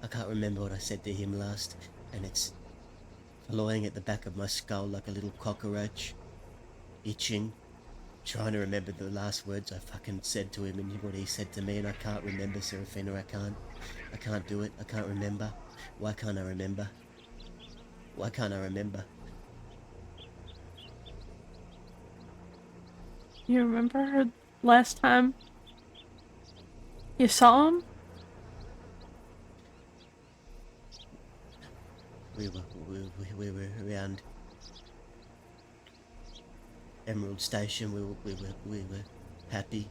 I can't remember what I said to him last, and it's clawing at the back of my skull like a little cockroach, itching, trying to remember the last words I fucking said to him and what he said to me, and I can't remember, Serafina. I can't do it. I can't remember. Why can't I remember? Why can't I remember? You remember last time you saw him? We were around Emerald Station. We were happy.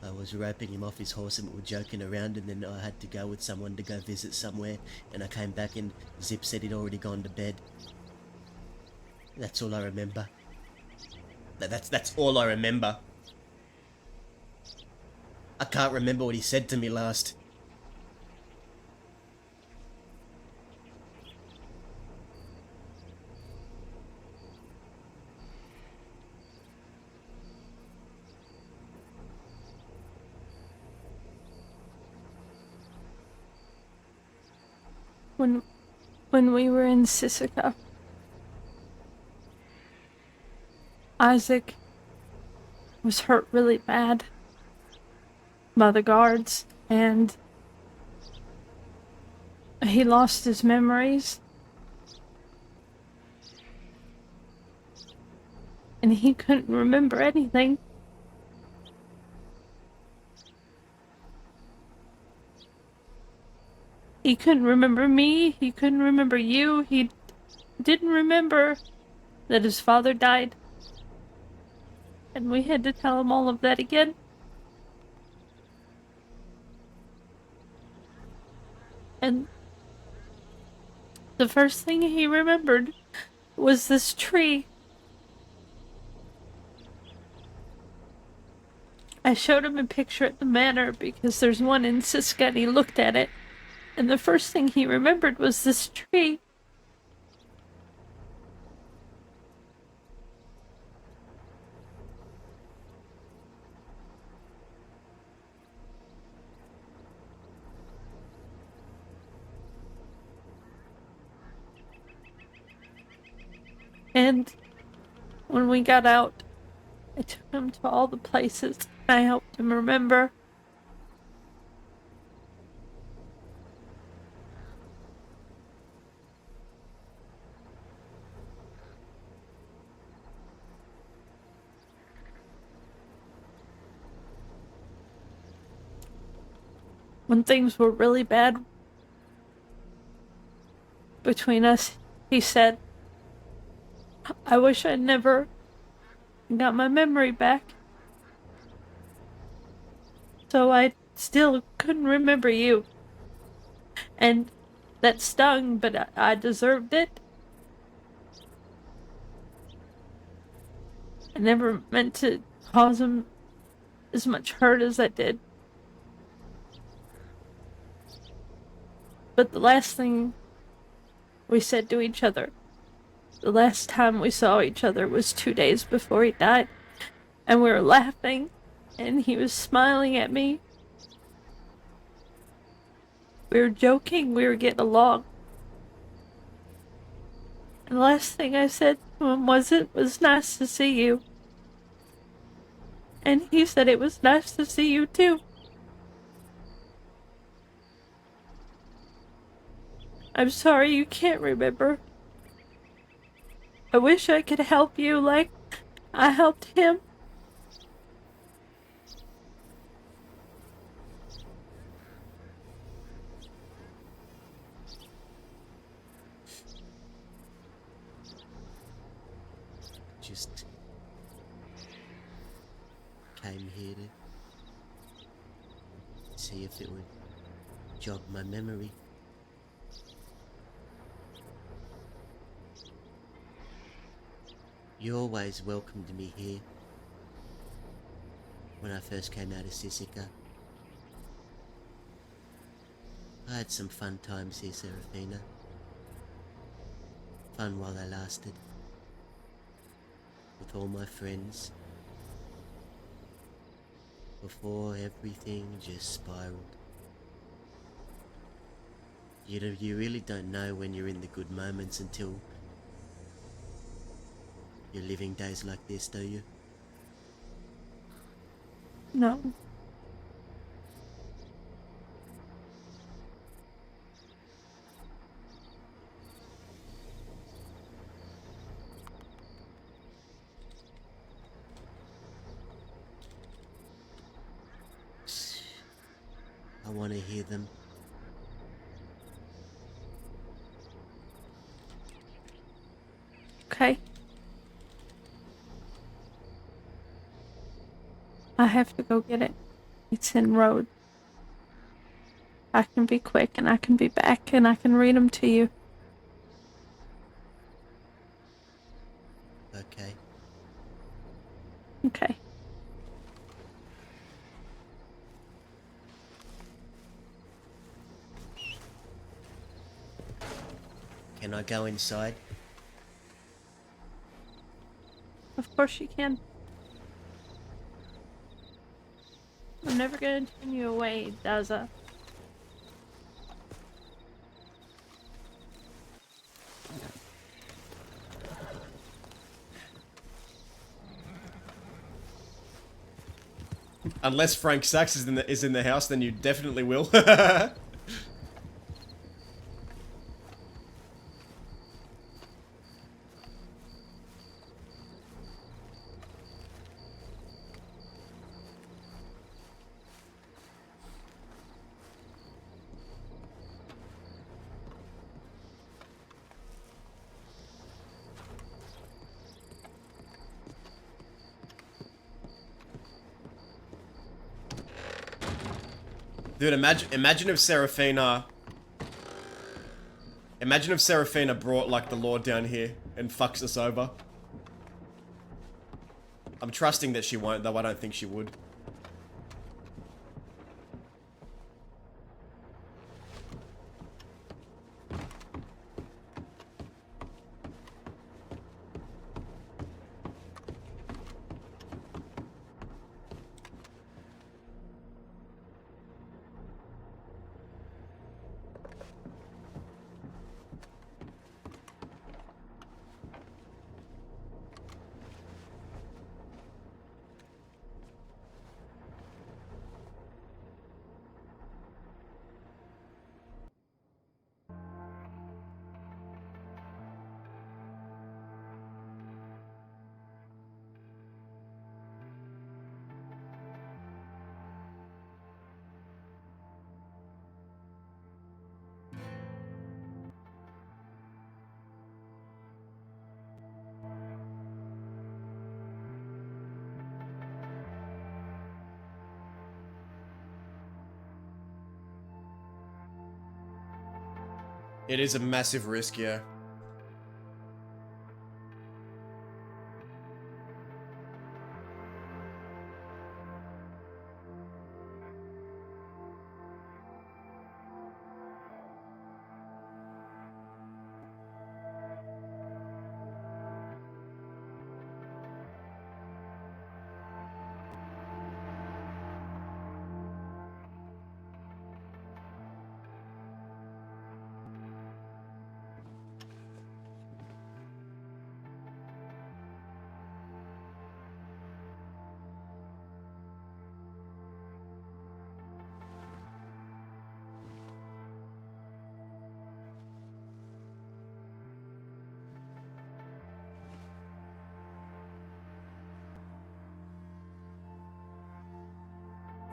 I was roping him off his horse and we were joking around, and then I had to go with someone to go visit somewhere, and I came back and Zip said he'd already gone to bed. That's all I remember. That's all I remember. I can't remember what he said to me last. When we were in Sisika, Isaac was hurt really bad by the guards, and he lost his memories. And he couldn't remember anything. He couldn't remember me, he couldn't remember you, he didn't remember that his father died. And we had to tell him all of that again. And the first thing he remembered was this tree. I showed him a picture at the manor because there's one in Siska, and he looked at it. And the first thing he remembered was this tree. And when we got out, I took him to all the places. I helped him remember. When things were really bad between us, he said, I wish I never got my memory back. So I still couldn't remember you. And that stung, but I deserved it. I never meant to cause him as much hurt as I did. But the last thing we said to each other, the last time we saw each other, was 2 days before he died. And we were laughing, and he was smiling at me. We were joking, we were getting along. And the last thing I said to him was, it was nice to see you. And he said it was nice to see you too. I'm sorry you can't remember. I wish I could help you like I helped him. Just came here to see if it would jog my memory. You always welcomed me here when I first came out of Sisika. I had some fun times here, Serafina. Fun while they lasted. With all my friends. Before everything just spiraled. You really don't know when you're in the good moments until you're living days like this, do you? No. I want to hear them. Okay. I have to go get it. It's in road. I can be quick and I can be back and I can read them to you. Okay. Okay. Can I go inside? Of course you can. I'm never gonna turn you away, Daza. Unless Frank Sachs is in the house, then you definitely will. Dude, imagine if Serafina... Imagine if Serafina brought, like, the Lord down here and fucks us over. I'm trusting that she won't, though I don't think she would. It is a massive risk, yeah.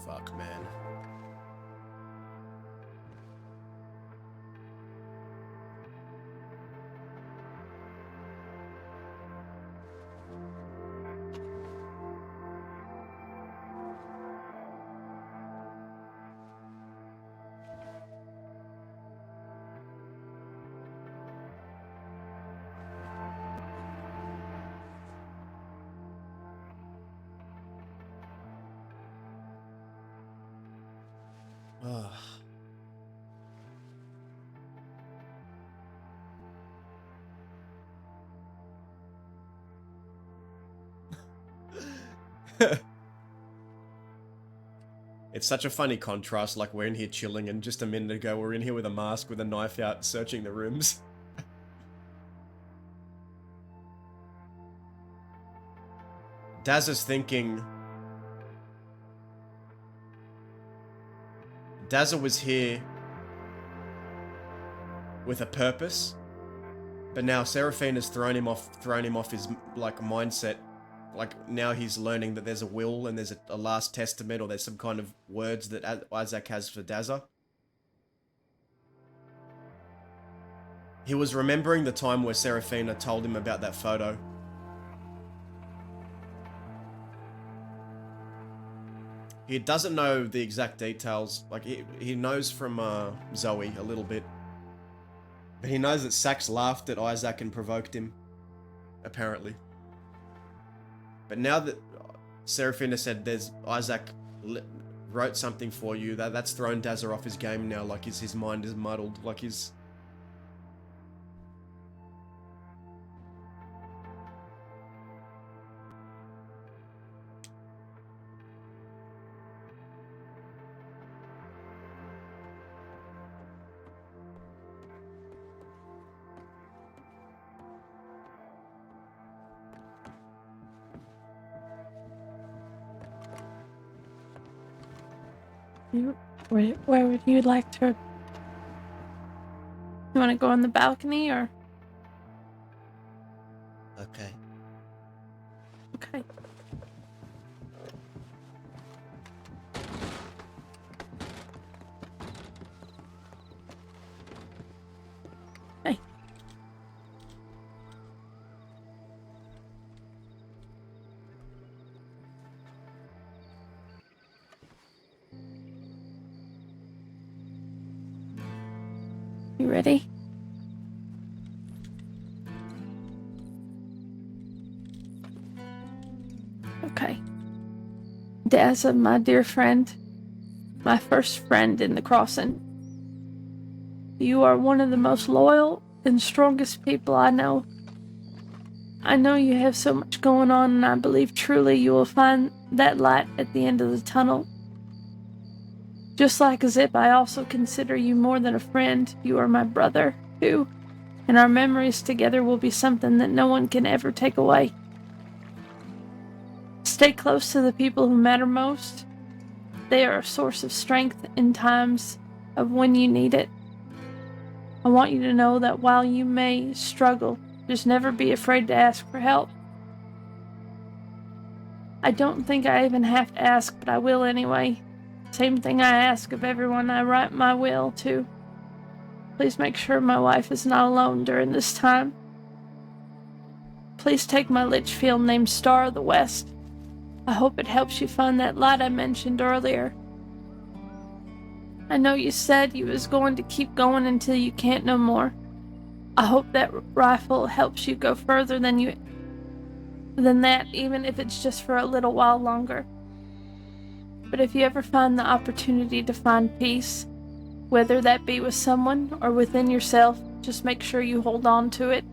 Fuck, man. Ugh. It's such a funny contrast, like we're in here chilling and just a minute ago we're in here with a mask with a knife out searching the rooms. Daz is thinking... Dazza was here with a purpose, but now Seraphine has thrown him off his like mindset. Like now he's learning that there's a will and there's a last testament, or there's some kind of words that Isaac has for Dazza. He was remembering the time where Seraphina told him about that photo. He doesn't know the exact details. Like, he knows from Zoe a little bit. But he knows that Sax laughed at Isaac and provoked him. Apparently. But now that Seraphina said there's Isaac wrote something for you, that's thrown Dazza off his game now. Like, his mind is muddled. Like, his... Where would you like to? You want to go on the balcony or? Okay. Okay. Hey. You ready? Okay. Dazza, my dear friend, my first friend in the crossing. You are one of the most loyal and strongest people I know. I know you have so much going on, and I believe truly you will find that light at the end of the tunnel. Just like Zip, I also consider you more than a friend. You are my brother, too, and our memories together will be something that no one can ever take away. Stay close to the people who matter most. They are a source of strength in times of when you need it. I want you to know that while you may struggle, just never be afraid to ask for help. I don't think I even have to ask, but I will anyway. Same thing I ask of everyone I write my will to. Please make sure my wife is not alone during this time. Please take my Litchfield named Star of the West. I hope it helps you find that light I mentioned earlier. I know you said you was going to keep going until you can't no more. I hope that rifle helps you go further than that, even if it's just for a little while longer. But if you ever find the opportunity to find peace, whether that be with someone or within yourself, just make sure you hold on to it.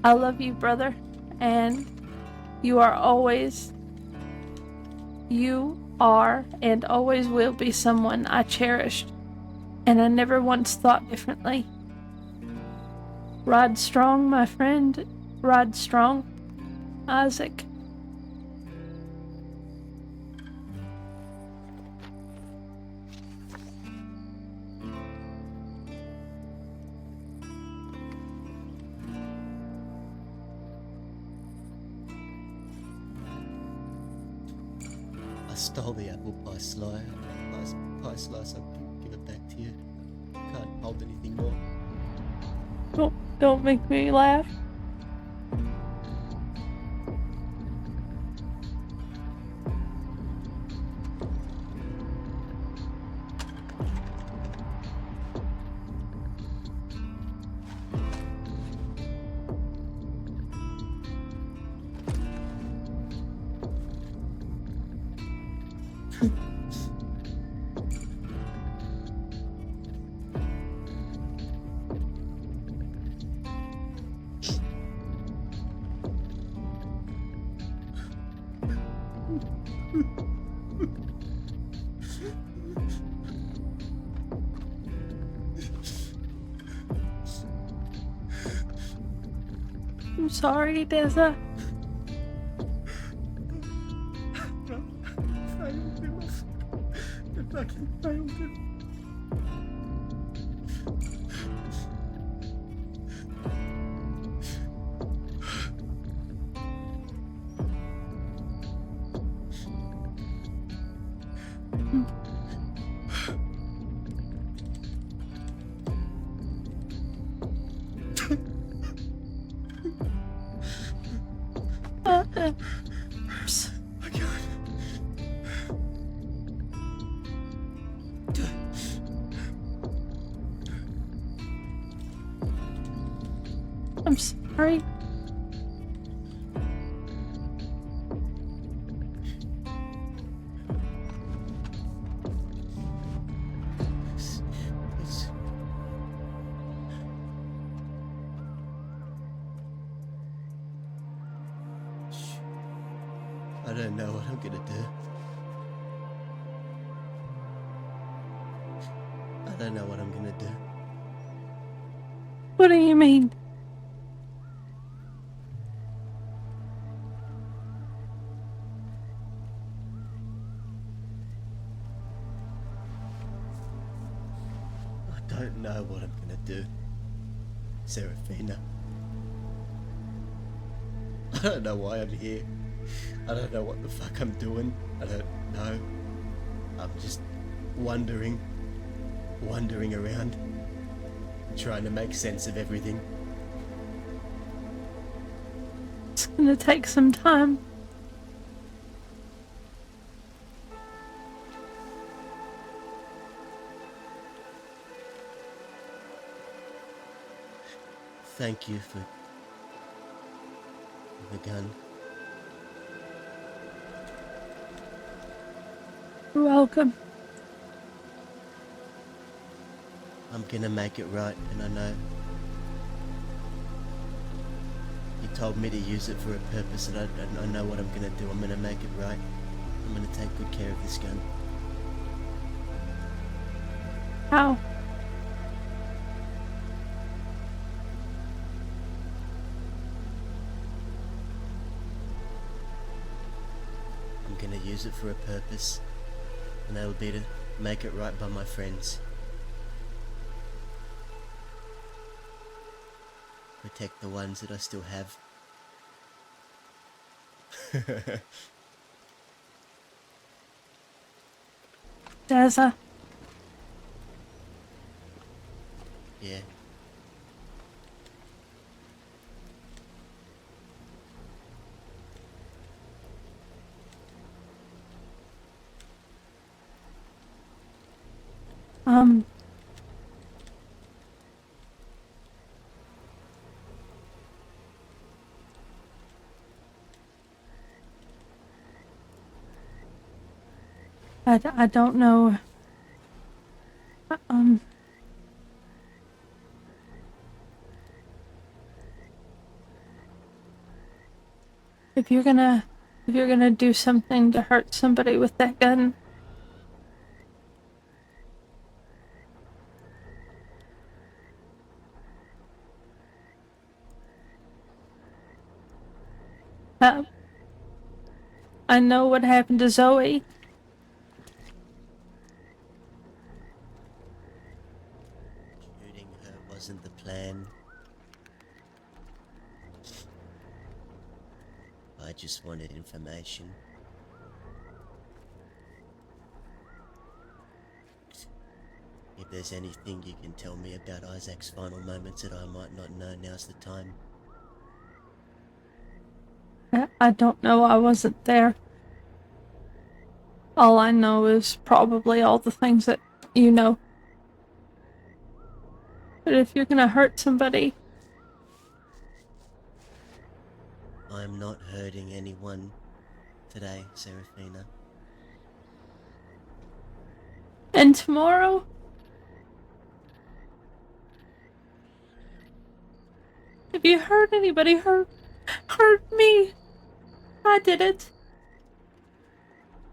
I love you, brother, and you are and always will be someone I cherished, and I never once thought differently. Ride strong, my friend. Ride strong. Isaac. stole the apple pie pie slice. I'll give it back to you. Can't hold anything more. Don't make me laugh. I'm sorry, Deza. I fucking failed him. I can't. I'm sorry. It's I don't know what I'm gonna do. I don't know what I'm gonna do. What do you mean? I don't know what I'm gonna do, Serafina. I don't know why I'm here. I don't know what the fuck I'm doing. I don't know. I'm just wandering around, trying to make sense of everything. It's gonna take some time. Thank you for the gun. You're welcome. I'm gonna make it right, and I know. You told me to use it for a purpose, and I know what I'm gonna do. I'm gonna make it right. I'm gonna take good care of this gun. How? I'm gonna use it for a purpose, and that'll be to make it right by my friends. Protect the ones that I still have. Deza, Yeah. I don't know. Um, if you're gonna do something to hurt somebody with that gun, uh, I know what happened to Zoe. Shooting her wasn't the plan. I just wanted information. If there's anything you can tell me about Isaac's final moments that I might not know, now's the time. I don't know. I wasn't there. All I know is probably all the things that you know. But if you're gonna hurt somebody, I'm not hurting anyone today, Serafina. and tomorrow, if you hurt anybody, hurt me. I did it.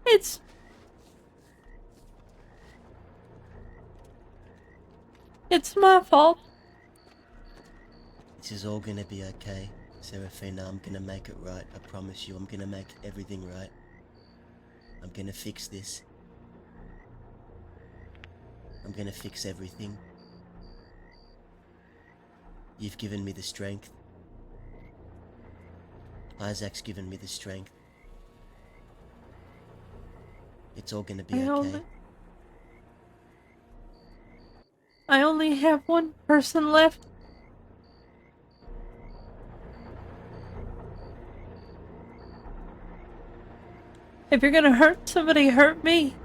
It's my fault. This is all gonna be okay, Serafina. I'm gonna make it right. I promise you, I'm gonna make everything right. I'm gonna fix this. I'm gonna fix everything. You've given me the strength. Isaac's given me the strength. It's all gonna be okay. I only have one person left. If you're gonna hurt somebody, hurt me.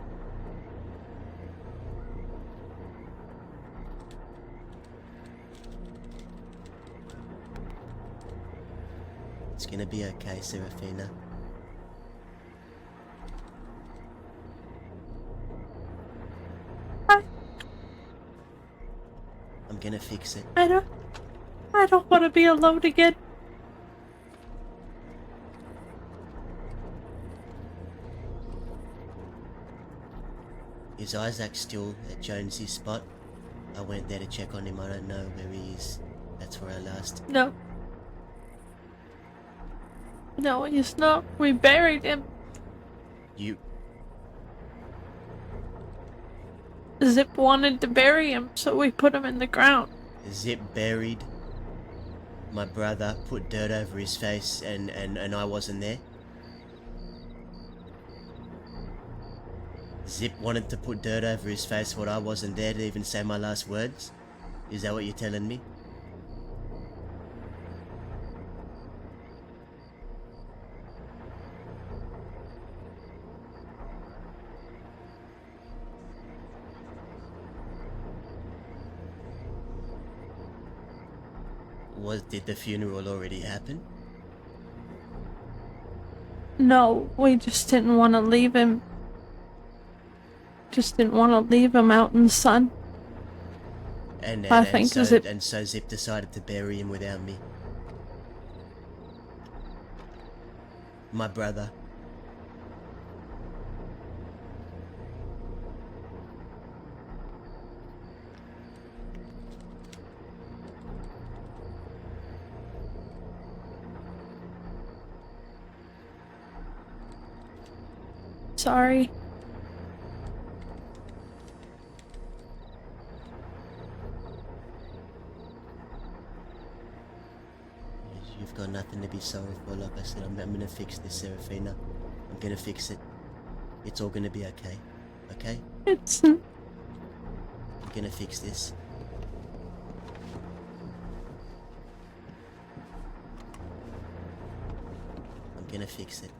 It's gonna be okay, Serafina. I'm gonna fix it. I don't want to be alone again. Is Isaac still at Jonesy's spot? I went there to check on him. I don't know where he is. That's where I last. No. No, he's not. We buried him. You... Zip wanted to bury him, so we put him in the ground. Zip buried my brother, put dirt over his face, and I wasn't there? Zip wanted to put dirt over his face, but I wasn't there to even say my last words? Is that what you're telling me? Did the funeral already happen? No, we just didn't want to leave him. Just didn't want to leave him out in the sun. And so Zip decided to bury him without me. My brother. Sorry. You've got nothing to be sorry for. Like I said, I'm gonna fix this, Serafina. I'm gonna fix it. It's all gonna be okay. Okay? I'm gonna fix this. I'm gonna fix it.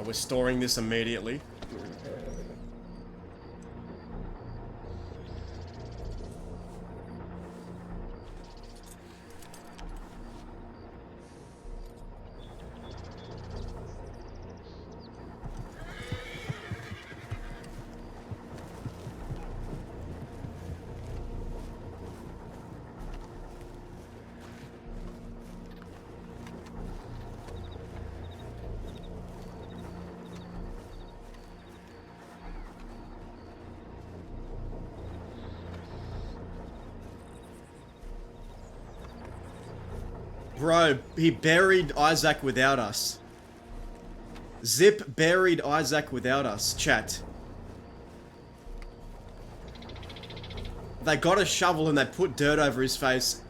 We're storing this immediately. Bro, he buried Isaac without us. Zip buried Isaac without us, chat. They got a shovel and they put dirt over his face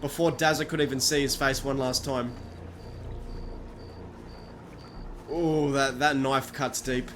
before Dazza could even see his face one last time. Oh, that knife cuts deep.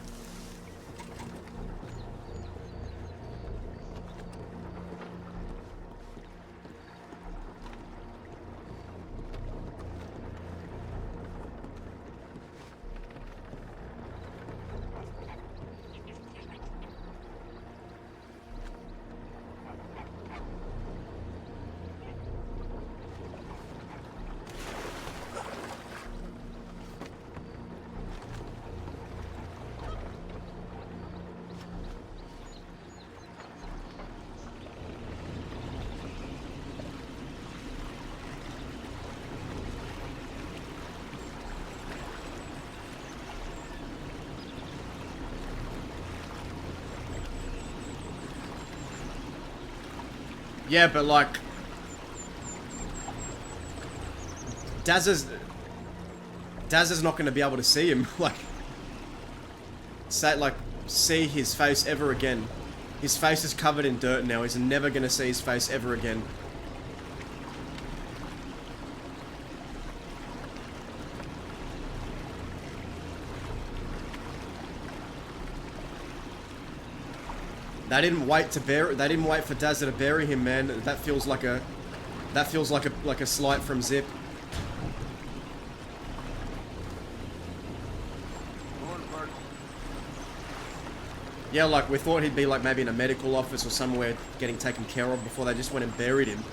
Yeah, but like Dazza's not going to be able to see him, see his face ever again. His face is covered in dirt now. He's never going to see his face ever again. They didn't wait to bury. They didn't wait for Dazza to bury him, man. That feels like a slight from Zip. Yeah, like we thought he'd be like maybe in a medical office or somewhere getting taken care of before they just went and buried him.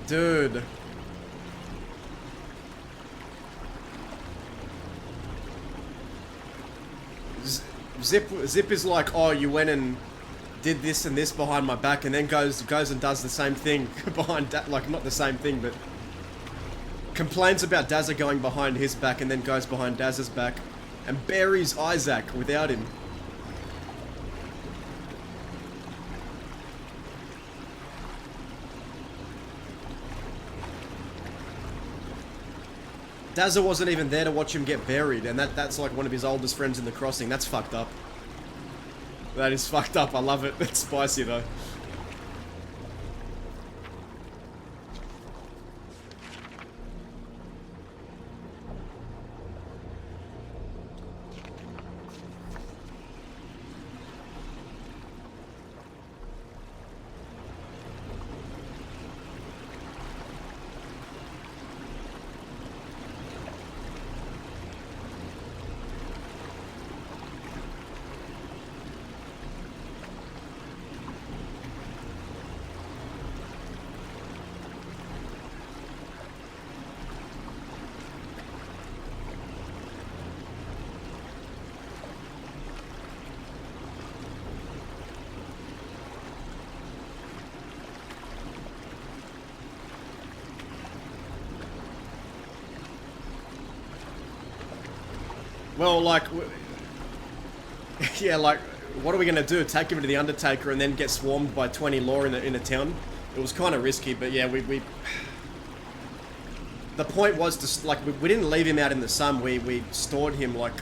Dude. Zip is like, oh, you went and did this and this behind my back, and then goes and does the same thing behind, like not the same thing, but complains about Dazza going behind his back and then goes behind Dazza's back and buries Isaac without him. Dazza wasn't even there to watch him get buried, and that's like one of his oldest friends in the crossing. That's fucked up. That is fucked up. I love it. It's spicy though. Well, like, yeah, like, what are we gonna do? Take him to the Undertaker and then get swarmed by 20 law in a town? It was kind of risky, but yeah, we the point was to, like, we didn't leave him out in the sun. We stored him, like,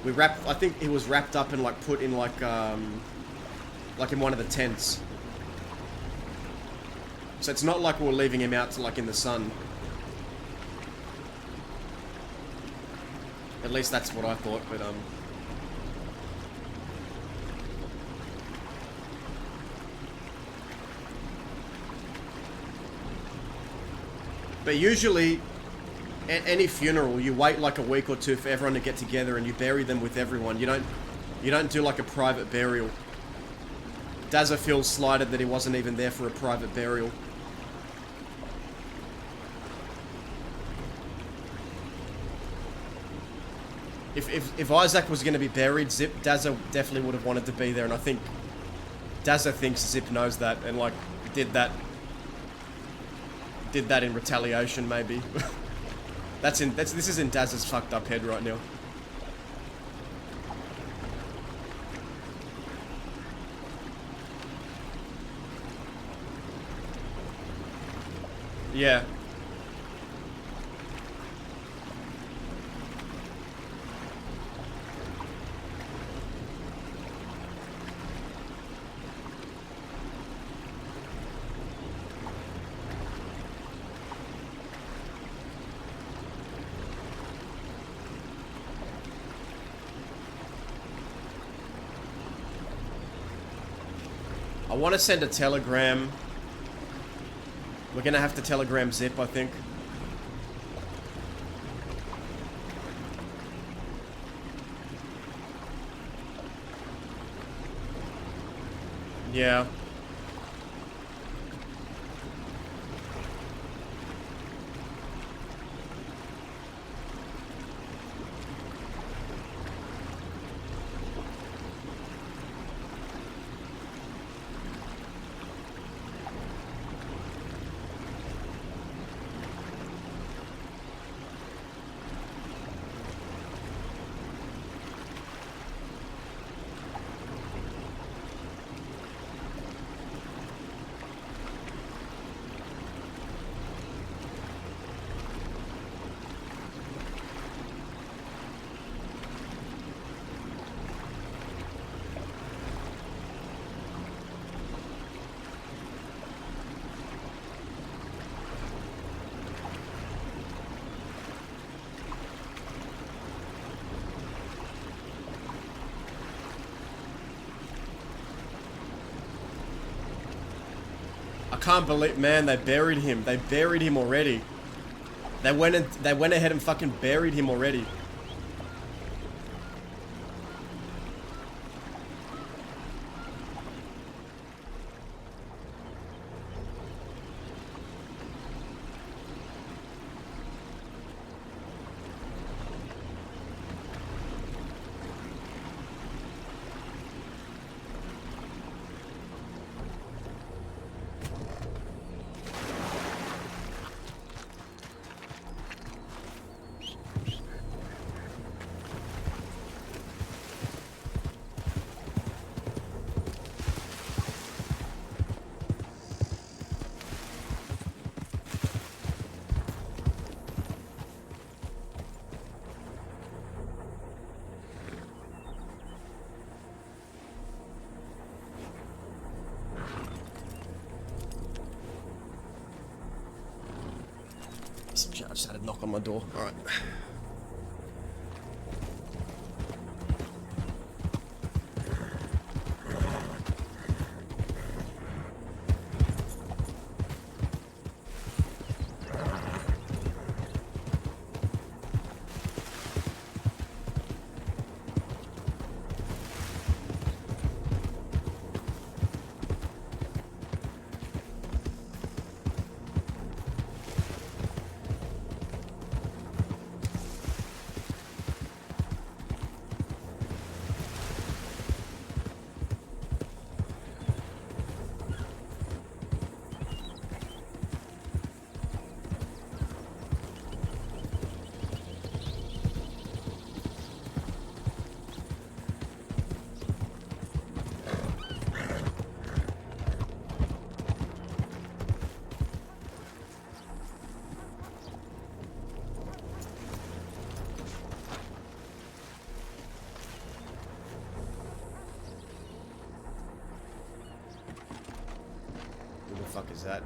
I think he was wrapped up and, like, put in, like in one of the tents. So it's not like we were leaving him out to, like, in the sun. At least that's what I thought, but But usually, at any funeral, you wait like a week or two for everyone to get together and you bury them with everyone. You don't do like a private burial. Dazza feels slighted that he wasn't even there for a private burial. If Isaac was going to be buried, Dazza definitely would have wanted to be there, and I think Dazza thinks Zip knows that, and like did that in retaliation, maybe. This is in Dazza's fucked up head right now. Yeah. I want to send a telegram. We're gonna have to telegram Zip, I think. Yeah. I can't believe, man, they buried him. They buried him already. They went ahead and fucking buried him already. I just had a knock on my door. Alright. Who the fuck is that?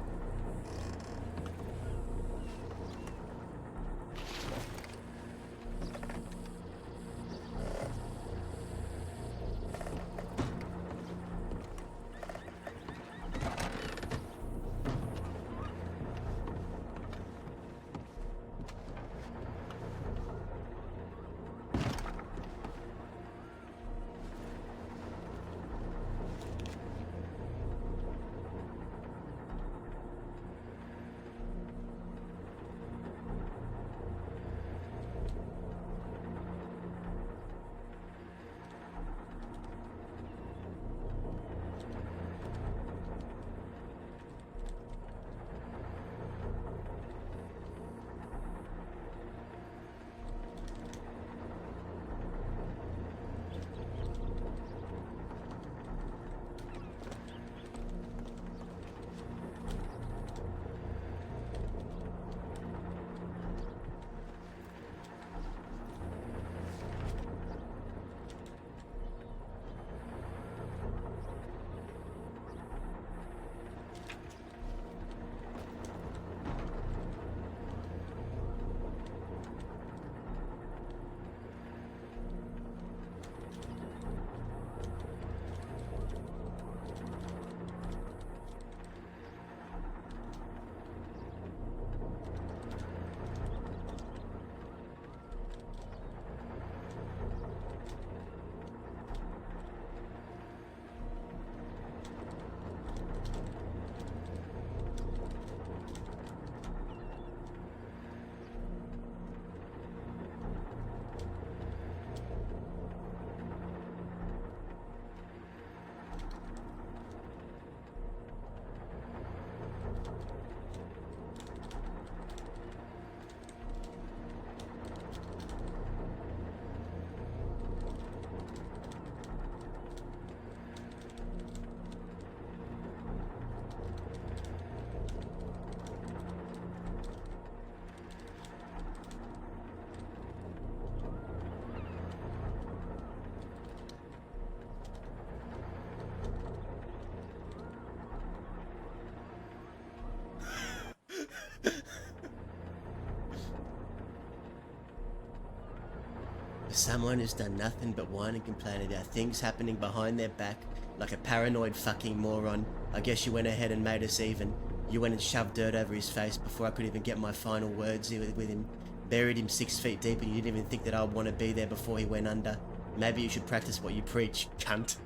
someone who's done nothing but whine and complain about things happening behind their back like a paranoid fucking moron. I guess you went ahead and made us even. You went and shoved dirt over his face before I could even get my final words with him. Buried him 6 feet deep and you didn't even think that I'd want to be there before he went under. Maybe you should practice what you preach, cunt.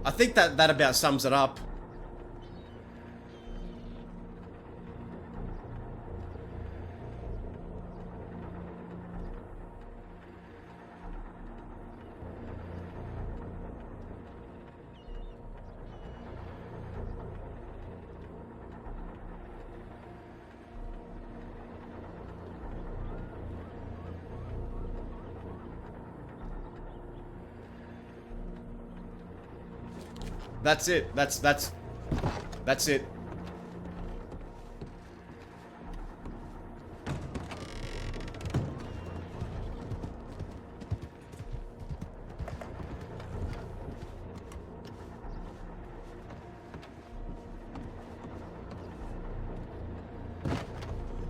I think that about sums it up. That's it. That's it.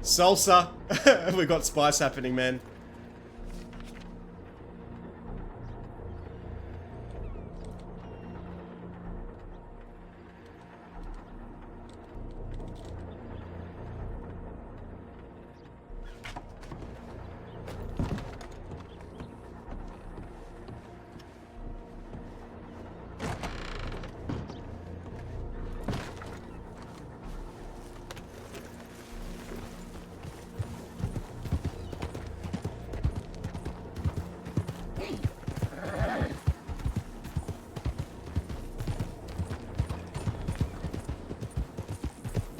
Salsa. We got spice happening, man.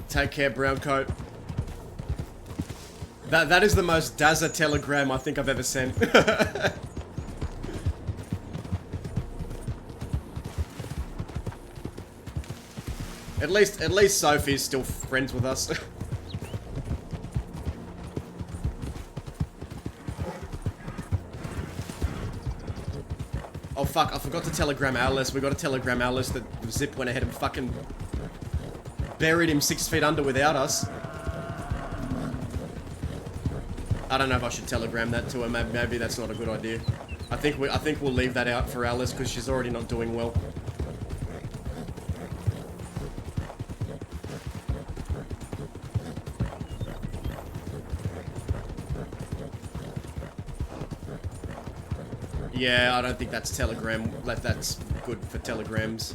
Take care, brown coat. That is the most Dazza telegram I think I've ever sent. At least Sophie's still friends with us. Oh fuck, I forgot to telegram Alice. We got to telegram Alice that Zip went ahead and fucking buried him 6 feet under without us. I don't know if I should telegram that to her. Maybe that's not a good idea. I think we'll leave that out for Alice because she's already not doing well. Yeah, I don't think that's telegram. That's good for telegrams.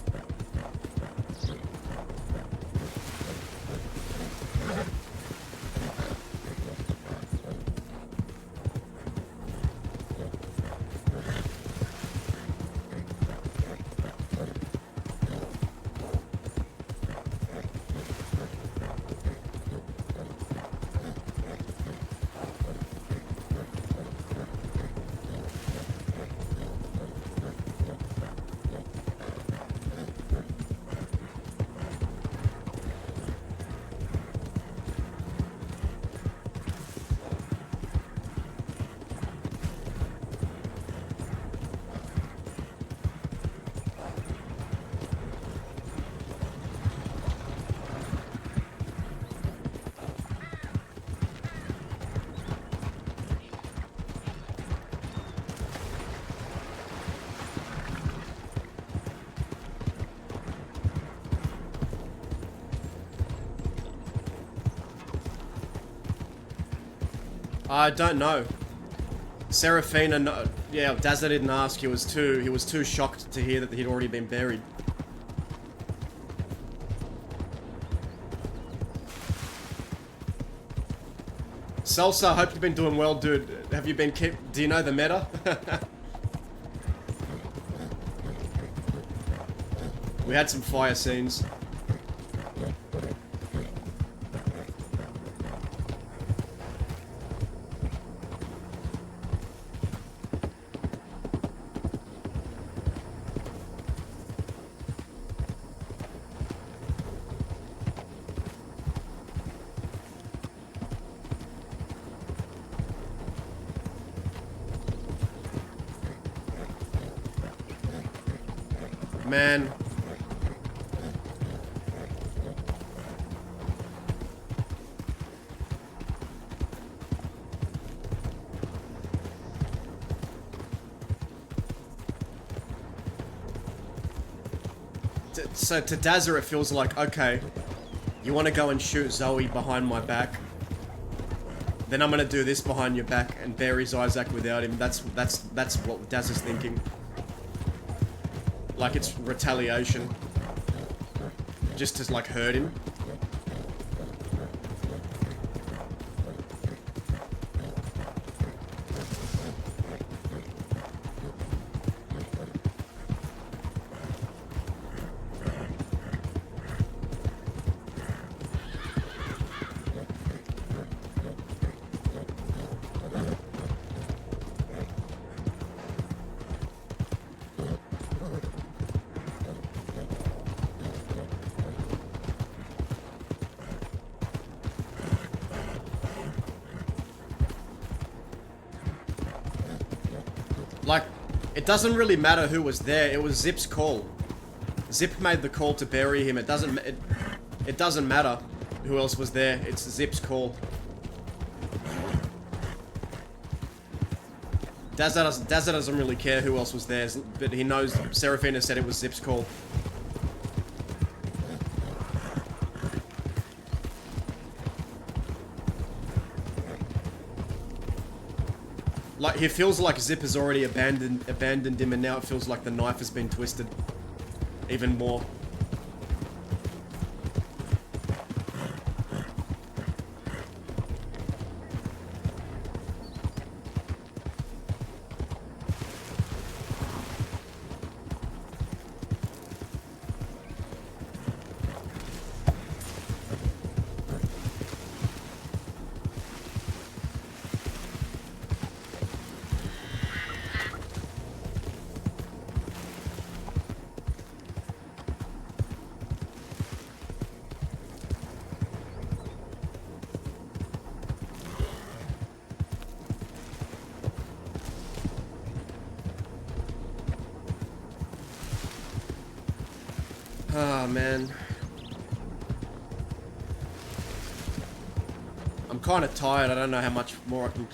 I don't know. Serafina, no, yeah, Dazza didn't ask. He was too shocked to hear that he'd already been buried. Salsa, hope you've been doing well, dude. Have you been do you know the meta? We had some fire scenes. man. So to Dazza it feels like, okay, you want to go and shoot Zoe behind my back, then I'm gonna do this behind your back and buries Isaac without him. That's what Dazza's thinking. Like it's retaliation, just to like hurt him. Like, it doesn't really matter who was there. It was Zip's call. Zip made the call to bury him. It doesn't matter who else was there. It's Zip's call. Dazza doesn't really care who else was there, but he knows Seraphina said it was Zip's call. Like, he feels like Zip has already abandoned him, and now it feels like the knife has been twisted even more. Ah, man. I'm kind of tired. I don't know how much more I can...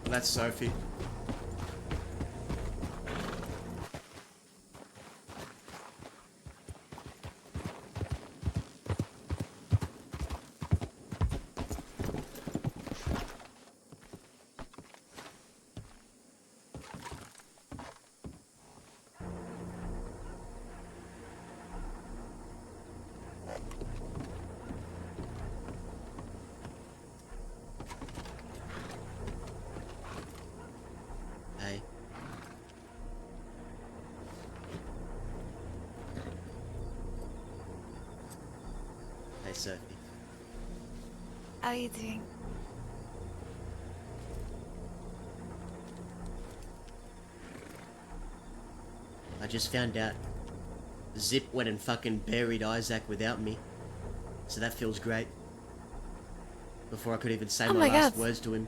That's Sophie. Hey. Hey, Sophie. How are you doing? I just found out Zip went and fucking buried Isaac without me. So that feels great. Before I could even say Oh my my last God. words to him.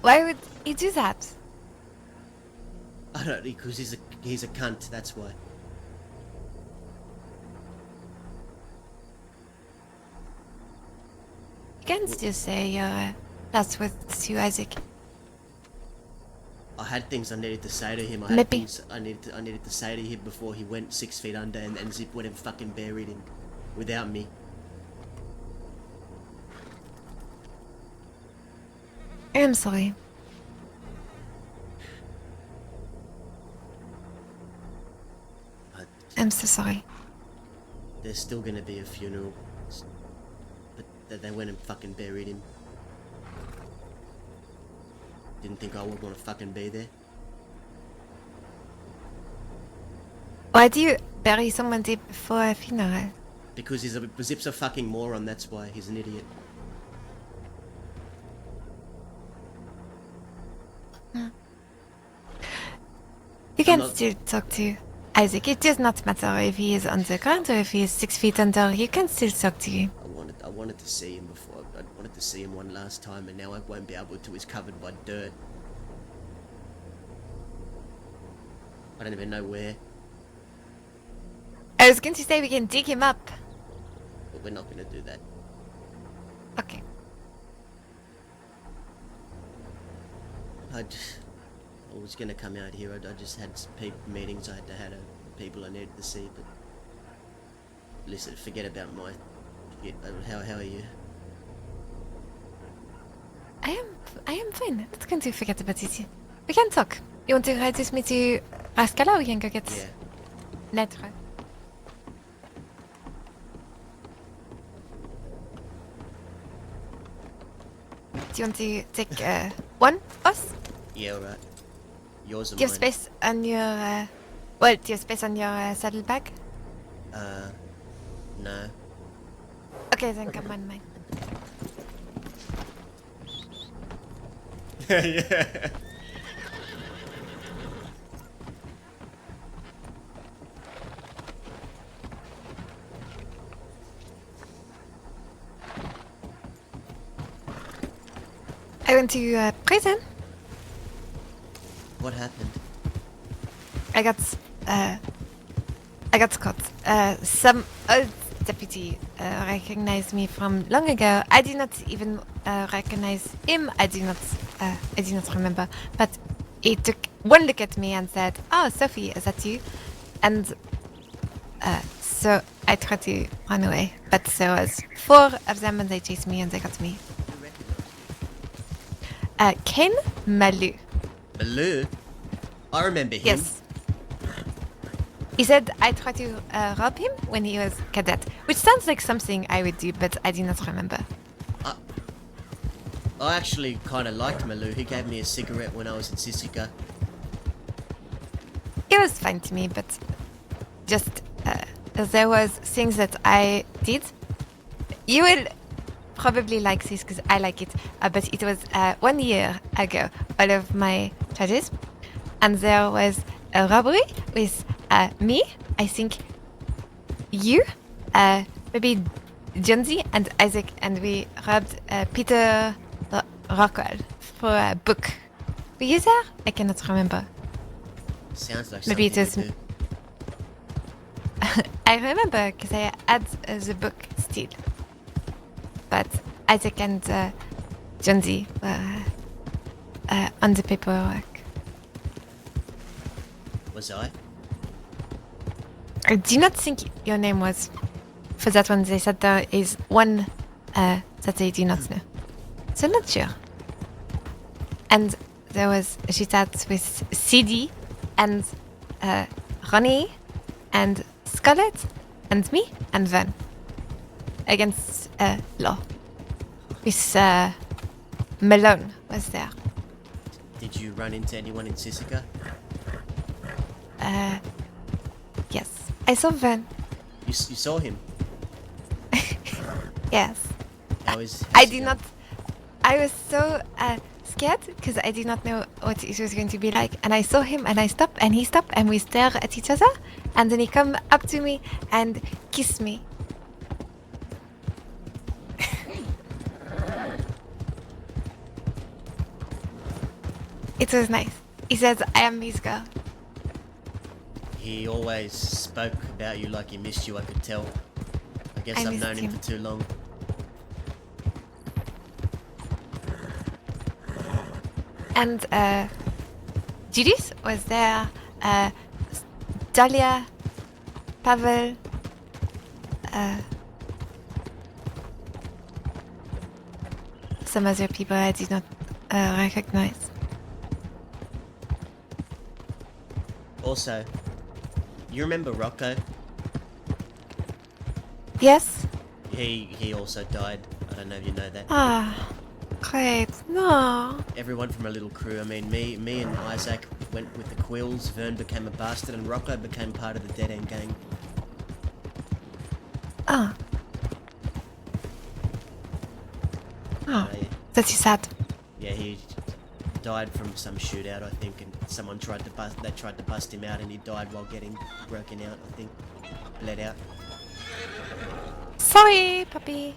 Why would you do that? I don't, because he's a cunt, that's why. You can still say that's with you, Isaac. I had things I needed to say to him. I had Maybe. things I needed to say to him before he went 6 feet under, and Zip went and fucking buried him without me. I'm sorry. But I'm so sorry. there's still gonna be a funeral. But they went and fucking buried him. Didn't think I would want to fucking be there. Why do you bury someone deep before a funeral? Because he's a Zip's a fucking moron, that's why. He's an idiot. You can not- still talk to Isaac. It does not matter if he is on the ground or if he is 6 feet under. You can still talk to you. I wanted to see him before. I wanted to see him one last time, and now I won't be able to. He's covered by dirt. I don't even know where, I was going to say we can dig him up. but we're not going to do that. Okay. I was going to come out here. I just had some meetings. I had to have people I needed to see, but listen, forget about my. How are you? I am fine. Not going to forget about it. We can talk. You want to ride with me to Rascala or we can go get Yeah. Lettre? Do you want to take one us? Yeah, alright. Yours or Do you mine? have space on your well, do you have space on your saddlebag? No. Okay, then come on mine. Yeah. I went to prison. What happened? I got caught. Some old deputy recognized me from long ago. I did not even recognize him. I did not remember. But he took one look at me and said, "Oh, Sophie, is that you?" And so I tried to run away, but there was 4 of them, and they chased me and they got me. Who recognized Ken Malu. Baloo? I remember him. Yes. He said I tried to rob him when he was cadet, which sounds like something I would do, but I do not remember. I actually kind of liked Malou. He gave me a cigarette when I was in Sisika. It was fine to me, but just there was things that I did. You will probably like this because I like it, but it was 1 year ago, all of my charges, and there was a robbery with me, I think you, maybe Jonesy and Isaac, and we robbed Peter Rockwell for a book. Were you there? I cannot remember. Sounds like Maybe something it you is- do. I remember because I had the book still. But Isaac and Jonesy were on the paperwork. Was I? I do not think your name was. For that one, they said there is one that they do not know. So not sure. And there was a shootout with CD and Ronnie and Scarlett and me and Van against Law. With Malone was there. Did you run into anyone in Sisika? Yes. I saw Van. You saw him? Yes. How is? I how's he did going? not. I was so scared because I did not know what it was going to be like. And I saw him and I stopped and he stopped and we stared at each other. And then he come up to me and kissed me. It was nice. He says, I am his girl. He always spoke about you like he missed you, I could tell. I guess I I've missed known him him. for too long. And Judith was there. Dahlia, Pavel, some other people I did not recognize. Also, you remember Rocco? Yes? He also died. I don't know if you know that. Ah, great. No. Everyone from our little crew. I mean, me and Isaac, went with the Quills, Vern became a bastard, and Rocco became part of the Dead End gang. Oh. Oh, Yeah. that's sad. Yeah, he died from some shootout, I think, and someone tried to bust him out, and he died while getting broken out, I think. Bled out. Sorry, puppy.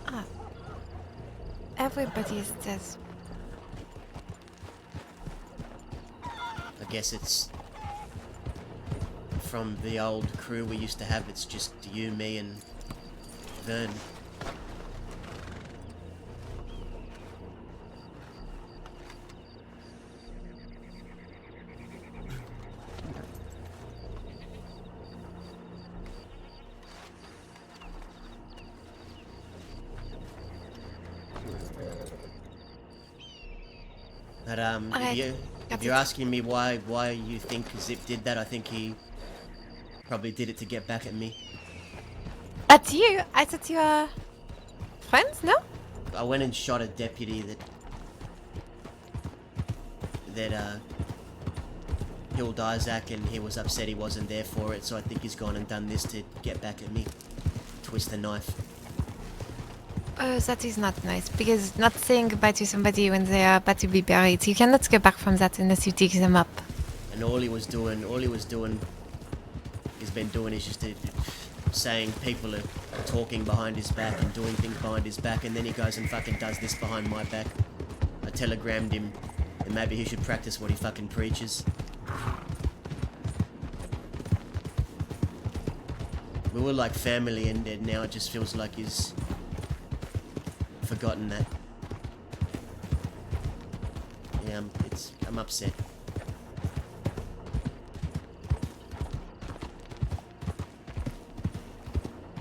Ah. Everybody is dead. I guess it's from the old crew we used to have. It's just you, me, and Vern. But Alright, if you're asking me why you think Zip did that, I think he probably did it to get back at me. That's you? I thought you were friends, no? I went and shot a deputy that killed Isaac, and he was upset he wasn't there for it, so I think he's gone and done this to get back at me. Twist the knife. Oh, that is not nice, because not saying goodbye to somebody when they are about to be buried, you cannot go back from that unless you dig them up. And all he's been doing is just saying people are talking behind his back and doing things behind his back, and then he goes and fucking does this behind my back. I telegrammed him that maybe he should practice what he fucking preaches. We were like family, and now it just feels like he's forgotten that. Yeah, I'm upset.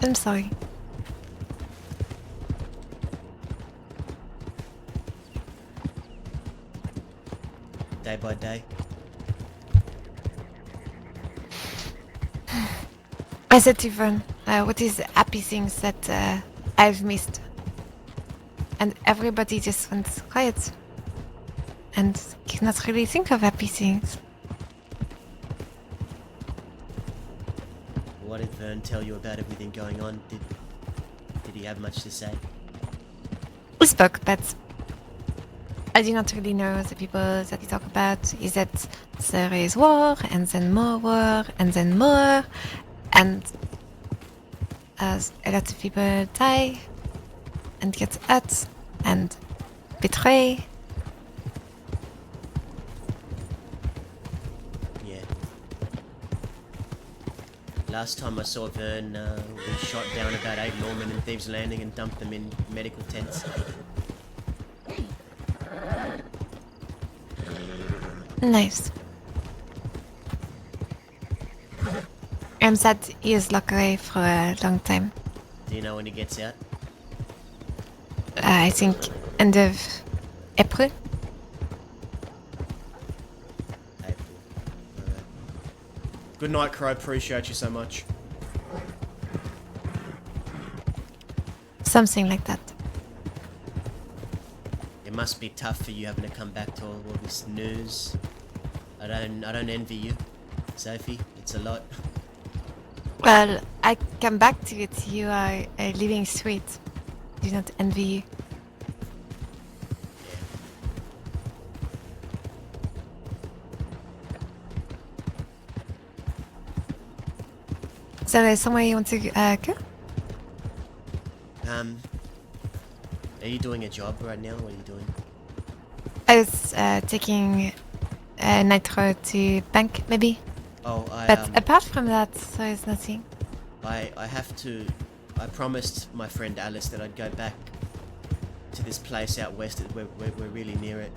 I'm sorry. Day by day. I said to Vern, what is the happy things that I've missed? And everybody just went quiet. And cannot really think of happy things. What did Vern tell you about everything going on? Did he have much to say? We spoke, but I do not really know the people that we talk about. Is that there is war, and then more war, and then more, and a lot of people die, and get hurt, and betray. Yeah. Last time I saw Vern, we shot down about 8 lawmen in Thieves Landing and dumped them in medical tents. Nice. I'm sad he is locked away for a long time. Do you know when he gets out? I think end of April. April. Alright. Good night, Crow. Appreciate you so much. Something like that. It must be tough for you having to come back to all this news. I don't envy you, Sophie. It's a lot. Well, I come back to it. You are a living sweet. Do not envy you. So there's somewhere you want to go? Are you doing a job right now? What are you doing? I was taking Nitro to bank, maybe. Oh, But apart from that, there is nothing. I have to. I promised my friend Alice that I'd go back to this place out west. We're really near it.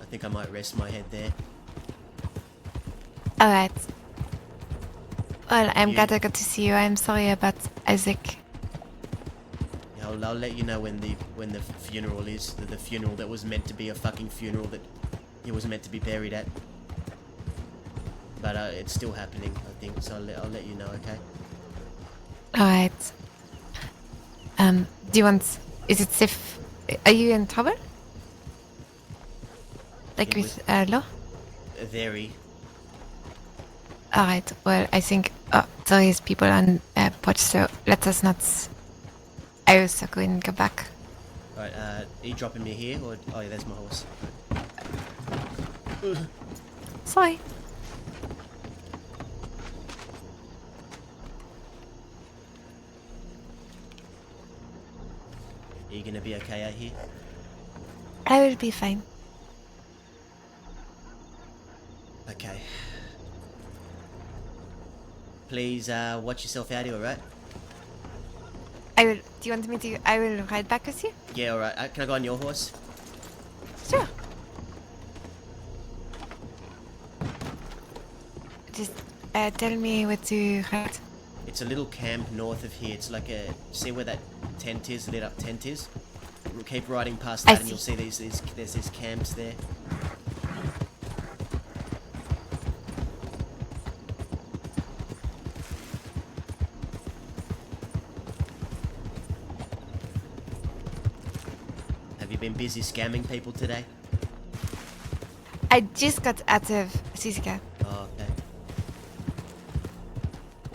I think I might rest my head there. Alright. Well, I'm You- glad I got to see you. I'm sorry about Isaac. Yeah, I'll let you know when the funeral is. The funeral that was meant to be a fucking funeral that he was meant to be buried at. But it's still happening, I think. So I'll let you know, okay? Alright. Do you want... Is it safe? Are you in trouble? Like It with law? Very. Alright, well, I think there is people on porch, so let us not. I also go and go back. Alright, are you dropping me here or? Oh yeah, there's my horse. Sorry. Are you gonna be okay out here? I will be fine. Okay. Please watch yourself out here, alright? I will. Do you want me to? I will ride back with you. Yeah, alright. Can I go on your horse? Sure. Just tell me what to ride. It's a little camp north of here. It's like a... See where that tent is, lit up tent is? We'll keep riding past I that and you'll see there's these camps there. Have you been busy scamming people today? I just got out of Siska. Oh, okay.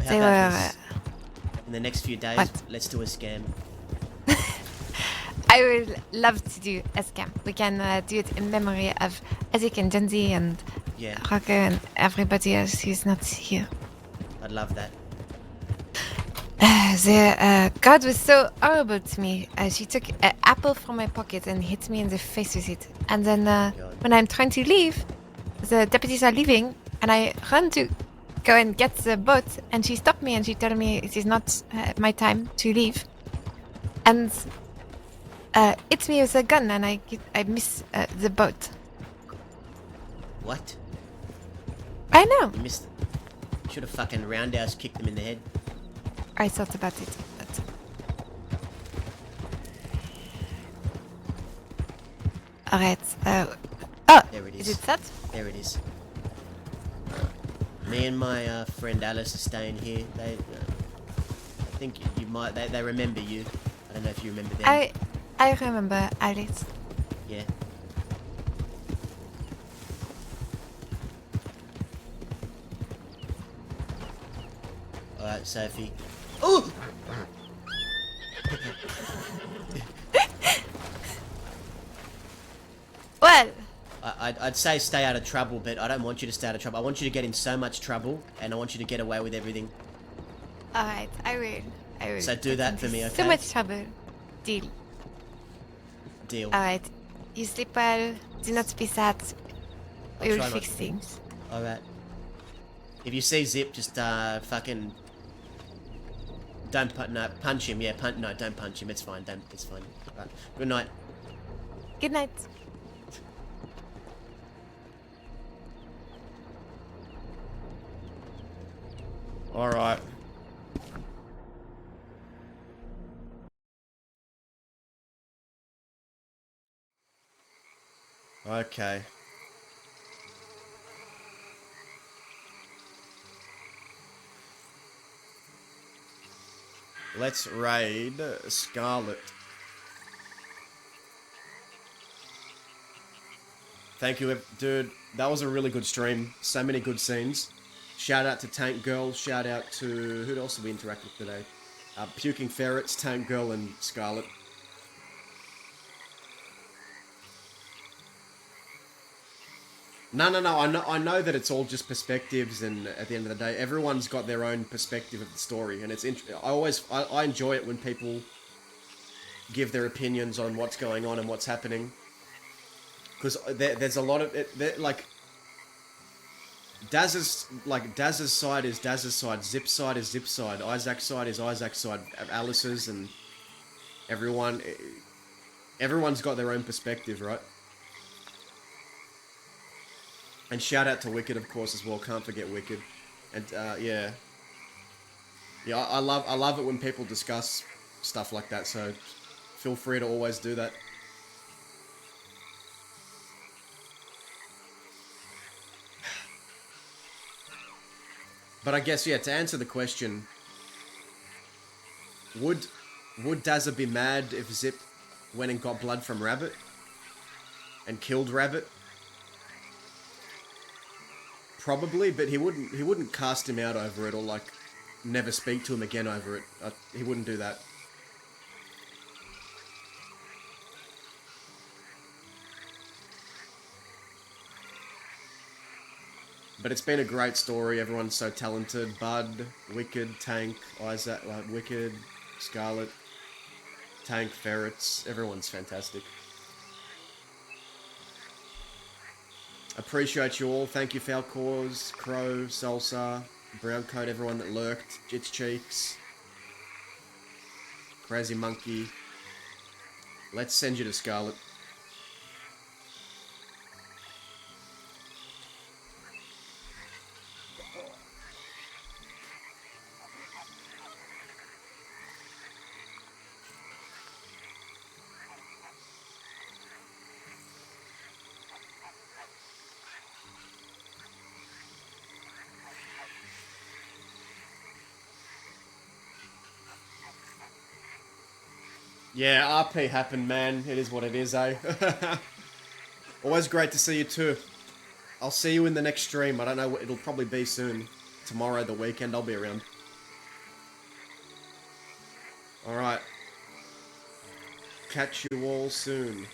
How They about were. this? In the next few days, What? let's do a scam. I would love to do a scam. We can do it in memory of Isaac and Jonesy and Yeah, Rocker and everybody else who's not here. I'd love that. The God was so horrible to me. She took an apple from my pocket and hit me in the face with it. And then when I'm trying to leave, the deputies are leaving, and I run to go and get the boat, and she stopped me and she told me it is not my time to leave. And hits me with a gun, and I miss the boat. What? I know. You missed it. Should have fucking roundhouse kicked them in the head. I thought about it, but all right. Oh, There it is is. it that? There it is. Me and my friend Alice are staying here. They, I think you might. They remember you. I don't know if you remember them. I remember Alice. Yeah. All right, Sophie. Oh! Well, I'd say stay out of trouble, but I don't want you to stay out of trouble. I want you to get in so much trouble, and I want you to get away with everything. all right. I will. I will. So do that for me, So okay? much trouble. Deal. Deal. All right. You sleep well. Do not be sad. I'll We will try not fix to. things. All right. If you see Zip, just fucking don't punch him. Yeah, no, don't punch him. It's fine. It's fine. Right. Good night. Good night. All right. Okay. Let's raid Scarlet. Thank you, dude. That was a really good stream. So many good scenes. Shout out to Tank Girl. Shout out to... Who else did we interact with today? Puking Ferrets, Tank Girl, and Scarlet. No. I know that it's all just perspectives, and at the end of the day, everyone's got their own perspective of the story, and it's I enjoy it when people give their opinions on what's going on and what's happening, because there's a lot of it. Like Daz's side is Daz's side, Zip's side is Zip's side, Isaac's side is Isaac's side, Alice's, and everyone's got their own perspective, right? And shout out to Wicked, of course, as well. Can't forget Wicked. And yeah, I love it when people discuss stuff like that. So feel free to always do that. But I guess, yeah, to answer the question, would Dazza be mad if Zip went and got blood from Rabbit and killed Rabbit Probably, but he wouldn't cast him out over it or like never speak to him again over it. He wouldn't do that. But it's been a great story. Everyone's so talented. Bud, Wicked, Tank, Isaac, Wicked, Scarlet, Tank, Ferrets. Everyone's fantastic. Appreciate you all. Thank you, Falcors, Crow, Salsa, Browncoat, everyone that lurked, Jits Cheeks, Crazy Monkey. Let's send you to Scarlet. Yeah, RP happened, man. It is what it is, eh? Always great to see you too. I'll see you in the next stream. I don't know, it'll probably be soon. Tomorrow, the weekend, I'll be around. Alright. Catch you all soon.